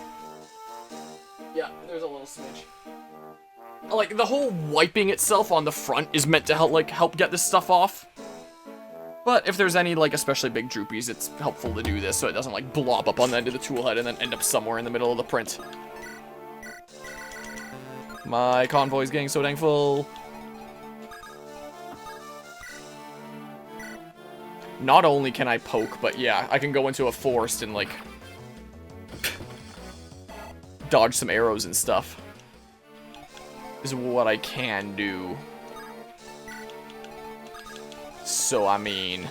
Yeah, there's a little smidge. Like, the whole wiping itself on the front is meant to help get this stuff off. But if there's any, like, especially big droopies, it's helpful to do this so it doesn't, like, blob up on the end of the tool head and then end up somewhere in the middle of the print. My convoy's getting so dang full. Not only can I poke, but yeah, I can go into a forest and, like, dodge some arrows and stuff. Is what I can do. So, I mean...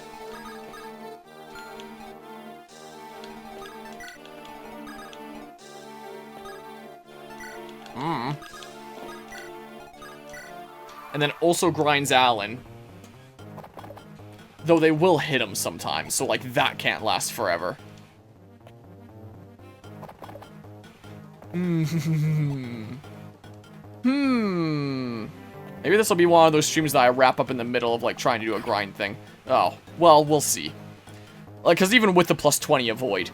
And then also grinds Alan. Though they will hit him sometimes, so, like, that can't last forever. Maybe this will be one of those streams that I wrap up in the middle of, like, trying to do a grind thing. Oh, well, we'll see. Like, because even with the plus 20 avoid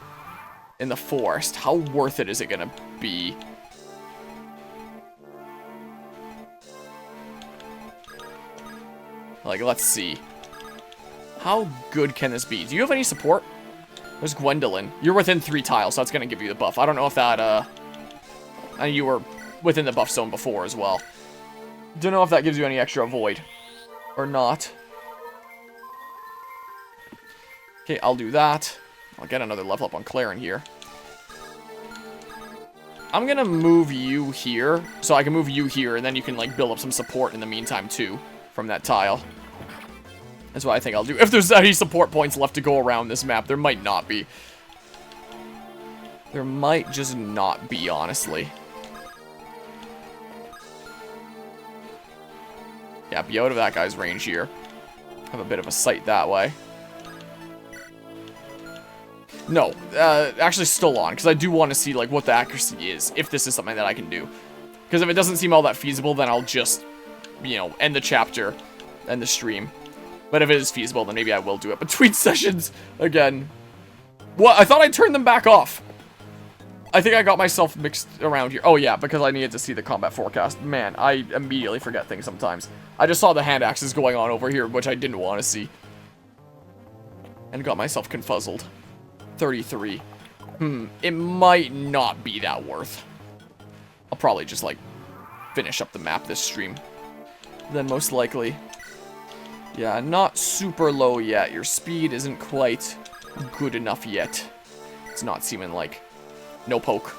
in the forest, how worth it is it gonna be? Like, let's see. How good can this be? Do you have any support? There's Gwendolyn. You're within 3 tiles, so that's gonna give you the buff. I don't know if that, and you were within the buff zone before as well. Don't know if that gives you any extra avoid. Or not. Okay, I'll do that. I'll get another level up on Claren here. I'm gonna move you here, so I can move you here, and then you can, like, build up some support in the meantime, too, from that tile. That's what I think I'll do. If there's any support points left to go around this map, there might not be. There might just not be, honestly. Yeah, be out of that guy's range here. Have a bit of a sight that way. No, actually still on, because I do want to see, like, what the accuracy is, if this is something that I can do. Because if it doesn't seem all that feasible, then I'll just, you know, end the chapter, end the stream. But if it is feasible, then maybe I will do it between sessions again. What? I thought I turned them back off. I think I got myself mixed around here. Oh, yeah, because I needed to see the combat forecast. Man, I immediately forget things sometimes. I just saw the hand axes going on over here, which I didn't want to see. And got myself confuzzled. 33. It might not be that worth. I'll probably just, like, finish up the map this stream. Then most likely. Yeah, not super low yet. Your speed isn't quite good enough yet. It's not seeming like... No poke.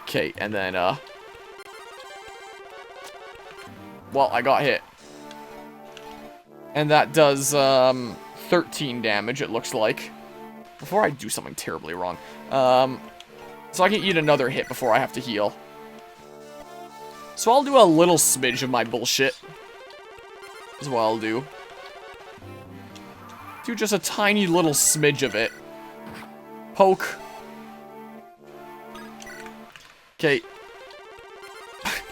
Okay, and then, well, I got hit. And that does, 13 damage, it looks like. Before I do something terribly wrong. So I can eat another hit before I have to heal. So I'll do a little smidge of my bullshit. Is what I'll do. Do just a tiny little smidge of it. Poke. Okay.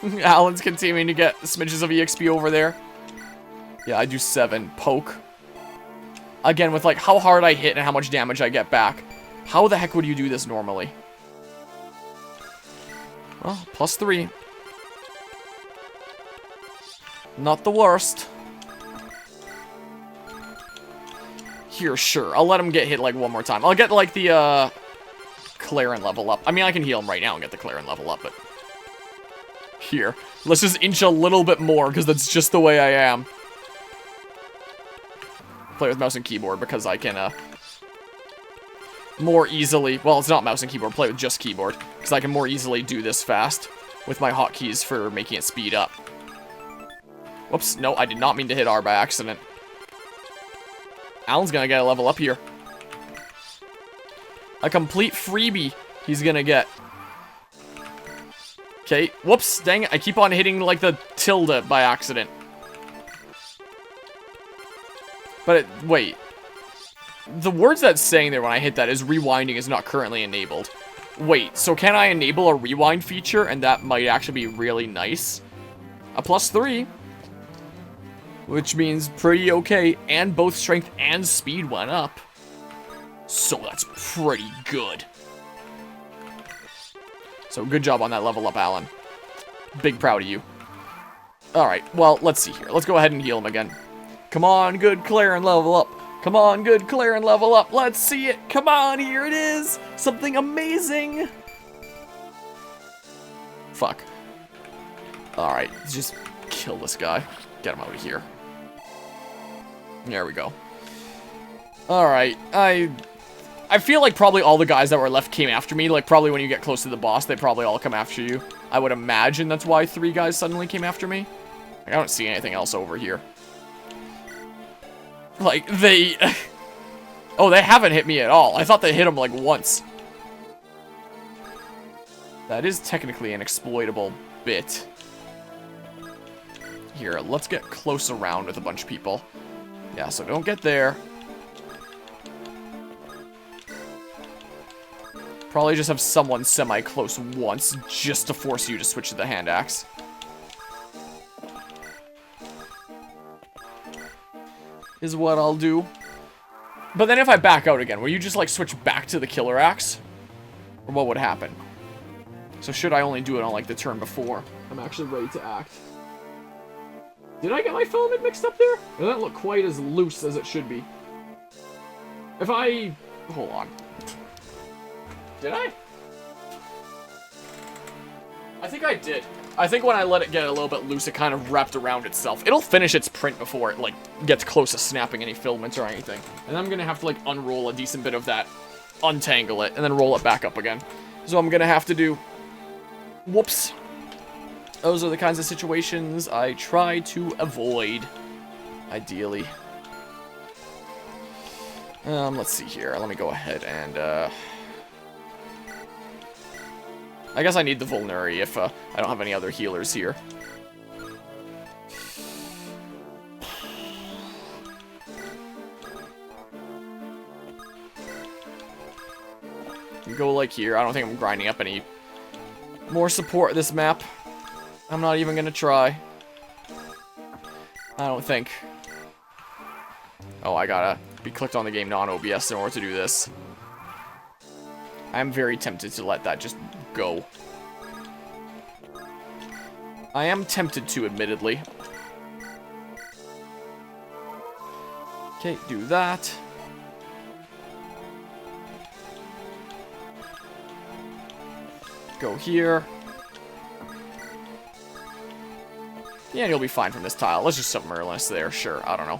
Alan's continuing to get smidges of EXP over there. Yeah, I do 7. Poke. Again, with like how hard I hit and how much damage I get back. How the heck would you do this normally? Well, +3. Not the worst. Here, sure. I'll let him get hit like one more time. I'll get like the Claren level up. I mean, I can heal him right now and get the Claren level up, but... Here. Let's just inch a little bit more, because that's just the way I am. Play with mouse and keyboard, because I can, more easily... Well, it's not mouse and keyboard. Play with just keyboard, because I can more easily do this fast with my hotkeys for making it speed up. Whoops. No, I did not mean to hit R by accident. Alan's gonna get a level up here. A complete freebie he's gonna get. Okay, whoops, dang it, I keep on hitting, like, the tilde by accident. But, wait. The words that's saying there when I hit that is rewinding is not currently enabled. Wait, so can I enable a rewind feature, and that might actually be really nice? A +3. Which means pretty okay, and both strength and speed went up. So that's pretty good. So good job on that level up, Alan. Big proud of you. Alright, well, let's see here. Let's go ahead and heal him again. Come on, good Claren, level up. Come on, good Claren, level up. Let's see it. Come on, here it is. Something amazing. Fuck. Alright, let's just kill this guy. Get him out of here. There we go. Alright, I feel like probably all the guys that were left came after me. Like, probably when you get close to the boss, they probably all come after you. I would imagine that's why 3 guys suddenly came after me. Like, I don't see anything else over here. Like, they... Oh, they haven't hit me at all. I thought they hit them, like, once. That is technically an exploitable bit. Here, let's get close around with a bunch of people. Yeah, so don't get there. Probably just have someone semi-close once, just to force you to switch to the hand axe. Is what I'll do. But then if I back out again, will you just, like, switch back to the killer axe? Or what would happen? So should I only do it on, like, the turn before I'm actually ready to act? Did I get my filament mixed up there? It doesn't look quite as loose as it should be. If I... Hold on. Did I? I think I did. I think when I let it get a little bit loose, it kind of wrapped around itself. It'll finish its print before it, like, gets close to snapping any filaments or anything. And I'm gonna have to, like, unroll a decent bit of that, untangle it, and then roll it back up again. So I'm gonna have to do... Whoops. Those are the kinds of situations I try to avoid, ideally. Let's see here. Let me go ahead and, I guess I need the Vulnerary if, I don't have any other healers here. Go like here. I don't think I'm grinding up any more support this map. I'm not even gonna try. I don't think. Oh, I gotta be clicked on the game non-OBS in order to do this. I'm very tempted to let that just go. I am tempted to, admittedly. Okay, do that. Go here. Yeah, you'll be fine from this tile. Let's just submerge us there. Sure, I don't know.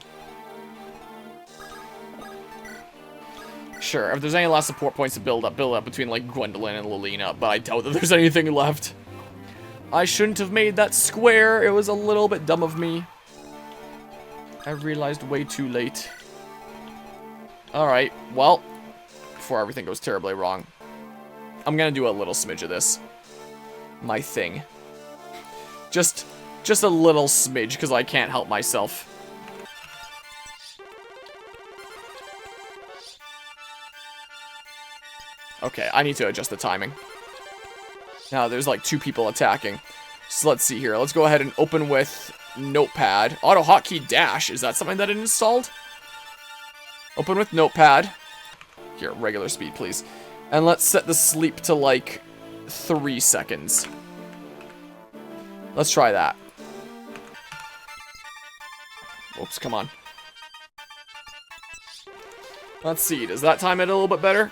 Sure, if there's any last support points to build up between, like, Gwendolyn and Lilina, but I doubt that there's anything left. I shouldn't have made that square. It was a little bit dumb of me. I realized way too late. Alright, well, before everything goes terribly wrong, I'm gonna do a little smidge of this. My thing. Just a little smidge, because I can't help myself. Okay, I need to adjust the timing. Now, there's like 2 people attacking. So let's see here. Let's go ahead and open with Notepad. Auto hotkey dash. Is that something that it installed? Open with Notepad. Here, regular speed, please. And let's set the sleep to like 3 seconds. Let's try that. Oops, come on. Let's see. Does that time it a little bit better?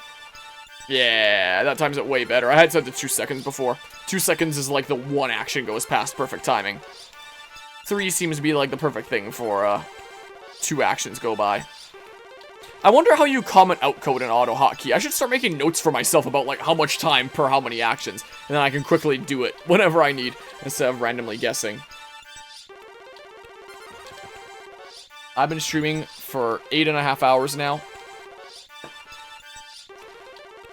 Yeah, that times it way better. I had set to 2 seconds before. 2 seconds is like the one action goes past perfect timing. 3 seems to be like the perfect thing for 2 actions go by. I wonder how you comment out code in auto hotkey. I should start making notes for myself about like how much time per how many actions, and then I can quickly do it whenever I need instead of randomly guessing. I've been streaming for 8.5 hours now.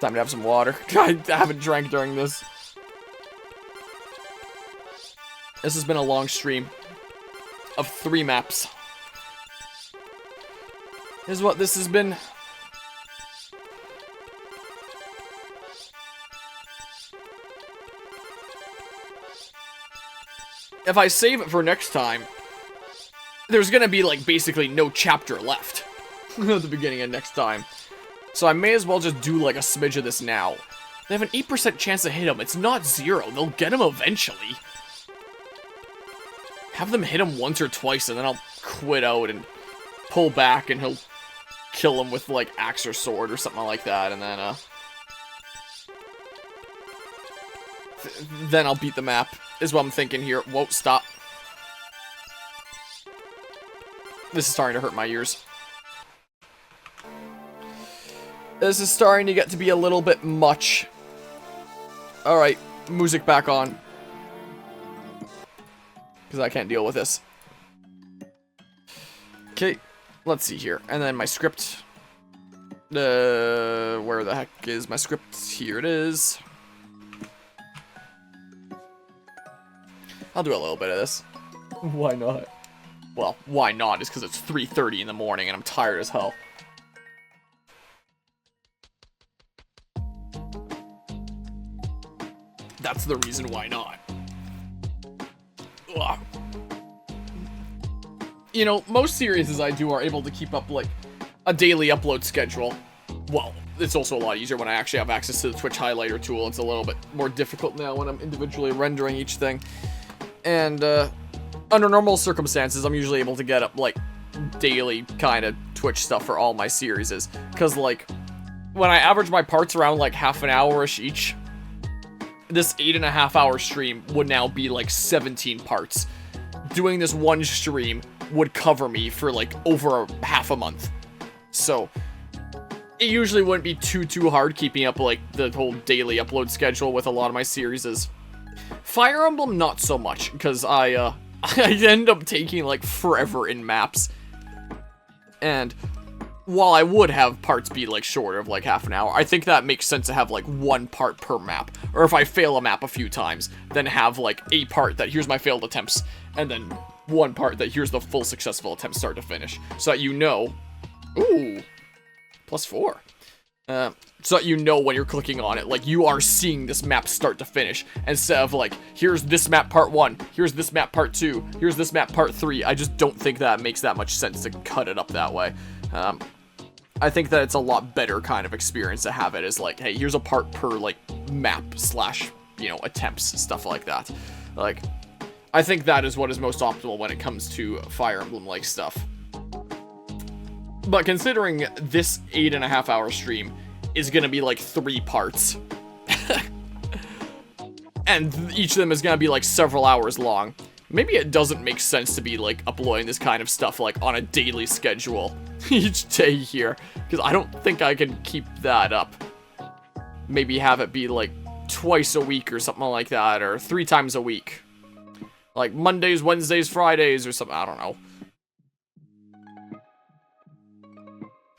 Time to have some water. I haven't drank during this. This has been a long stream of 3 maps. Is what this has been. If I save it for next time, there's gonna be like basically no chapter left at the beginning of next time. So I may as well just do like a smidge of this now. They have an 8% chance to hit him. It's not 0. They'll get him eventually. Have them hit him once or twice, and then I'll quit out and pull back, and he'll kill him with like axe or sword or something like that, and then I'll beat the map, is what I'm thinking here. Whoa, stop. This is starting to hurt my ears. This is starting to get to be a little bit much. Alright, music back on. Because I can't deal with this. Okay, let's see here. And then my script. Where the heck is my script? Here it is. I'll do a little bit of this. Why not? Well, why not is because it's 3:30 in the morning and I'm tired as hell. That's the reason why not. Ugh. You know, most series I do are able to keep up, like, a daily upload schedule. Well, it's also a lot easier when I actually have access to the Twitch highlighter tool. It's a little bit more difficult now when I'm individually rendering each thing. And, under normal circumstances, I'm usually able to get up, like, daily kind of Twitch stuff for all my series. Because, like, when I average my parts around, like, half an hour-ish each, this 8.5 hour stream would now be like 17 parts. Doing this one stream would cover me for like over half a month. So it usually wouldn't be too hard keeping up like the whole daily upload schedule with a lot of my series. Fire Emblem, not so much, because I end up taking like forever in maps. And while I would have parts be like shorter of like half an hour, I think that makes sense to have like 1 part per map. Or if I fail a map a few times, then have like a part that here's my failed attempts, and then 1 part that here's the full successful attempt start to finish. So that you know, ooh, +4. So that you know when you're clicking on it, like, you are seeing this map start to finish, instead of, like, here's this map part 1, here's this map part 2, here's this map part 3. I just don't think that makes that much sense to cut it up that way. I think that it's a lot better kind of experience to have it as, like, hey, here's a part per, like, map slash, you know, attempts, stuff like that. Like, I think that is what is most optimal when it comes to Fire Emblem-like stuff. But considering this 8.5 hour stream is gonna be like 3 parts, and each of them is gonna be like several hours long, maybe it doesn't make sense to be like uploading this kind of stuff like on a daily schedule each day here, because I don't think I can keep that up. Maybe have it be like twice a week or something like that, or 3 times a week. Like Mondays, Wednesdays, Fridays, or something, I don't know.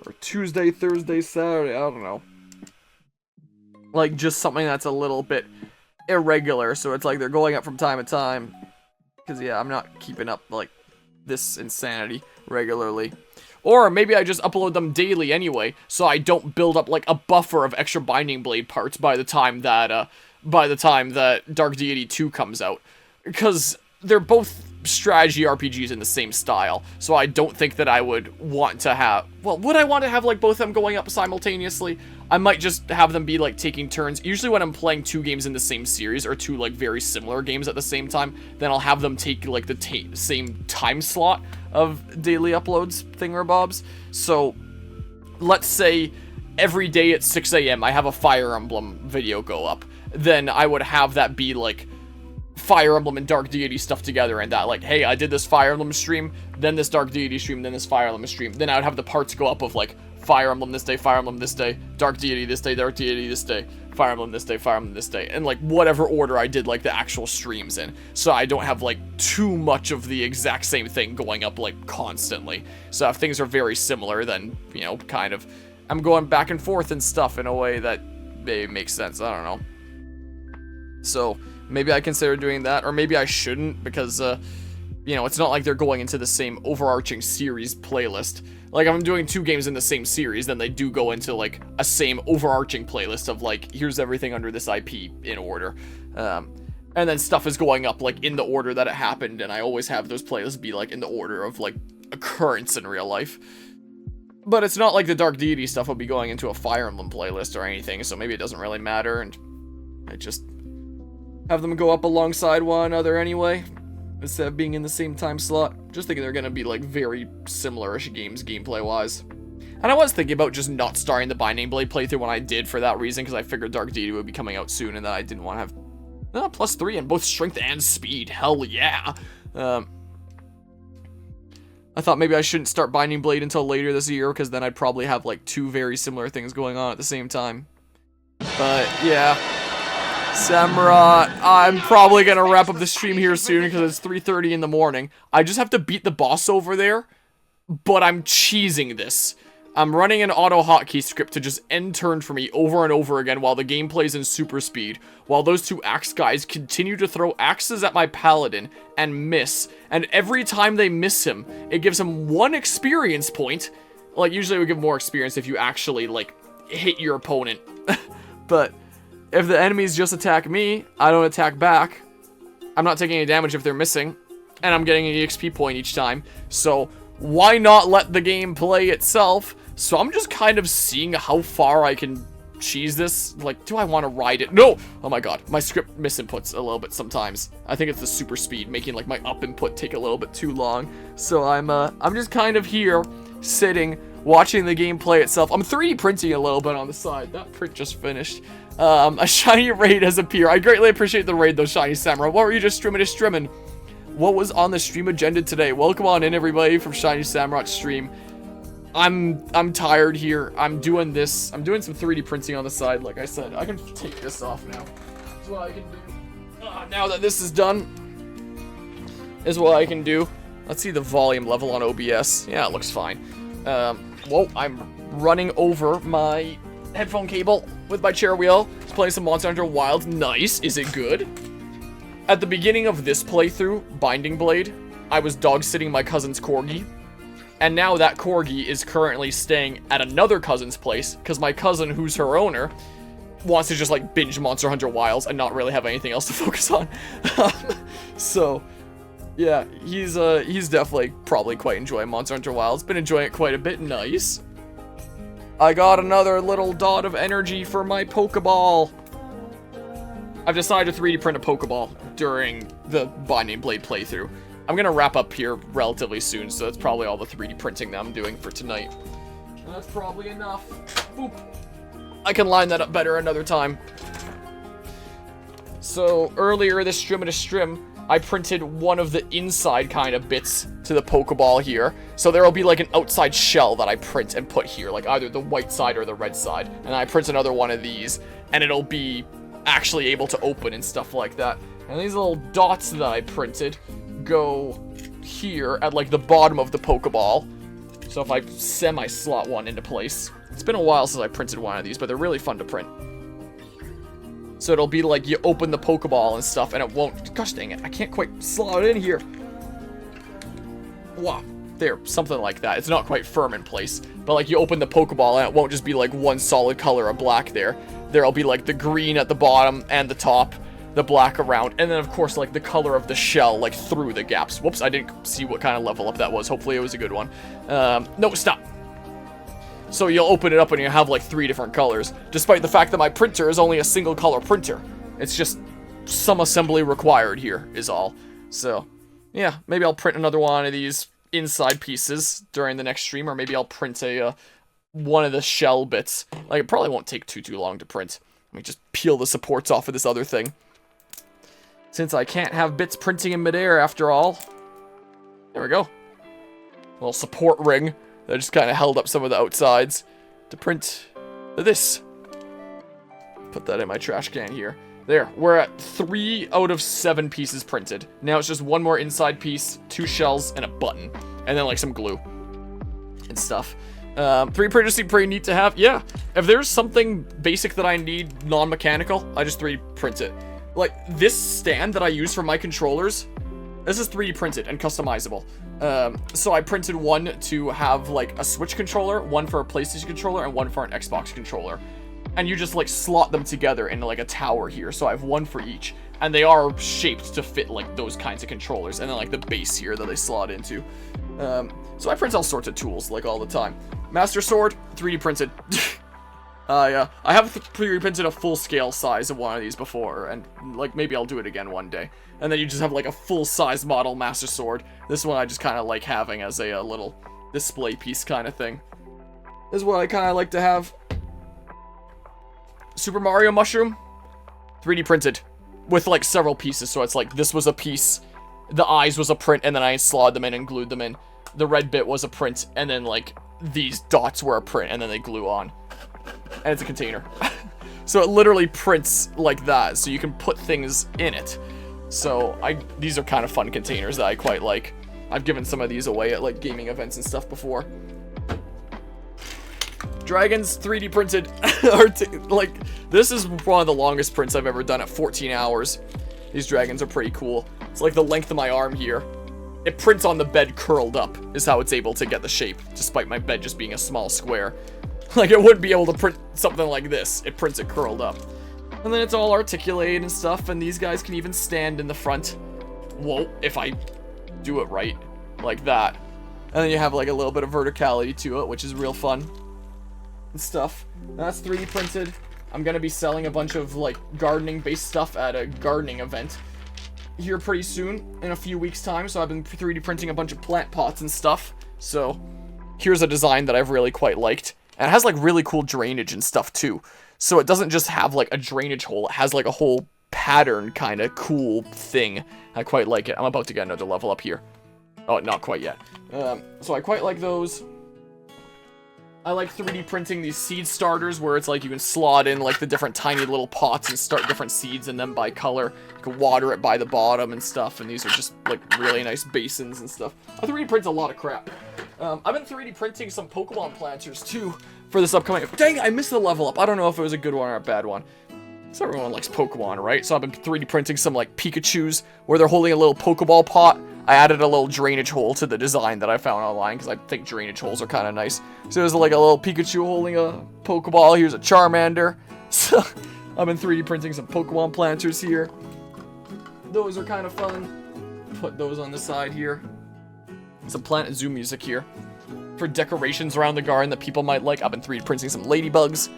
Or Tuesday, Thursday, Saturday, I don't know. Like, just something that's a little bit irregular, so it's like they're going up from time to time. Because, yeah, I'm not keeping up, like, this insanity regularly. Or maybe I just upload them daily anyway, so I don't build up, like, a buffer of extra Binding Blade parts by the time that Dark Deity 2 comes out. Because they're both strategy RPGs in the same style, so I don't think that I would want to have... Well, would I want to have, like, both of them going up simultaneously? I might just have them be, like, taking turns. Usually when I'm playing 2 games in the same series, or 2, like, very similar games at the same time, then I'll have them take, like, the same time slot of daily uploads thingamabobs. So, let's say every day at 6 AM I have a Fire Emblem video go up. Then I would have that be, like, Fire Emblem and Dark Deity stuff together, and that, like, hey, I did this Fire Emblem stream, then this Dark Deity stream, then this Fire Emblem stream. Then I would have the parts go up of, like, Fire Emblem this day, Fire Emblem this day, Dark Deity this day, Dark Deity this day, Fire Emblem this day, Fire Emblem this day, and, like, whatever order I did, like, the actual streams in. So I don't have, like, too much of the exact same thing going up, like, constantly. So if things are very similar, then, you know, kind of, I'm going back and forth and stuff in a way that maybe makes sense. I don't know. So maybe I consider doing that, or maybe I shouldn't, because, you know, it's not like they're going into the same overarching series playlist. Like, if I'm doing 2 games in the same series, then they do go into, like, a same overarching playlist of, like, here's everything under this IP in order. And then stuff is going up, like, in the order that it happened, and I always have those playlists be, like, in the order of, like, occurrence in real life. But it's not like the Dark Deity stuff will be going into a Fire Emblem playlist or anything, so maybe it doesn't really matter, and I just have them go up alongside one another anyway, instead of being in the same time slot. Just thinking they're gonna be, like, very similar-ish games gameplay-wise. And I was thinking about just not starting the Binding Blade playthrough when I did for that reason, because I figured Dark Deity would be coming out soon, and that I didn't want to have +3 in both strength and speed. Hell yeah! I thought maybe I shouldn't start Binding Blade until later this year, because then I'd probably have, like, 2 very similar things going on at the same time. But, yeah. Samra, I'm probably gonna wrap up the stream here soon because it's 3:30 in the morning. I just have to beat the boss over there, but I'm cheesing this. I'm running an auto hotkey script to just end turn for me over and over again while the game plays in super speed, while those 2 axe guys continue to throw axes at my paladin and miss, and every time they miss him, it gives him 1 experience point. Like, usually it would give more experience if you actually, like, hit your opponent, but if the enemies just attack me, I don't attack back. I'm not taking any damage if they're missing, and I'm getting an EXP point each time. So why not let the game play itself? So I'm just kind of seeing how far I can cheese this. Like, do I want to ride it? No! Oh my god, my script misinputs a little bit sometimes. I think it's the super speed making, like, my up input take a little bit too long. So I'm just kind of here, sitting, watching the game play itself. I'm 3D printing a little bit on the side. That print just finished. A shiny raid has appeared. I greatly appreciate the raid, though, Shiny Samurai. What were you just streaming? What was on the stream agenda today? Welcome on in, everybody, from Shiny Samurai's stream. I'm tired here. I'm doing this. I'm doing some 3D printing on the side, like I said. I can take this off now. That's what I can do. Now that this is done, is what I can do. Let's see the volume level on OBS. Yeah, it looks fine. Whoa, I'm running over my headphone cable with my chair wheel. It's playing some Monster Hunter Wilds. Nice. Is it good? At the beginning of this playthrough, Binding Blade, I was dog-sitting my cousin's corgi, And now that corgi is currently staying at another cousin's place, because my cousin, who's her owner, wants to just, like, binge Monster Hunter Wilds and not really have anything else to focus on. So, yeah, he's definitely probably quite enjoying Monster Hunter Wilds. Been enjoying it quite a bit. Nice. I got another little dot of energy for my Pokeball. I've decided to 3D print a Pokeball during the Binding Blade playthrough. I'm gonna wrap up here relatively soon, so that's probably all the 3D printing that I'm doing for tonight. That's probably enough. Boop. I can line that up better another time. So, earlier this stream, I printed one of the inside kind of bits to the Pokeball here. So there will be like an outside shell that I print and put here, like either the white side or the red side. And I print another one of these, and it'll be actually able to open and stuff like that. And these little dots that I printed go here at like the bottom of the Pokeball. So if I semi-slot one into place. It's been a while since I printed one of these, but they're really fun to print. So it'll be like you open the Pokeball and stuff, and it won't... Gosh dang it, I can't quite slot it in here. Wow. There, something like that. It's not quite firm in place. But like you open the Pokeball, and it won't just be like one solid color of black there. There'll be like the green at the bottom and the top, the black around, and then of course like the color of the shell like through the gaps. Whoops, I didn't see what kind of level up that was. Hopefully it was a good one. No, stop. So you'll open it up and you have like 3 different colors, despite the fact that my printer is only a single color printer. It's just some assembly required here is all. So yeah, maybe I'll print another one of these inside pieces during the next stream, or maybe I'll print a one of the shell bits. Like, it probably won't take too long to print. Let me just peel the supports off of this other thing, since I can't have bits printing in midair after all. There we go. Little support ring that just kind of held up some of the outsides to print this. Put that in my trash can here. There, we're at 3 out of 7 pieces printed. Now it's just one more inside piece, 2 shells, and a button. And then like some glue and stuff. 3 printers seem pretty neat to have. Yeah, if there's something basic that I need non-mechanical, I just 3D print it. Like this stand that I use for my controllers, this is 3D printed and customizable. So I printed one to have like a Switch controller, one for a PlayStation controller, and one for an Xbox controller. And you just like slot them together into like a tower here. So I have one for each. And they are shaped to fit like those kinds of controllers. And then like the base here that they slot into. So I print all sorts of tools like all the time. Master Sword, 3D printed. Yeah, I have 3D printed a full scale size of one of these before, and like maybe I'll do it again one day. And then you just have like a full size model Master Sword. This one I just kind of like having as a little display piece kind of thing. This is what I kind of like to have. Super Mario Mushroom, 3D printed with like several pieces. So it's like this was a piece, the eyes was a print, and then I slotted them in and glued them in. The red bit was a print, and then like these dots were a print, and then they glue on. And it's a container. So it literally prints like that, so you can put things in it. So these are kind of fun containers that I quite like. I've given some of these away at like gaming events and stuff before. Dragons, 3D printed. Like, this is one of the longest prints I've ever done at 14 hours. These dragons are pretty cool. It's like the length of my arm here. It prints on the bed curled up, is how it's able to get the shape, despite my bed just being a small square. Like, it wouldn't be able to print something like this. It prints it curled up. And then it's all articulated and stuff, and these guys can even stand in the front. Whoa, if I do it right. Like that. And then you have, like, a little bit of verticality to it, which is real fun. And stuff. And that's 3D printed. I'm gonna be selling a bunch of, like, gardening-based stuff at a gardening event here pretty soon, in a few weeks' time. So I've been 3D printing a bunch of plant pots and stuff. So, here's a design that I've really quite liked. And it has, like, really cool drainage and stuff, too. So it doesn't just have, like, a drainage hole. It has, like, a whole pattern kind of cool thing. I quite like it. I'm about to get another level up here. Oh, not quite yet. So I quite like those. I like 3D printing these seed starters where it's like you can slot in, like, the different tiny little pots and start different seeds in them by color. You can water it by the bottom and stuff. And these are just, like, really nice basins and stuff. I 3D print a lot of crap. I've been 3D printing some Pokemon planters, too, for this upcoming... Dang, I missed the level up. I don't know if it was a good one or a bad one. So everyone likes Pokemon, right? So I've been 3D printing some, like, Pikachus, where they're holding a little Pokeball pot, I added a little drainage hole to the design that I found online, because I think drainage holes are kind of nice. So there's like a little Pikachu holding a Pokeball. Here's a Charmander. So I've been 3D printing some Pokemon planters here. Those are kind of fun. Put those on the side here. Some Planet Zoo music here. For decorations around the garden that people might like, I've been 3D printing some ladybugs,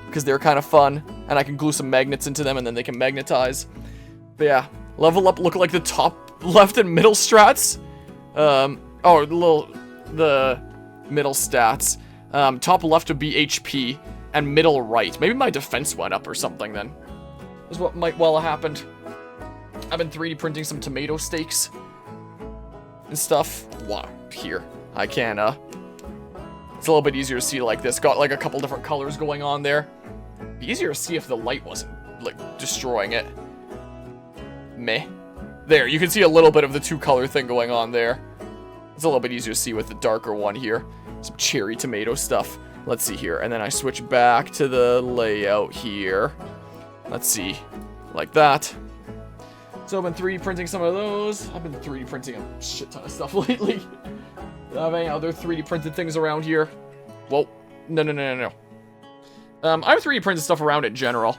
because they're kind of fun. And I can glue some magnets into them, and then they can magnetize. But yeah, level up look like the top left and middle strats. The middle stats. Top left would be HP, and middle right. Maybe my defense went up or something then. Is what might well have happened. I've been 3D printing some tomato steaks and stuff. Wow, here. I can, it's a little bit easier to see like this. Got like a couple different colors going on there. Be easier to see if the light wasn't, like, destroying it. Meh. There, you can see a little bit of the two-color thing going on there. It's a little bit easier to see with the darker one here. Some cherry tomato stuff. Let's see here. And then I switch back to the layout here. Let's see. Like that. So I've been 3D printing some of those. I've been 3D printing a shit ton of stuff lately. Do I have any other 3D printed things around here? Whoa. No. I have 3D printed stuff around in general.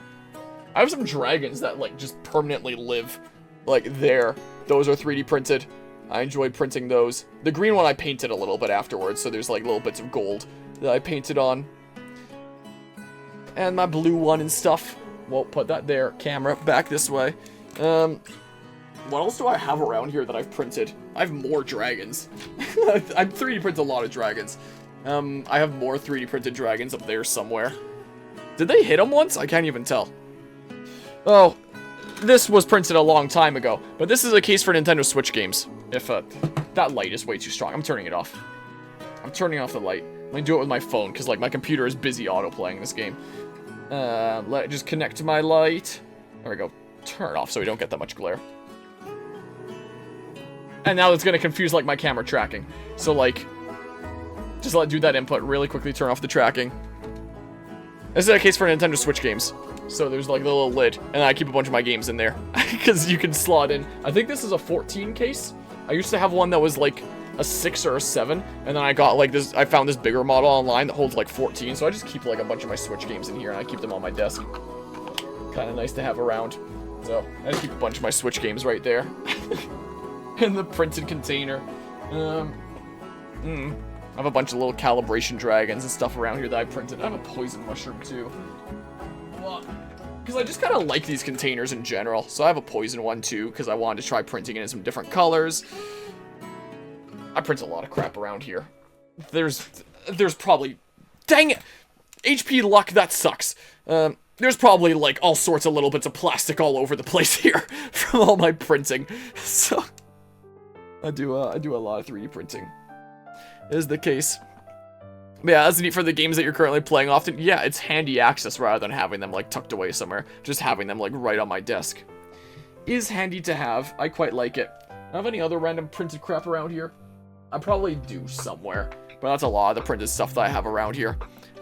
I have some dragons that, like, just permanently live, like, there. Those are 3D printed. I enjoy printing those. The green one I painted a little bit afterwards, so there's, like, little bits of gold that I painted on. And my blue one and stuff. Won't put that there. Camera, back this way. What else do I have around here that I've printed? I have more dragons. I've 3D printed a lot of dragons. I have more 3D printed dragons up there somewhere. Did they hit them once? I can't even tell. Oh, this was printed a long time ago, but this is a case for Nintendo Switch games. If, that light is way too strong. I'm turning it off. I'm turning off the light. I'm gonna do it with my phone, because, like, my computer is busy auto-playing this game. Let it just connect to my light. There we go. Turn it off so we don't get that much glare. And now it's gonna confuse, like, my camera tracking. So, like, just let it do that input. Really quickly turn off the tracking. This is a case for Nintendo Switch games. So there's like the little lid, and I keep a bunch of my games in there because you can slot in. I think this is a 14 case. I used to have one that was like a 6 or a 7, and then I got like this. I found this bigger model online that holds like 14. So I just keep like a bunch of my Switch games in here, and I keep them on my desk. Kind of nice to have around. So I just keep a bunch of my Switch games right there in the printed container. I have a bunch of little calibration dragons and stuff around here that I printed. I have a poison mushroom too. Because I just kind of like these containers in general. So I have a poison one too, because I wanted to try printing it in some different colors. I print a lot of crap around here. There's probably... Dang it! HP luck, that sucks. There's probably like all sorts of little bits of plastic all over the place here from all my printing. So I do a lot of 3D printing. Is the case. But yeah, that's neat for the games that you're currently playing often. Yeah, it's handy access rather than having them like tucked away somewhere. Just having them like right on my desk is handy to have. I quite like it. Do I have any other random printed crap around here? I probably do somewhere, but that's a lot of the printed stuff that I have around here.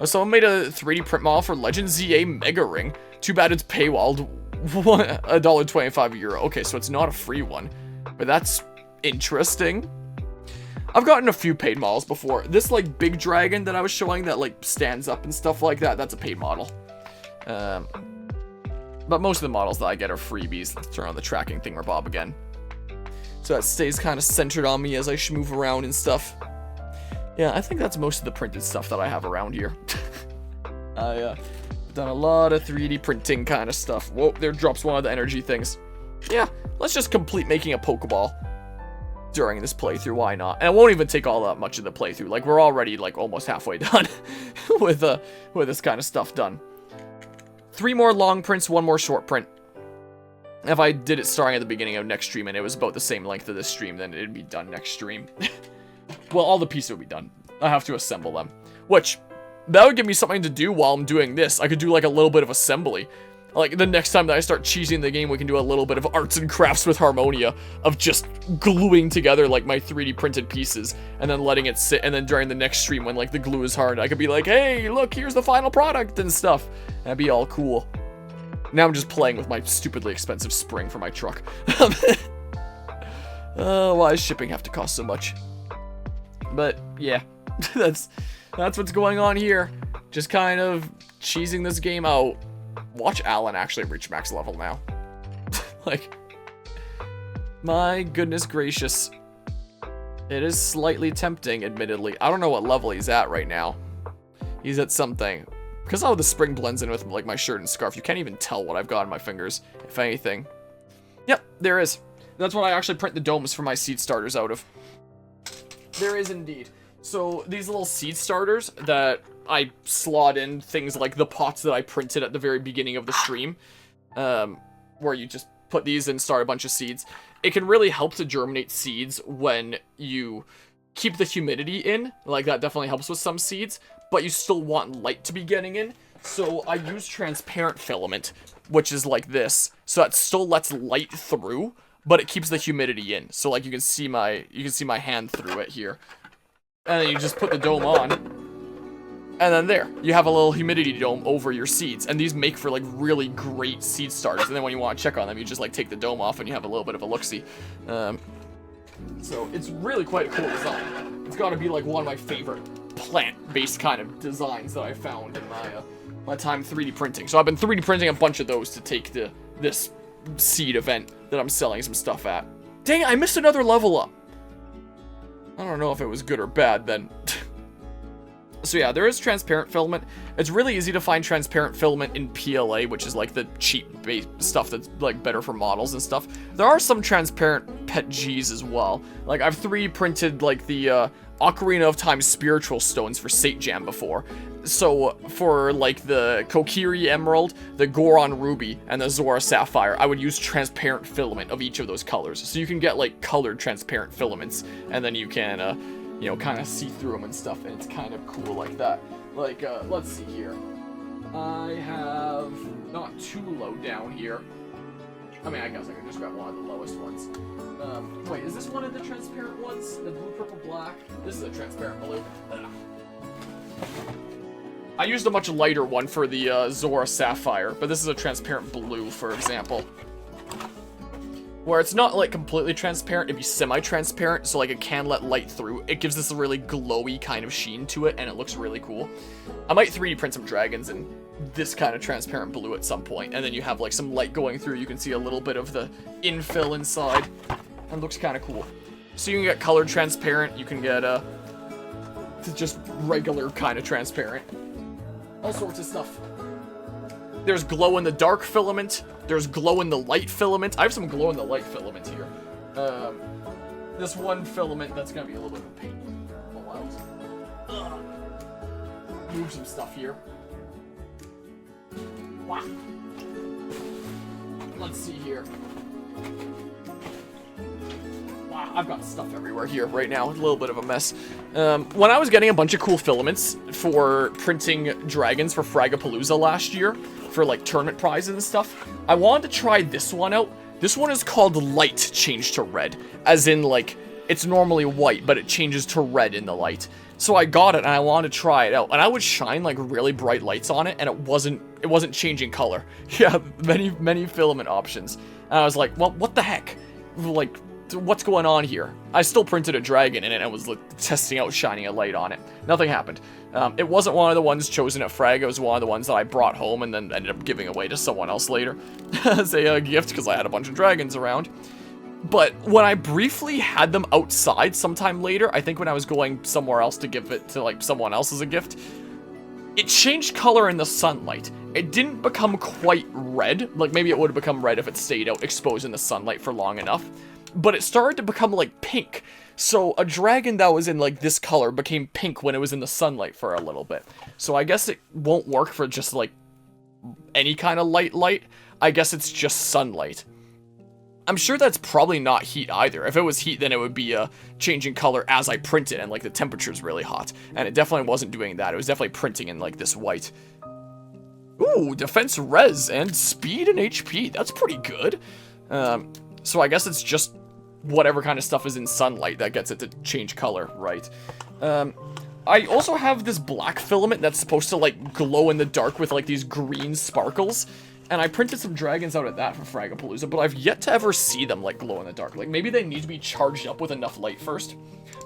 Someone made a 3D print model for Legend ZA Mega Ring. Too bad it's paywalled. €1.25. Okay, so it's not a free one, but that's interesting. I've gotten a few paid models before. This, like, big dragon that I was showing that, like, stands up and stuff like that, that's a paid model. But most of the models that I get are freebies. Let's turn on the tracking thingamabob again. So that stays kind of centered on me as I move around and stuff. Yeah, I think that's most of the printed stuff that I have around here. I've done a lot of 3D printing kind of stuff. Whoa, there drops one of the energy things. Yeah, let's just complete making a Pokeball during this playthrough, why not? And it won't even take all that much of the playthrough. Like, we're already, like, almost halfway done with this kind of stuff done. 3 more long prints, 1 more short print. If I did it starting at the beginning of next stream and it was about the same length of this stream, then it'd be done next stream. Well, all the pieces would be done. I have to assemble them. Which, that would give me something to do while I'm doing this. I could do, like, a little bit of assembly. Like, the next time that I start cheesing the game, we can do a little bit of arts and crafts with Harmonia of just gluing together, like, my 3D printed pieces and then letting it sit. And then during the next stream, when, like, the glue is hard, I could be like, hey, look, here's the final product and stuff. That'd be all cool. Now I'm just playing with my stupidly expensive spring for my truck. Why does shipping have to cost so much? But yeah, that's what's going on here. Just kind of cheesing this game out. Watch Alan actually reach max level now. Like, my goodness gracious. It is slightly tempting, admittedly. I don't know what level he's at right now. He's at something. Because how the spring blends in with like my shirt and scarf, you can't even tell what I've got on my fingers, if anything. Yep, there is. That's what I actually print the domes for my seed starters out of. There is indeed. So these little seed starters that I slot in things like the pots that I printed at the very beginning of the stream, where you just put these and start a bunch of seeds. It can really help to germinate seeds when you keep the humidity in. Like, that definitely helps with some seeds, but you still want light to be getting in. So I use transparent filament, which is like this. So that still lets light through, but it keeps the humidity in. So like you can see my hand through it here. And then you just put the dome on. And then there, you have a little humidity dome over your seeds. And these make for like really great seed starters. And then when you want to check on them, you just like take the dome off and you have a little bit of a look-see. So it's really quite a cool design. It's got to be like one of my favorite plant-based kind of designs that I found in my time 3D printing. So I've been 3D printing a bunch of those to take this seed event that I'm selling some stuff at. Dang it, I missed another level up. I don't know if it was good or bad then. So yeah, there is transparent filament. It's really easy to find transparent filament in PLA, which is like the cheap base stuff that's like better for models and stuff. There are some transparent PETGs as well. Like I've 3D printed like the Ocarina of Time spiritual stones for Sate Jam before. So for like the Kokiri Emerald, the Goron Ruby, and the Zora Sapphire, I would use transparent filament of each of those colors. So you can get like colored transparent filaments, and then you can you know, kind of see through them and stuff, and it's kind of cool like that. Like, let's see here. I have not too low down here. I mean, I guess I can just grab one of the lowest ones. Wait, is this one of the transparent ones? The blue, purple, black? This is a transparent blue. Ugh. I used a much lighter one for the Zora Sapphire, but this is a transparent blue, for example. Where it's not, like, completely transparent, it'd be semi-transparent, so, like, it can let light through. It gives this a really glowy kind of sheen to it, and it looks really cool. I might 3D print some dragons in this kind of transparent blue at some point, and then you have, like, some light going through. You can see a little bit of the infill inside, and it looks kind of cool. So you can get colored transparent, you can get, just regular kind of transparent. All sorts of stuff. There's glow-in-the-dark filament. There's glow-in-the-light filament. I have some glow-in-the-light filament here. This one filament, that's gonna be a little bit of a pain. Pull out. Move some stuff here. Wow. Let's see here. Wow, I've got stuff everywhere here right now. A little bit of a mess. When I was getting a bunch of cool filaments for printing dragons for Fragapalooza last year, for like tournament prizes and stuff, I wanted to try this one out. This one is called Light Changed to Red, as in like it's normally white, but it changes to red in the light. So I got it and I wanted to try it out, and I would shine like really bright lights on it, and it wasn't changing color. Yeah, many filament options, and I was like, well, what the heck? Like, what's going on here? I still printed a dragon in it and I was like, testing out shining a light on it. Nothing happened. It wasn't one of the ones chosen at Frag. It was one of the ones that I brought home and then ended up giving away to someone else later as a gift because I had a bunch of dragons around. But when I briefly had them outside sometime later, I think when I was going somewhere else to give it to like someone else as a gift, it changed color in the sunlight. It didn't become quite red. Like maybe it would have become red if it stayed out exposed in the sunlight for long enough. But it started to become like pink. So a dragon that was in like this color became pink when it was in the sunlight for a little bit. So I guess it won't work for just like any kind of light. I guess it's just sunlight. I'm sure that's probably not heat either. If it was heat, then it would be changing color as I print it and like the temperature's really hot. And it definitely wasn't doing that. It was definitely printing in like this white. Ooh, defense res and speed and HP. That's pretty good. So I guess it's just whatever kind of stuff is in sunlight that gets it to change color, right? I also have this black filament that's supposed to like glow in the dark with like these green sparkles. And I printed some dragons out at that for Fragapalooza, but I've yet to ever see them, like, glow in the dark. Like, maybe they need to be charged up with enough light first.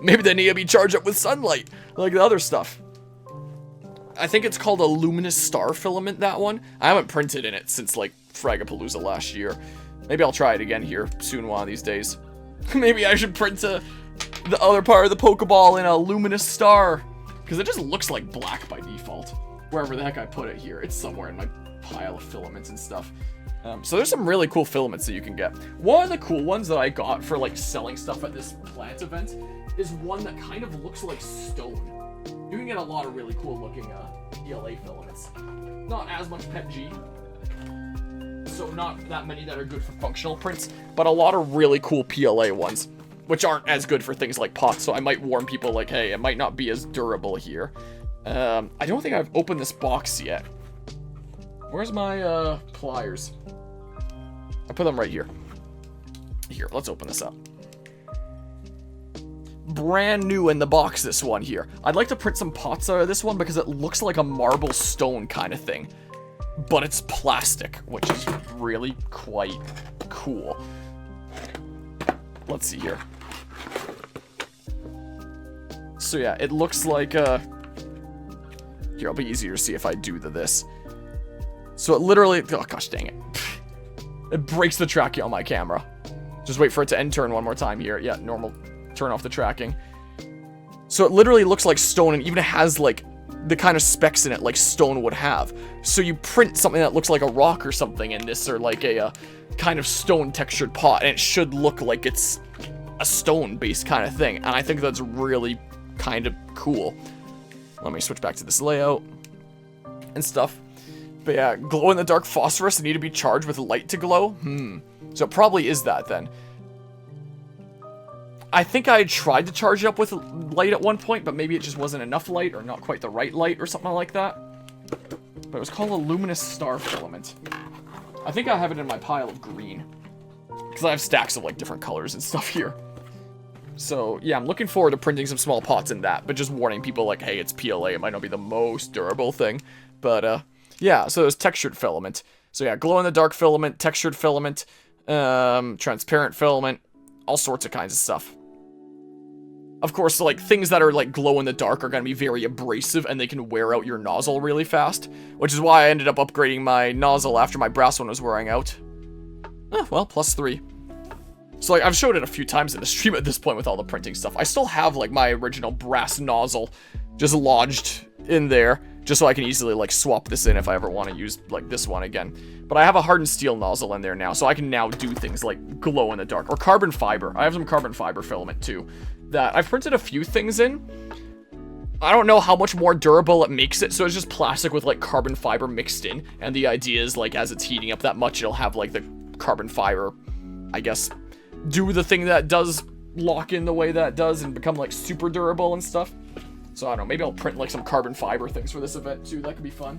Maybe they need to be charged up with sunlight, like the other stuff. I think it's called a luminous star filament, that one. I haven't printed in it since, like, Fragapalooza last year. Maybe I'll try it again here soon one of these days. Maybe I should print the other part of the Pokeball in a luminous star. Because it just looks like black by default. Wherever the heck I put it here. It's somewhere in my pile of filaments and stuff. So there's some really cool filaments that you can get. One of the cool ones that I got for, like, selling stuff at this plant event is one that kind of looks like stone. You can get a lot of really cool looking PLA filaments. Not as much PETG, so not that many that are good for functional prints, but a lot of really cool PLA ones, which aren't as good for things like pots, so I might warn people like, hey, it might not be as durable here. I don't think I've opened this box yet. Where's my pliers? I put them right here. Here, let's open this up. Brand new in the box, this one here. I'd like to print some pots out of this one because it looks like a marble stone kind of thing. But it's plastic, which is really quite cool. Let's see here. So yeah, it looks like here, it'll be easier to see if I do this. So it literally, oh gosh dang it. It breaks the tracking on my camera. Just wait for it to end turn one more time here. Yeah, normal. Turn off the tracking. So it literally looks like stone, and even has like the kind of specs in it like stone would have. So you print something that looks like a rock or something in this, or like a kind of stone textured pot, and it should look like it's a stone based kind of thing. And I think that's really kind of cool. Let me switch back to this layout and stuff. But yeah, glow in the dark phosphorus need to be charged with light to glow. So it probably is that then. I think I tried to charge it up with light at one point, but maybe it just wasn't enough light, or not quite the right light, or something like that. But it was called a luminous star filament. I think I have it in my pile of green, because I have stacks of like different colors and stuff here. So yeah, I'm looking forward to printing some small pots in that, but just warning people like, hey, it's PLA, it might not be the most durable thing. But yeah, so there's textured filament. So yeah, glow in the dark filament, textured filament, transparent filament, all sorts of kinds of stuff. Of course, like, things that are, like, glow-in-the-dark are going to be very abrasive, and they can wear out your nozzle really fast. Which is why I ended up upgrading my nozzle after my brass one was wearing out. Well, +3. So, like, I've showed it a few times in the stream at this point with all the printing stuff. I still have, like, my original brass nozzle just lodged in there, just so I can easily, like, swap this in if I ever want to use, like, this one again. But I have a hardened steel nozzle in there now, so I can now do things like glow-in-the-dark. Or carbon fiber. I have some carbon fiber filament, too, that I've printed a few things in. I don't know how much more durable it makes it, so it's just plastic with like carbon fiber mixed in, and the idea is like as it's heating up that much, it'll have like the carbon fiber, I guess, do the thing that does lock in the way that it does and become like super durable and stuff. So I don't know, maybe I'll print like some carbon fiber things for this event too, that could be fun.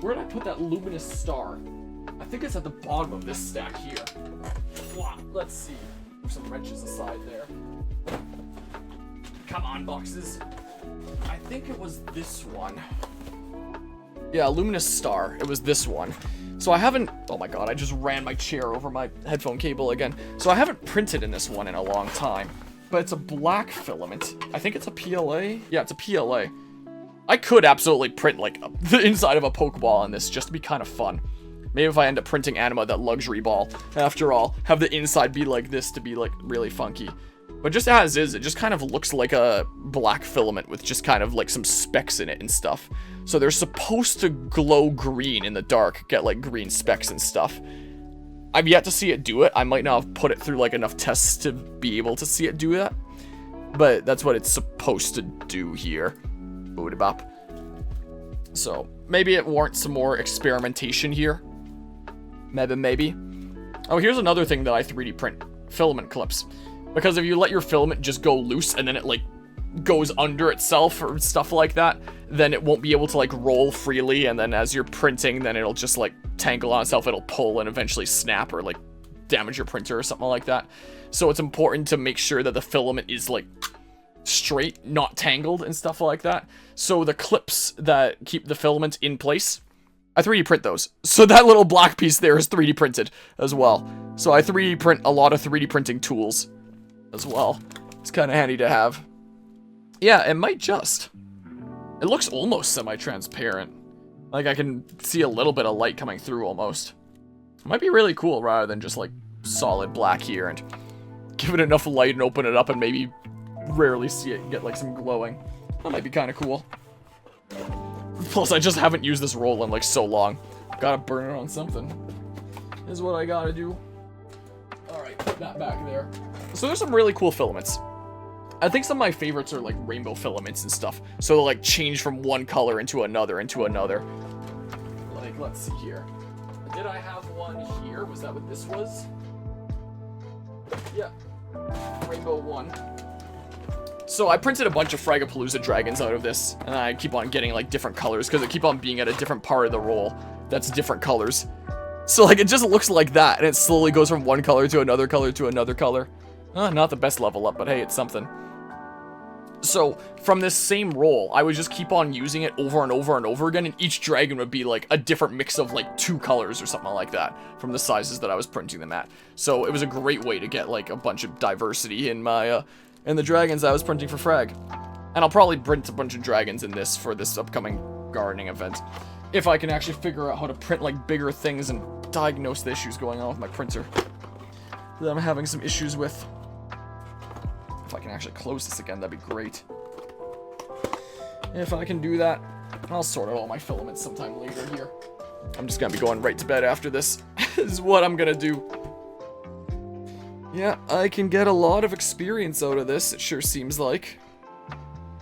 Where did I put that luminous star? I think it's at the bottom of this stack here. Let's see. There's some wrenches aside there. Come on, boxes. I think it was this one. Yeah, luminous star. It was this one. So I haven't... Oh my god, I just ran my chair over my headphone cable again. So I haven't printed in this one in a long time. But it's a black filament. I think it's a PLA. Yeah, it's a PLA. I could absolutely print, like, the inside of a Pokeball on this just to be kind of fun. Maybe if I end up printing Anima, that luxury ball, after all, have the inside be like this to be, like, really funky. But just as is, it just kind of looks like a black filament with just kind of like some specks in it and stuff. So they're supposed to glow green in the dark, get like green specks and stuff. I've yet to see it do it. I might not have put it through like enough tests to be able to see it do that. But that's what it's supposed to do here. Boodabop. So maybe it warrants some more experimentation here. Maybe. Oh, here's another thing that I 3D print. Filament clips. Because if you let your filament just go loose and then it, like, goes under itself or stuff like that, then it won't be able to, like, roll freely, and then as you're printing, then it'll just, like, tangle on itself, it'll pull and eventually snap or, like, damage your printer or something like that. So it's important to make sure that the filament is, like, straight, not tangled and stuff like that. So the clips that keep the filament in place I 3D print those. So that little black piece there is 3D printed as well. So I 3D print a lot of 3D printing tools as well. It's kind of handy to have. Yeah, it might just. It looks almost semi-transparent. Like I can see a little bit of light coming through almost. It might be really cool rather than just like solid black here and give it enough light and open it up and maybe rarely see it get like some glowing. That might be kind of cool. Plus, I just haven't used this roll in like so long. Gotta burn it on something. Is what I gotta do. Alright, put that back there. So there's some really cool filaments. I think some of my favorites are like rainbow filaments and stuff. So they'll like change from one color into another, Like, let's see here. Did I have one here? Was that what this was? Yeah. Rainbow one. So I printed a bunch of Fragapalooza dragons out of this, and I keep on getting like different colors because they keep on being at a different part of the roll that's different colors. So like it just looks like that, and it slowly goes from one color to another color to another color. Not the best level up, but hey, it's something. So from this same roll, I would just keep on using it over and over and over again, and each dragon would be like a different mix of like 2 colors or something like that from the sizes that I was printing them at. So it was a great way to get like a bunch of diversity in my and the dragons I was printing for Frag. And I'll probably print a bunch of dragons in this for this upcoming gardening event. If I can actually figure out how to print like bigger things and diagnose the issues going on with my printer that I'm having some issues with. If I can actually close this again, that'd be great. If I can do that, I'll sort out all my filaments sometime later here. I'm just gonna be going right to bed after this. This is what I'm gonna do. Yeah, I can get a lot of experience out of this, it sure seems like.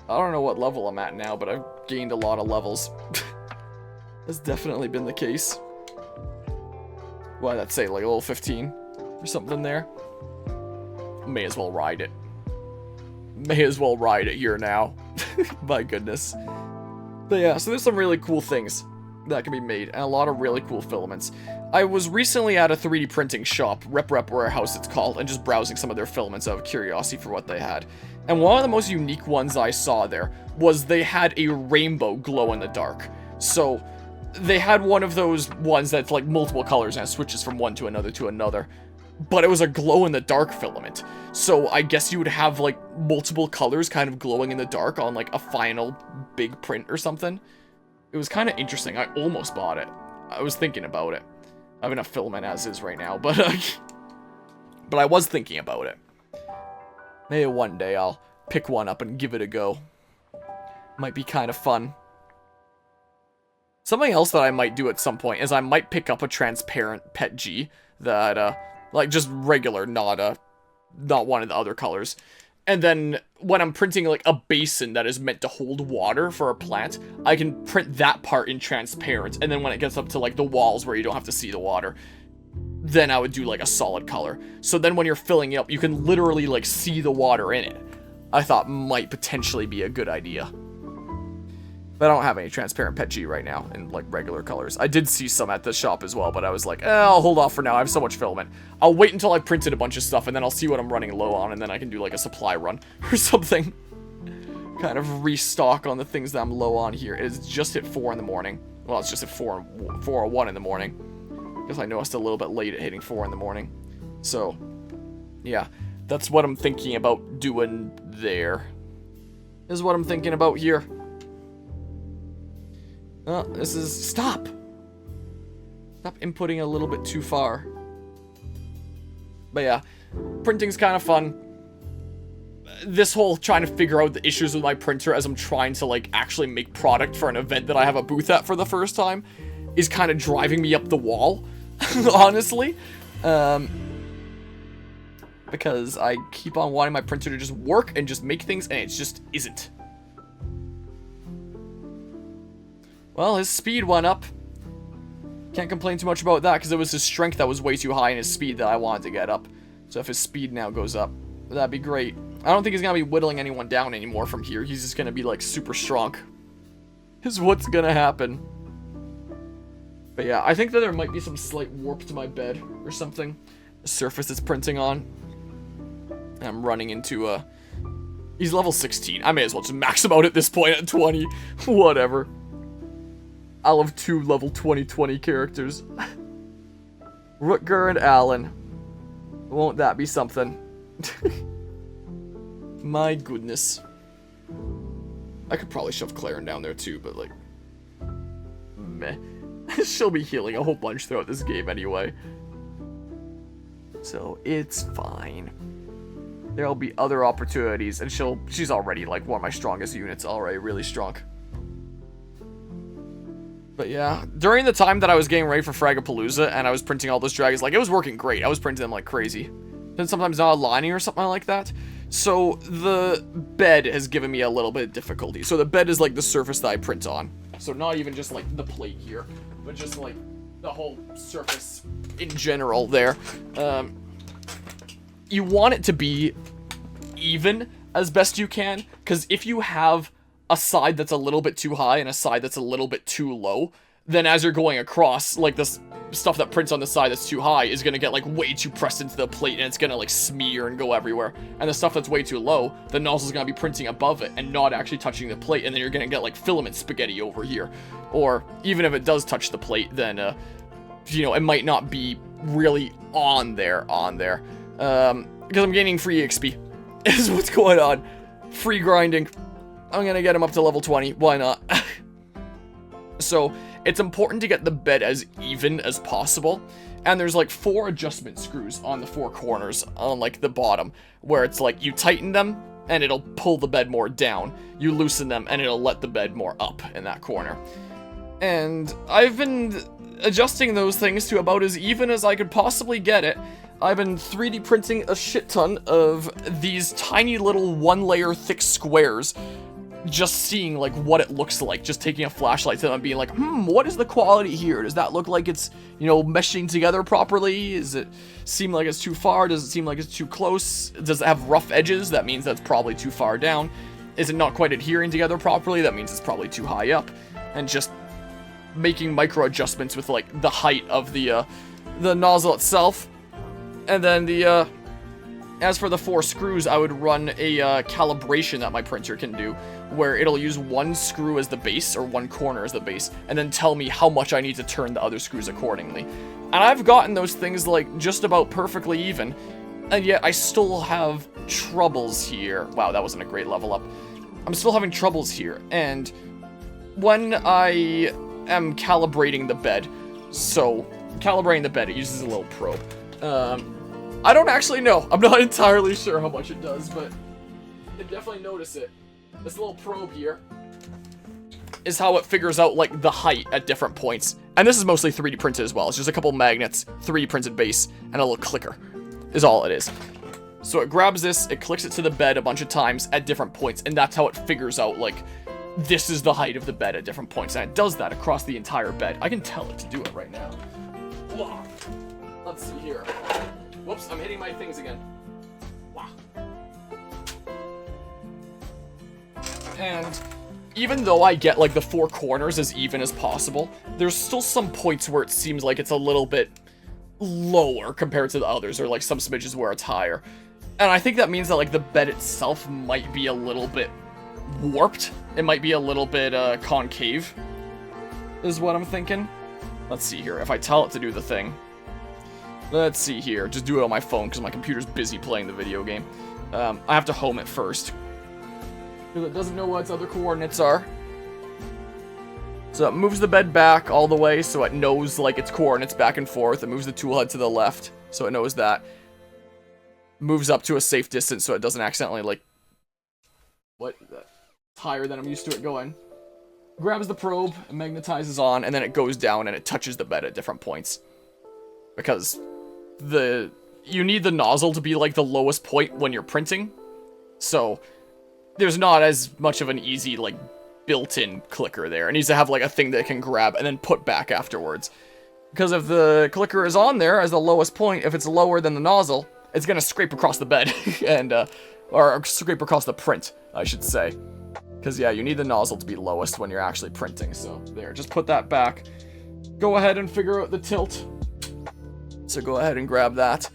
I don't know what level I'm at now, but I've gained a lot of levels. That's definitely been the case. Why, that'd say like level 15 or something there. May as well ride it. May as well ride it here now. My goodness. But yeah, so there's some really cool things that can be made, and a lot of really cool filaments. I was recently at a 3D printing shop, Rep Warehouse it's called, and just browsing some of their filaments out of curiosity for what they had. And one of the most unique ones I saw there was they had a rainbow glow in the dark. So they had one of those ones that's like multiple colors and it switches from one to another. But it was a glow in the dark filament. So I guess you would have like multiple colors kind of glowing in the dark on like a final big print or something. It was kind of interesting. I almost bought it. I was thinking about it. I have enough filament as is right now, but I was thinking about it. Maybe one day I'll pick one up and give it a go. Might be kind of fun. Something else that I might do at some point is I might pick up a transparent Pet G that, like just regular, not one of the other colors. And then when I'm printing like a basin that is meant to hold water for a plant, I can print that part in transparent. And then when it gets up to like the walls where you don't have to see the water, then I would do like a solid color. So then when you're filling it up, you can literally like see the water in it. I thought might potentially be a good idea. But I don't have any transparent Pet G right now in like regular colors. I did see some at the shop as well, but I was like, I'll hold off for now. I have so much filament. I'll wait until I've printed a bunch of stuff and then I'll see what I'm running low on and then I can do like a supply run or something. Kind of restock on the things that I'm low on here. It is just at 4 in the morning. Well, it's just at 4 or 1 in the morning. Because I know it's a little bit late at hitting 4 in the morning. So, yeah. That's what I'm thinking about doing there. Is what I'm thinking about here. This is... Stop! Stop inputting a little bit too far. But yeah, printing's kind of fun. This whole trying to figure out the issues with my printer as I'm trying to, like, actually make product for an event that I have a booth at for the first time is kind of driving me up the wall, honestly. Because I keep on wanting my printer to just work and just make things, and it just isn't. Well, his speed went up. Can't complain too much about that, because it was his strength that was way too high and his speed that I wanted to get up. So if his speed now goes up, that'd be great. I don't think he's going to be whittling anyone down anymore from here. He's just going to be, like, super strong. Is what's going to happen. But yeah, I think that there might be some slight warp to my bed or something. The surface it's printing on. And I'm running into he's level 16. I may as well just max him out at this point at 20. Whatever. I'll have 2 level 2020 characters. Rutger and Alan. Won't that be something? My goodness. I could probably shove Claren down there too, but like... meh. She'll be healing a whole bunch throughout this game anyway. So, it's fine. There'll be other opportunities, and she's already like one of my strongest units, already really strong. But yeah, during the time that I was getting ready for Fragapalooza and I was printing all those dragons, like, it was working great. I was printing them like crazy. Then sometimes not aligning or something like that. So the bed has given me a little bit of difficulty. So the bed is like the surface that I print on. So not even just like the plate here, but just like the whole surface in general there. You want it to be even as best you can, because if you have a side that's a little bit too high and a side that's a little bit too low, then as you're going across, like this stuff that prints on the side that's too high is gonna get like way too pressed into the plate and it's gonna like smear and go everywhere. And the stuff that's way too low, the nozzle's gonna be printing above it and not actually touching the plate, and then you're gonna get like filament spaghetti over here. Or even if it does touch the plate, then you know, it might not be really on there. Because I'm gaining free XP is what's going on. Free grinding. I'm gonna get him up to level 20. Why not? So, it's important to get the bed as even as possible. And there's like 4 adjustment screws on the 4 corners on like the bottom, where it's like you tighten them and it'll pull the bed more down. You loosen them and it'll let the bed more up in that corner. And I've been adjusting those things to about as even as I could possibly get it. I've been 3D printing a shit ton of these tiny little 1-layer thick squares, just seeing like what it looks like, just taking a flashlight to them and being like, what is the quality here? Does that look like it's, you know, meshing together properly? Does it seem like it's too far? Does it seem like it's too close? Does it have rough edges? That means that's probably too far down. Is it not quite adhering together properly? That means it's probably too high up. And just making micro adjustments with like the height of the nozzle itself. And then the, as for the 4 screws, I would run a calibration that my printer can do, where it'll use 1 screw as the base, or 1 corner as the base, and then tell me how much I need to turn the other screws accordingly. And I've gotten those things, like, just about perfectly even, and yet I still have troubles here. Wow, that wasn't a great level up. I'm still having troubles here, and when I am calibrating the bed, so, calibrating the bed, it uses a little probe. I don't actually know. I'm not entirely sure how much it does, but I definitely notice it. This little probe here is how it figures out, like, the height at different points. And this is mostly 3D printed as well. It's just a couple magnets, 3D printed base, and a little clicker is all it is. So it grabs this, it clicks it to the bed a bunch of times at different points, and that's how it figures out, like, this is the height of the bed at different points. And it does that across the entire bed. I can tell it to do it right now. Wow. Let's see here. Whoops, I'm hitting my things again. Wow. And even though I get like the 4 corners as even as possible, there's still some points where it seems like it's a little bit lower compared to the others, or like some smidges where it's higher. And I think that means that like the bed itself might be a little bit warped. It might be a little bit concave, is what I'm thinking. Let's see here. If I tell it to do the thing. Let's see here. Just do it on my phone because my computer's busy playing the video game. I have to home it first, because it doesn't know what its other coordinates are. So it moves the bed back all the way so it knows like its coordinates back and forth. It moves the tool head to the left so it knows that. Moves up to a safe distance so it doesn't accidentally like... What? That's higher than I'm used to it going. Grabs the probe, it magnetizes on, and then it goes down and it touches the bed at different points. Because you need the nozzle to be like the lowest point when you're printing. So there's not as much of an easy like built-in clicker there. It needs to have like a thing that it can grab and then put back afterwards. Because if the clicker is on there as the lowest point, if it's lower than the nozzle, it's gonna scrape across the bed and or scrape across the print, I should say. Because yeah, you need the nozzle to be lowest when you're actually printing. So there, just put that back. Go ahead and figure out the tilt. So go ahead and grab that.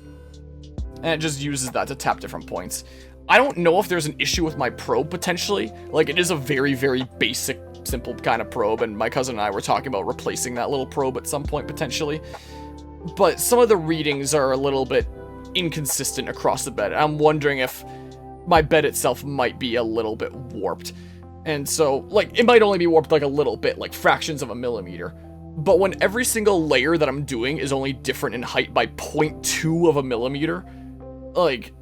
And it just uses that to tap different points. I don't know if there's an issue with my probe, potentially. Like, it is a very, very basic simple kind of probe, and my cousin and I were talking about replacing that little probe at some point, potentially. But some of the readings are a little bit inconsistent across the bed. I'm wondering if my bed itself might be a little bit warped. And so, like, it might only be warped like a little bit, like fractions of a millimeter. But when every single layer that I'm doing is only different in height by 0.2 of a millimeter, like,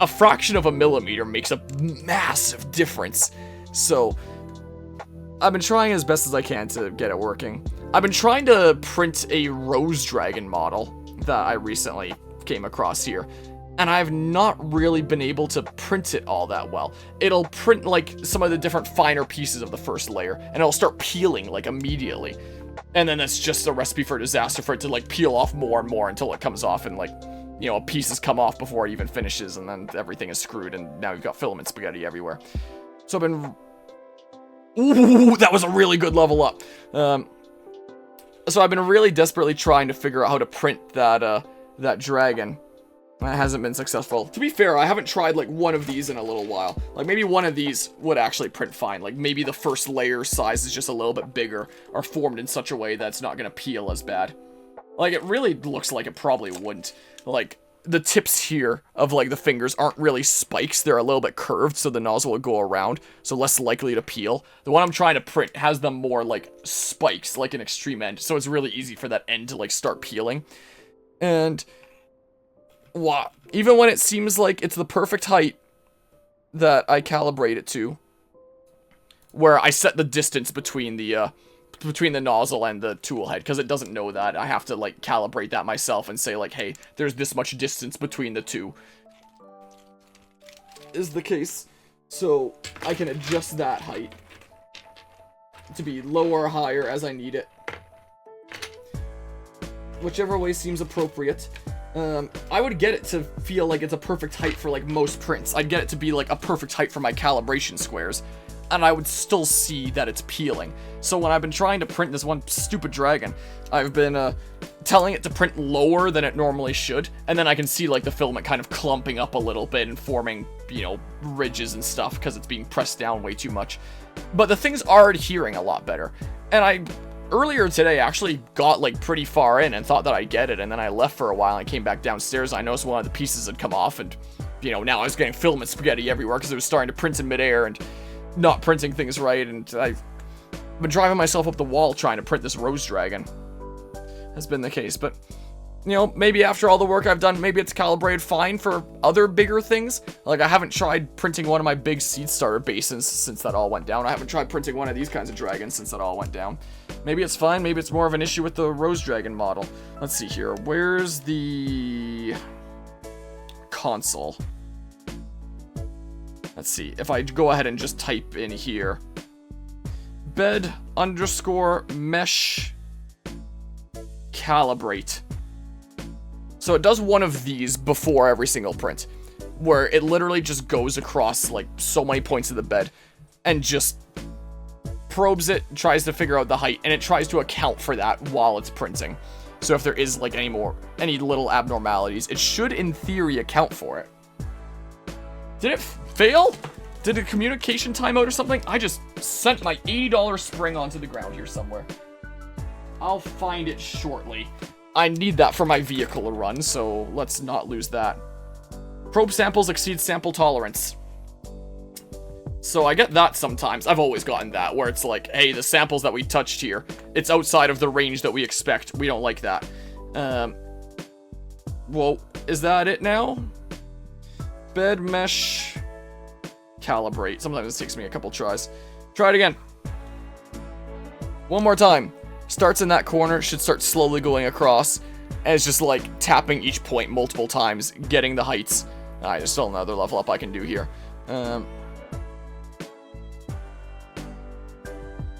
a fraction of a millimeter makes a massive difference. So, I've been trying as best as I can to get it working. I've been trying to print a Rose Dragon model that I recently came across here, and I've not really been able to print it all that well. It'll print, like, some of the different finer pieces of the first layer, and it'll start peeling, like, immediately. And then that's just a recipe for disaster for it to, like, peel off more and more until it comes off, and, like, you know, pieces come off before it even finishes, and then everything is screwed, and now you've got filament spaghetti everywhere. So I've been... Ooh, that was a really good level up. So I've been really desperately trying to figure out how to print that, that dragon. That hasn't been successful. To be fair, I haven't tried, like, one of these in a little while. Like, maybe one of these would actually print fine. Like, maybe the first layer size is just a little bit bigger, or formed in such a way that it's not gonna peel as bad. Like, it really looks like it probably wouldn't. Like, the tips here of, like, the fingers aren't really spikes. They're a little bit curved, so the nozzle will go around, so less likely to peel. The one I'm trying to print has them more, like, spikes, like an extreme end, so it's really easy for that end to, like, start peeling. And... wow. Even when it seems like it's the perfect height that I calibrate it to, where I set the distance between the nozzle and the tool head, because it doesn't know that. I have to, like, calibrate that myself and say, like, hey, there's this much distance between the two. Is the case. So, I can adjust that height to be lower or higher as I need it. Whichever way seems appropriate. I would get it to feel like it's a perfect height for, like, most prints. I'd get it to be, like, a perfect height for my calibration squares. And I would still see that it's peeling. So when I've been trying to print this one stupid dragon, I've been, telling it to print lower than it normally should. And then I can see, like, the filament kind of clumping up a little bit and forming, you know, ridges and stuff because it's being pressed down way too much. But the things are adhering a lot better. And I... earlier today, I actually got, like, pretty far in and thought that I'd get it, and then I left for a while and came back downstairs, and I noticed one of the pieces had come off, and, you know, now I was getting filament spaghetti everywhere because it was starting to print in midair and not printing things right, and I've been driving myself up the wall trying to print this Rose Dragon. Has been the case, but, you know, maybe after all the work I've done, maybe it's calibrated fine for other bigger things. Like, I haven't tried printing one of my big seed starter basins since that all went down. I haven't tried printing one of these kinds of dragons since that all went down. Maybe it's fine, maybe it's more of an issue with the Rose Dragon model. Let's see here, where's the console? Let's see, if I go ahead and just type in here, bed underscore mesh calibrate. So it does one of these before every single print, where it literally just goes across, like, so many points of the bed and just probes it, tries to figure out the height, and it tries to account for that while it's printing. So if there is, like, any little abnormalities, it should, in theory, account for it. Did it fail? Did a communication timeout or something? I just sent my $80 spring onto the ground here somewhere. I'll find it shortly. I need that for my vehicle to run, so let's not lose that. Probe samples exceed sample tolerance. So I get that sometimes. I've always gotten that, where it's like, hey, the samples that we touched here, it's outside of the range that we expect. We don't like that. Well, is that it now? Bed mesh calibrate. Sometimes it takes me a couple tries. Try it again. One more time. Starts in that corner, should start slowly going across, and it's just like tapping each point multiple times, getting the heights. Alright, there's still another level up I can do here. I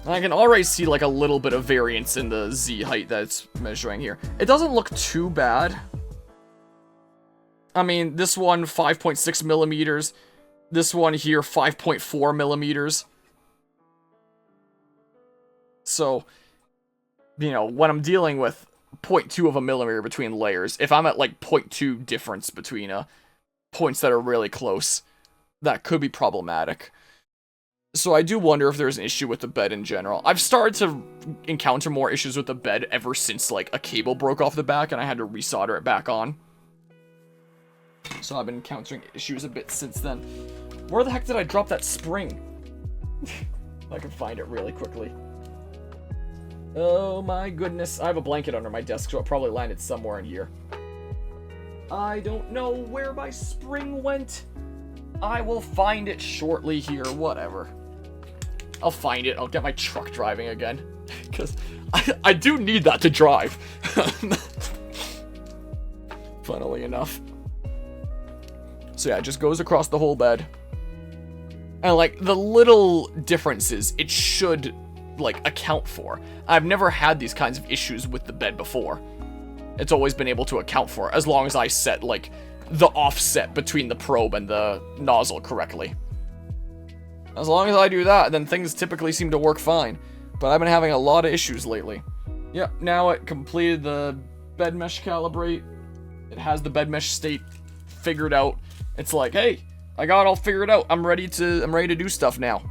can already see, like, a little bit of variance in the Z height that it's measuring here. It doesn't look too bad. I mean, this one, 5.6 millimeters. This one here, 5.4 millimeters. So, you know, when I'm dealing with 0.2 of a millimeter between layers, if I'm at, like, 0.2 difference between points that are really close, that could be problematic. So I do wonder if there's an issue with the bed in general. I've started to encounter more issues with the bed ever since, like, a cable broke off the back and I had to resolder it back on. So I've been encountering issues a bit since then. Where the heck did I drop that spring? I can find it really quickly. Oh my goodness. I have a blanket under my desk, so it probably landed somewhere in here. I don't know where my spring went. I will find it shortly here, whatever. I'll find it. I'll get my truck driving again. Because I do need that to drive. Funnily enough. So yeah, it just goes across the whole bed. And like, the little differences it should, like, account for. I've never had these kinds of issues with the bed before. It's always been able to account for it, as long as I set, like, the offset between the probe and the nozzle correctly. As long as I do that, then things typically seem to work fine. But I've been having a lot of issues lately. Yep, now it completed the bed mesh calibrate. It has the bed mesh state figured out. It's like, hey, I got it all figured out. I'm ready to do stuff now.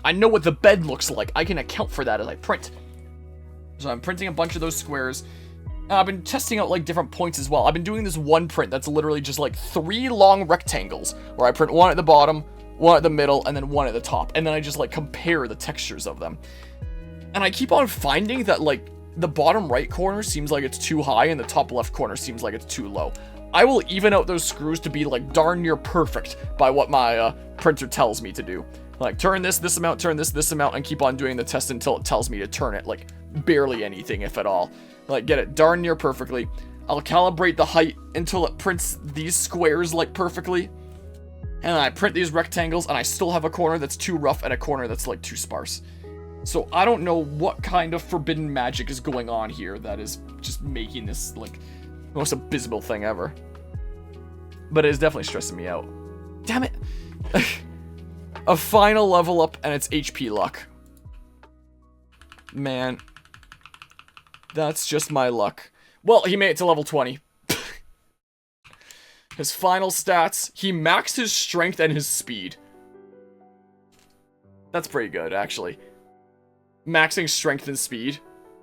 I know what the bed looks like. I can account for that as I print. So I'm printing a bunch of those squares. I've been testing out, like, different points as well. I've been doing this one print that's literally just, like, 3 long rectangles, where I print one at the bottom, one at the middle, and then one at the top. And then I just, like, compare the textures of them. And I keep on finding that, like, the bottom right corner seems like it's too high, and the top left corner seems like it's too low. I will even out those screws to be, like, darn near perfect by what my printer tells me to do. Like, turn this amount, turn this amount, and keep on doing the test until it tells me to turn it, like, barely anything, if at all. Like, get it darn near perfectly. I'll calibrate the height until it prints these squares, like, perfectly. And I print these rectangles, and I still have a corner that's too rough and a corner that's, like, too sparse. So I don't know what kind of forbidden magic is going on here that is just making this, like, the most abysmal thing ever. But it is definitely stressing me out. Damn it! A final level up, and it's HP luck. Man. That's just my luck. Well, he made it to level 20. His final stats, he maxed his strength and his speed. That's pretty good, actually. Maxing strength and speed.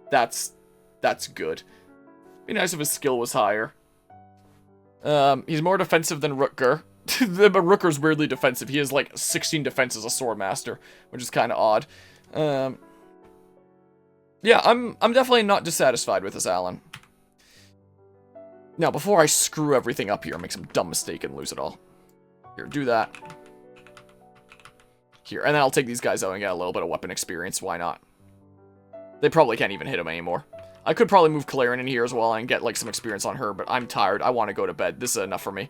That's good. Be nice if his skill was higher. He's more defensive than Rutger. But Rutger's weirdly defensive. He has, like, 16 defense as a Swordmaster, which is kind of odd. Yeah, I'm definitely not dissatisfied with this, Alan. Now, before I screw everything up here, make some dumb mistake and lose it all. Here, do that. Here, and then I'll take these guys out and get a little bit of weapon experience. Why not? They probably can't even hit him anymore. I could probably move Clarin in here as well and get, like, some experience on her, but I'm tired. I want to go to bed. This is enough for me.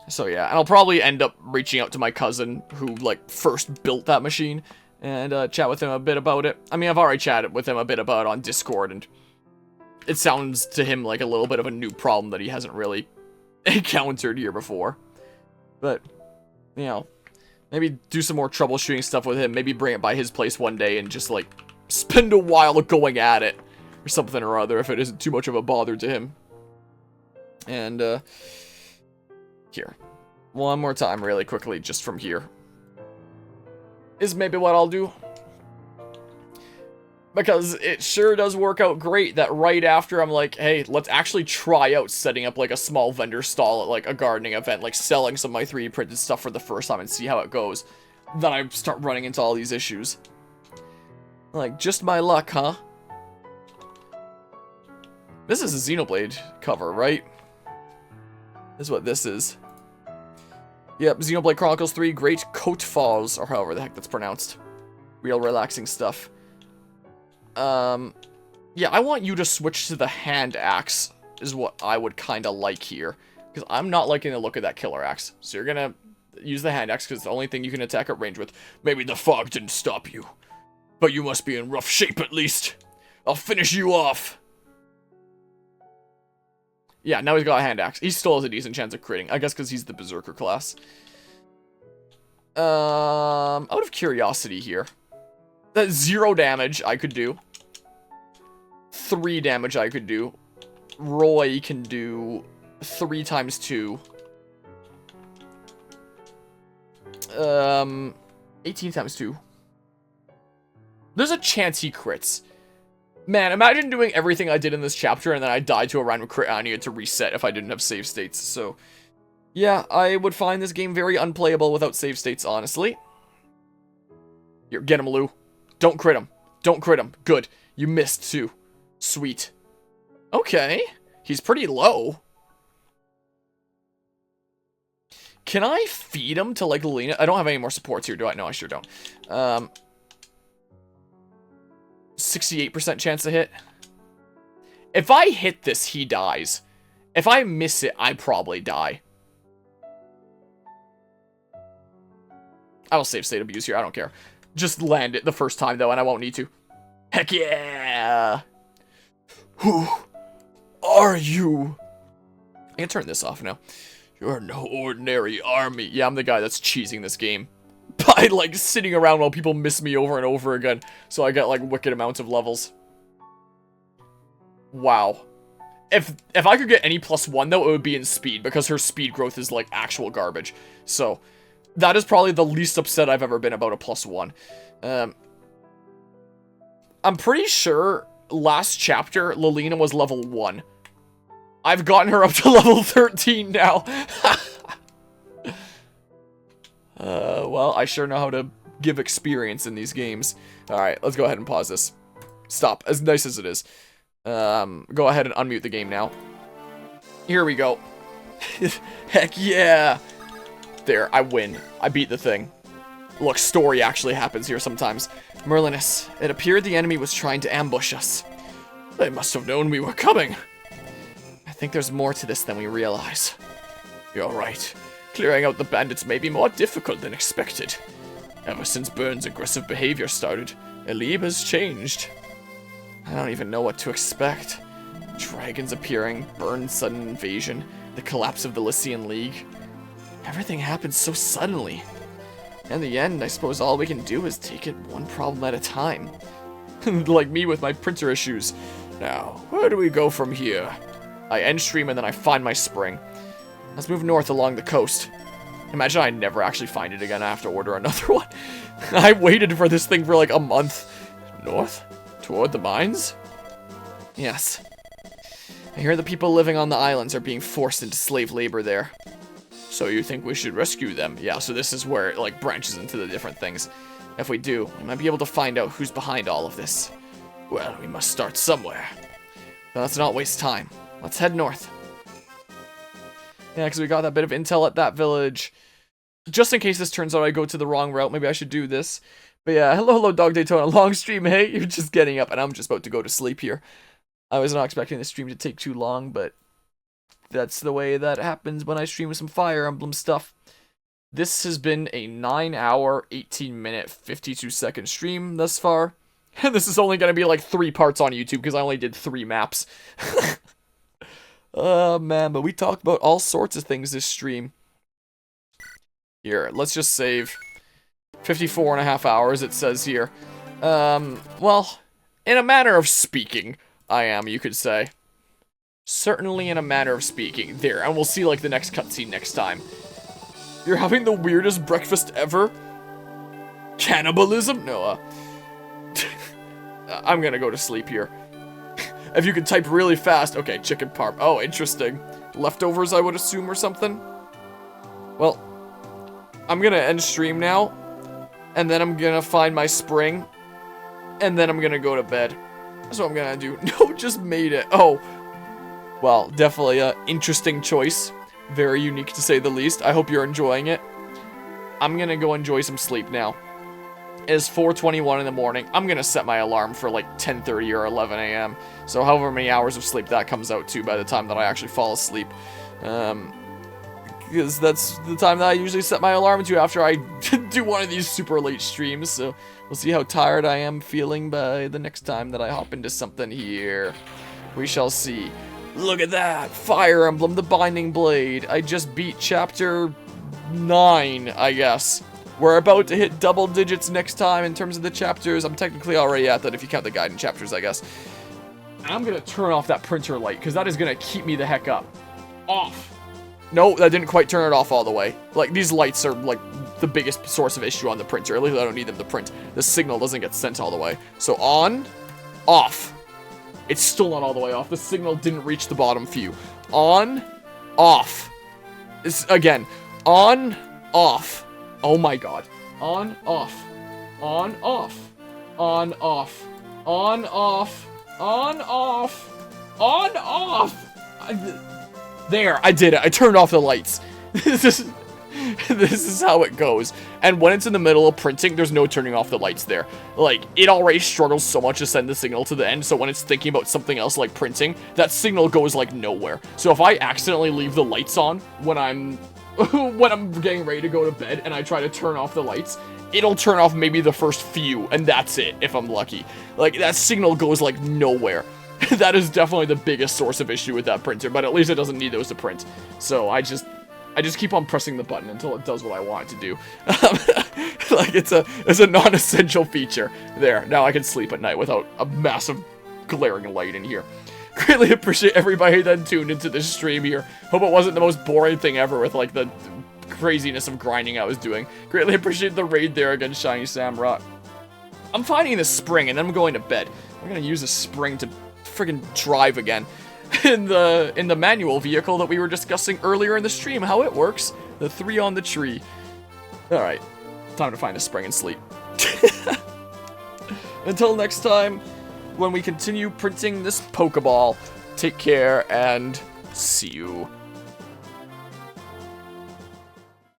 So, yeah, and I'll probably end up reaching out to my cousin who, like, first built that machine and chat with him a bit about it. I mean, I've already chatted with him a bit about it on Discord, and it sounds to him like a little bit of a new problem that he hasn't really encountered here before. But, you know, maybe do some more troubleshooting stuff with him. Maybe bring it by his place one day and just, like, spend a while going at it or something or other if it isn't too much of a bother to him. And, here. One more time really quickly just from here. Is maybe what I'll do. Because it sure does work out great that right after I'm like, hey, let's actually try out setting up, like, a small vendor stall at, like, a gardening event, like, selling some of my 3D printed stuff for the first time and see how it goes. Then I start running into all these issues. Like, just my luck, huh? This is a Xenoblade cover, right? This is what this is. Yep, Xenoblade Chronicles 3, Great Coat Falls, or however the heck that's pronounced. Real relaxing stuff. Yeah, I want you to switch to the hand axe, is what I would kind of like here. Because I'm not liking the look of that killer axe. So you're gonna use the hand axe, because it's the only thing you can attack at range with. Maybe the fog didn't stop you. But you must be in rough shape at least. I'll finish you off. Yeah, now he's got a hand axe. He still has a decent chance of critting. I guess because he's the Berserker class. Out of curiosity here. That's 0 damage I could do. 3 damage I could do. Roy can do 3 times 2. 18 times 2. There's a chance he crits. Man, imagine doing everything I did in this chapter and then I died to a random crit and I needed to reset if I didn't have save states. So, yeah, I would find this game very unplayable without save states, honestly. Here, get him, Lou. Don't crit him. Don't crit him. Good. You missed, too. Sweet. Okay. He's pretty low. Can I feed him to, like, Lilina? I don't have any more supports here, do I? No, I sure don't. 68% chance to hit. If I hit this, he dies. If I miss it, I probably die. I will save state abuse here. I don't care. Just land it the first time, though, and I won't need to. Heck yeah! Who are you? I can turn this off now. You're no ordinary army. Yeah, I'm the guy that's cheesing this game. By, like, sitting around while people miss me over and over again. So I get, like, wicked amounts of levels. Wow. If I could get any +1, though, it would be in speed. Because her speed growth is, like, actual garbage. So, that is probably the least upset I've ever been about a +1. I'm pretty sure last chapter, Lilina was level 1. I've gotten her up to level 13 now. Well, I sure know how to give experience in these games. Alright, let's go ahead and pause this. Stop, as nice as it is. Go ahead and unmute the game now. Here we go. Heck yeah! There, I win. I beat the thing. Look, story actually happens here sometimes. Merlinus, it appeared the enemy was trying to ambush us. They must have known we were coming. I think there's more to this than we realize. You're right. Clearing out the bandits may be more difficult than expected. Ever since Byrne's aggressive behavior started, Elib has changed. I don't even know what to expect. Dragons appearing, Byrne's sudden invasion, the collapse of the Lycian League. Everything happened so suddenly. In the end, I suppose all we can do is take it one problem at a time. Like me with my printer issues. Now, where do we go from here? I end stream and then I find my spring. Let's move north along the coast. Imagine I never actually find it again. I have to order another one. I waited for this thing for like a month. North? Toward the mines? Yes. I hear the people living on the islands are being forced into slave labor there. So you think we should rescue them? Yeah, so this is where it like branches into the different things. If we do, we might be able to find out who's behind all of this. Well, we must start somewhere. But let's not waste time. Let's head north. Yeah, because we got that bit of intel at that village. Just in case this turns out I go to the wrong route, maybe I should do this. But yeah, hello, Dog Daytona. Long stream, hey? You're just getting up, and I'm just about to go to sleep here. I was not expecting the stream to take too long, but that's the way that happens when I stream with some Fire Emblem stuff. This has been a 9-hour, 18-minute, 52-second stream thus far. And this is only going to be like 3 parts on YouTube, because I only did 3 maps. Oh, man, but we talked about all sorts of things this stream. Here, let's just save 54.5 hours, it says here. Well, in a manner of speaking, I am, you could say. Certainly in a manner of speaking. There, and we'll see, like, the next cutscene next time. You're having the weirdest breakfast ever? Cannibalism? No, I'm gonna go to sleep here. If you could type really fast. Okay, chicken parm. Oh, interesting. Leftovers, I would assume, or something? Well, I'm gonna end stream now. And then I'm gonna find my spring. And then I'm gonna go to bed. That's what I'm gonna do. No, just made it. Oh. Well, definitely a interesting choice. Very unique, to say the least. I hope you're enjoying it. I'm gonna go enjoy some sleep now. It is 4:21 in the morning. I'm gonna set my alarm for like 10:30 or 11 a.m. So however many hours of sleep that comes out to by the time that I actually fall asleep. Because that's the time that I usually set my alarm to after I do one of these super late streams. So we'll see how tired I am feeling by the next time that I hop into something here. We shall see. Look at that! Fire Emblem, the Binding Blade. I just beat chapter 9, I guess. We're about to hit double digits next time in terms of the chapters. I'm technically already at that if you count the guidance chapters, I guess. I'm gonna turn off that printer light, because that is gonna keep me the heck up. Off! No, that didn't quite turn it off all the way. Like, these lights are, like, the biggest source of issue on the printer. At least I don't need them to print. The signal doesn't get sent all the way. So on, off. It's still not all the way off. The signal didn't reach the bottom few. On, off. Again, on, off. Oh my god. On, off. On, off. On, off. On, off. On, off. On, off. There, I did it. I turned off the lights. This is how it goes. And when it's in the middle of printing, there's no turning off the lights there. Like, it already struggles so much to send the signal to the end, so when it's thinking about something else like printing, that signal goes like nowhere. So if I accidentally leave the lights on when I'm getting ready to go to bed and I try to turn off the lights, it'll turn off maybe the first few, and that's it, if I'm lucky. Like, that signal goes like nowhere. That is definitely the biggest source of issue with that printer, but at least it doesn't need those to print. So I just keep on pressing the button until it does what I want it to do. Like, it's a non-essential feature. There, now I can sleep at night without a massive glaring light in here. Greatly appreciate everybody that tuned into this stream here. Hope it wasn't the most boring thing ever with, like, the craziness of grinding I was doing. Greatly appreciate the raid there against Shiny Samrock. I'm finding this spring, and then I'm going to bed. I'm gonna use this spring to friggin' drive again. In the manual vehicle that we were discussing earlier in the stream, how it works. The 3 on the tree. Alright, time to find a spring and sleep. Until next time, when we continue printing this Pokeball, take care and see you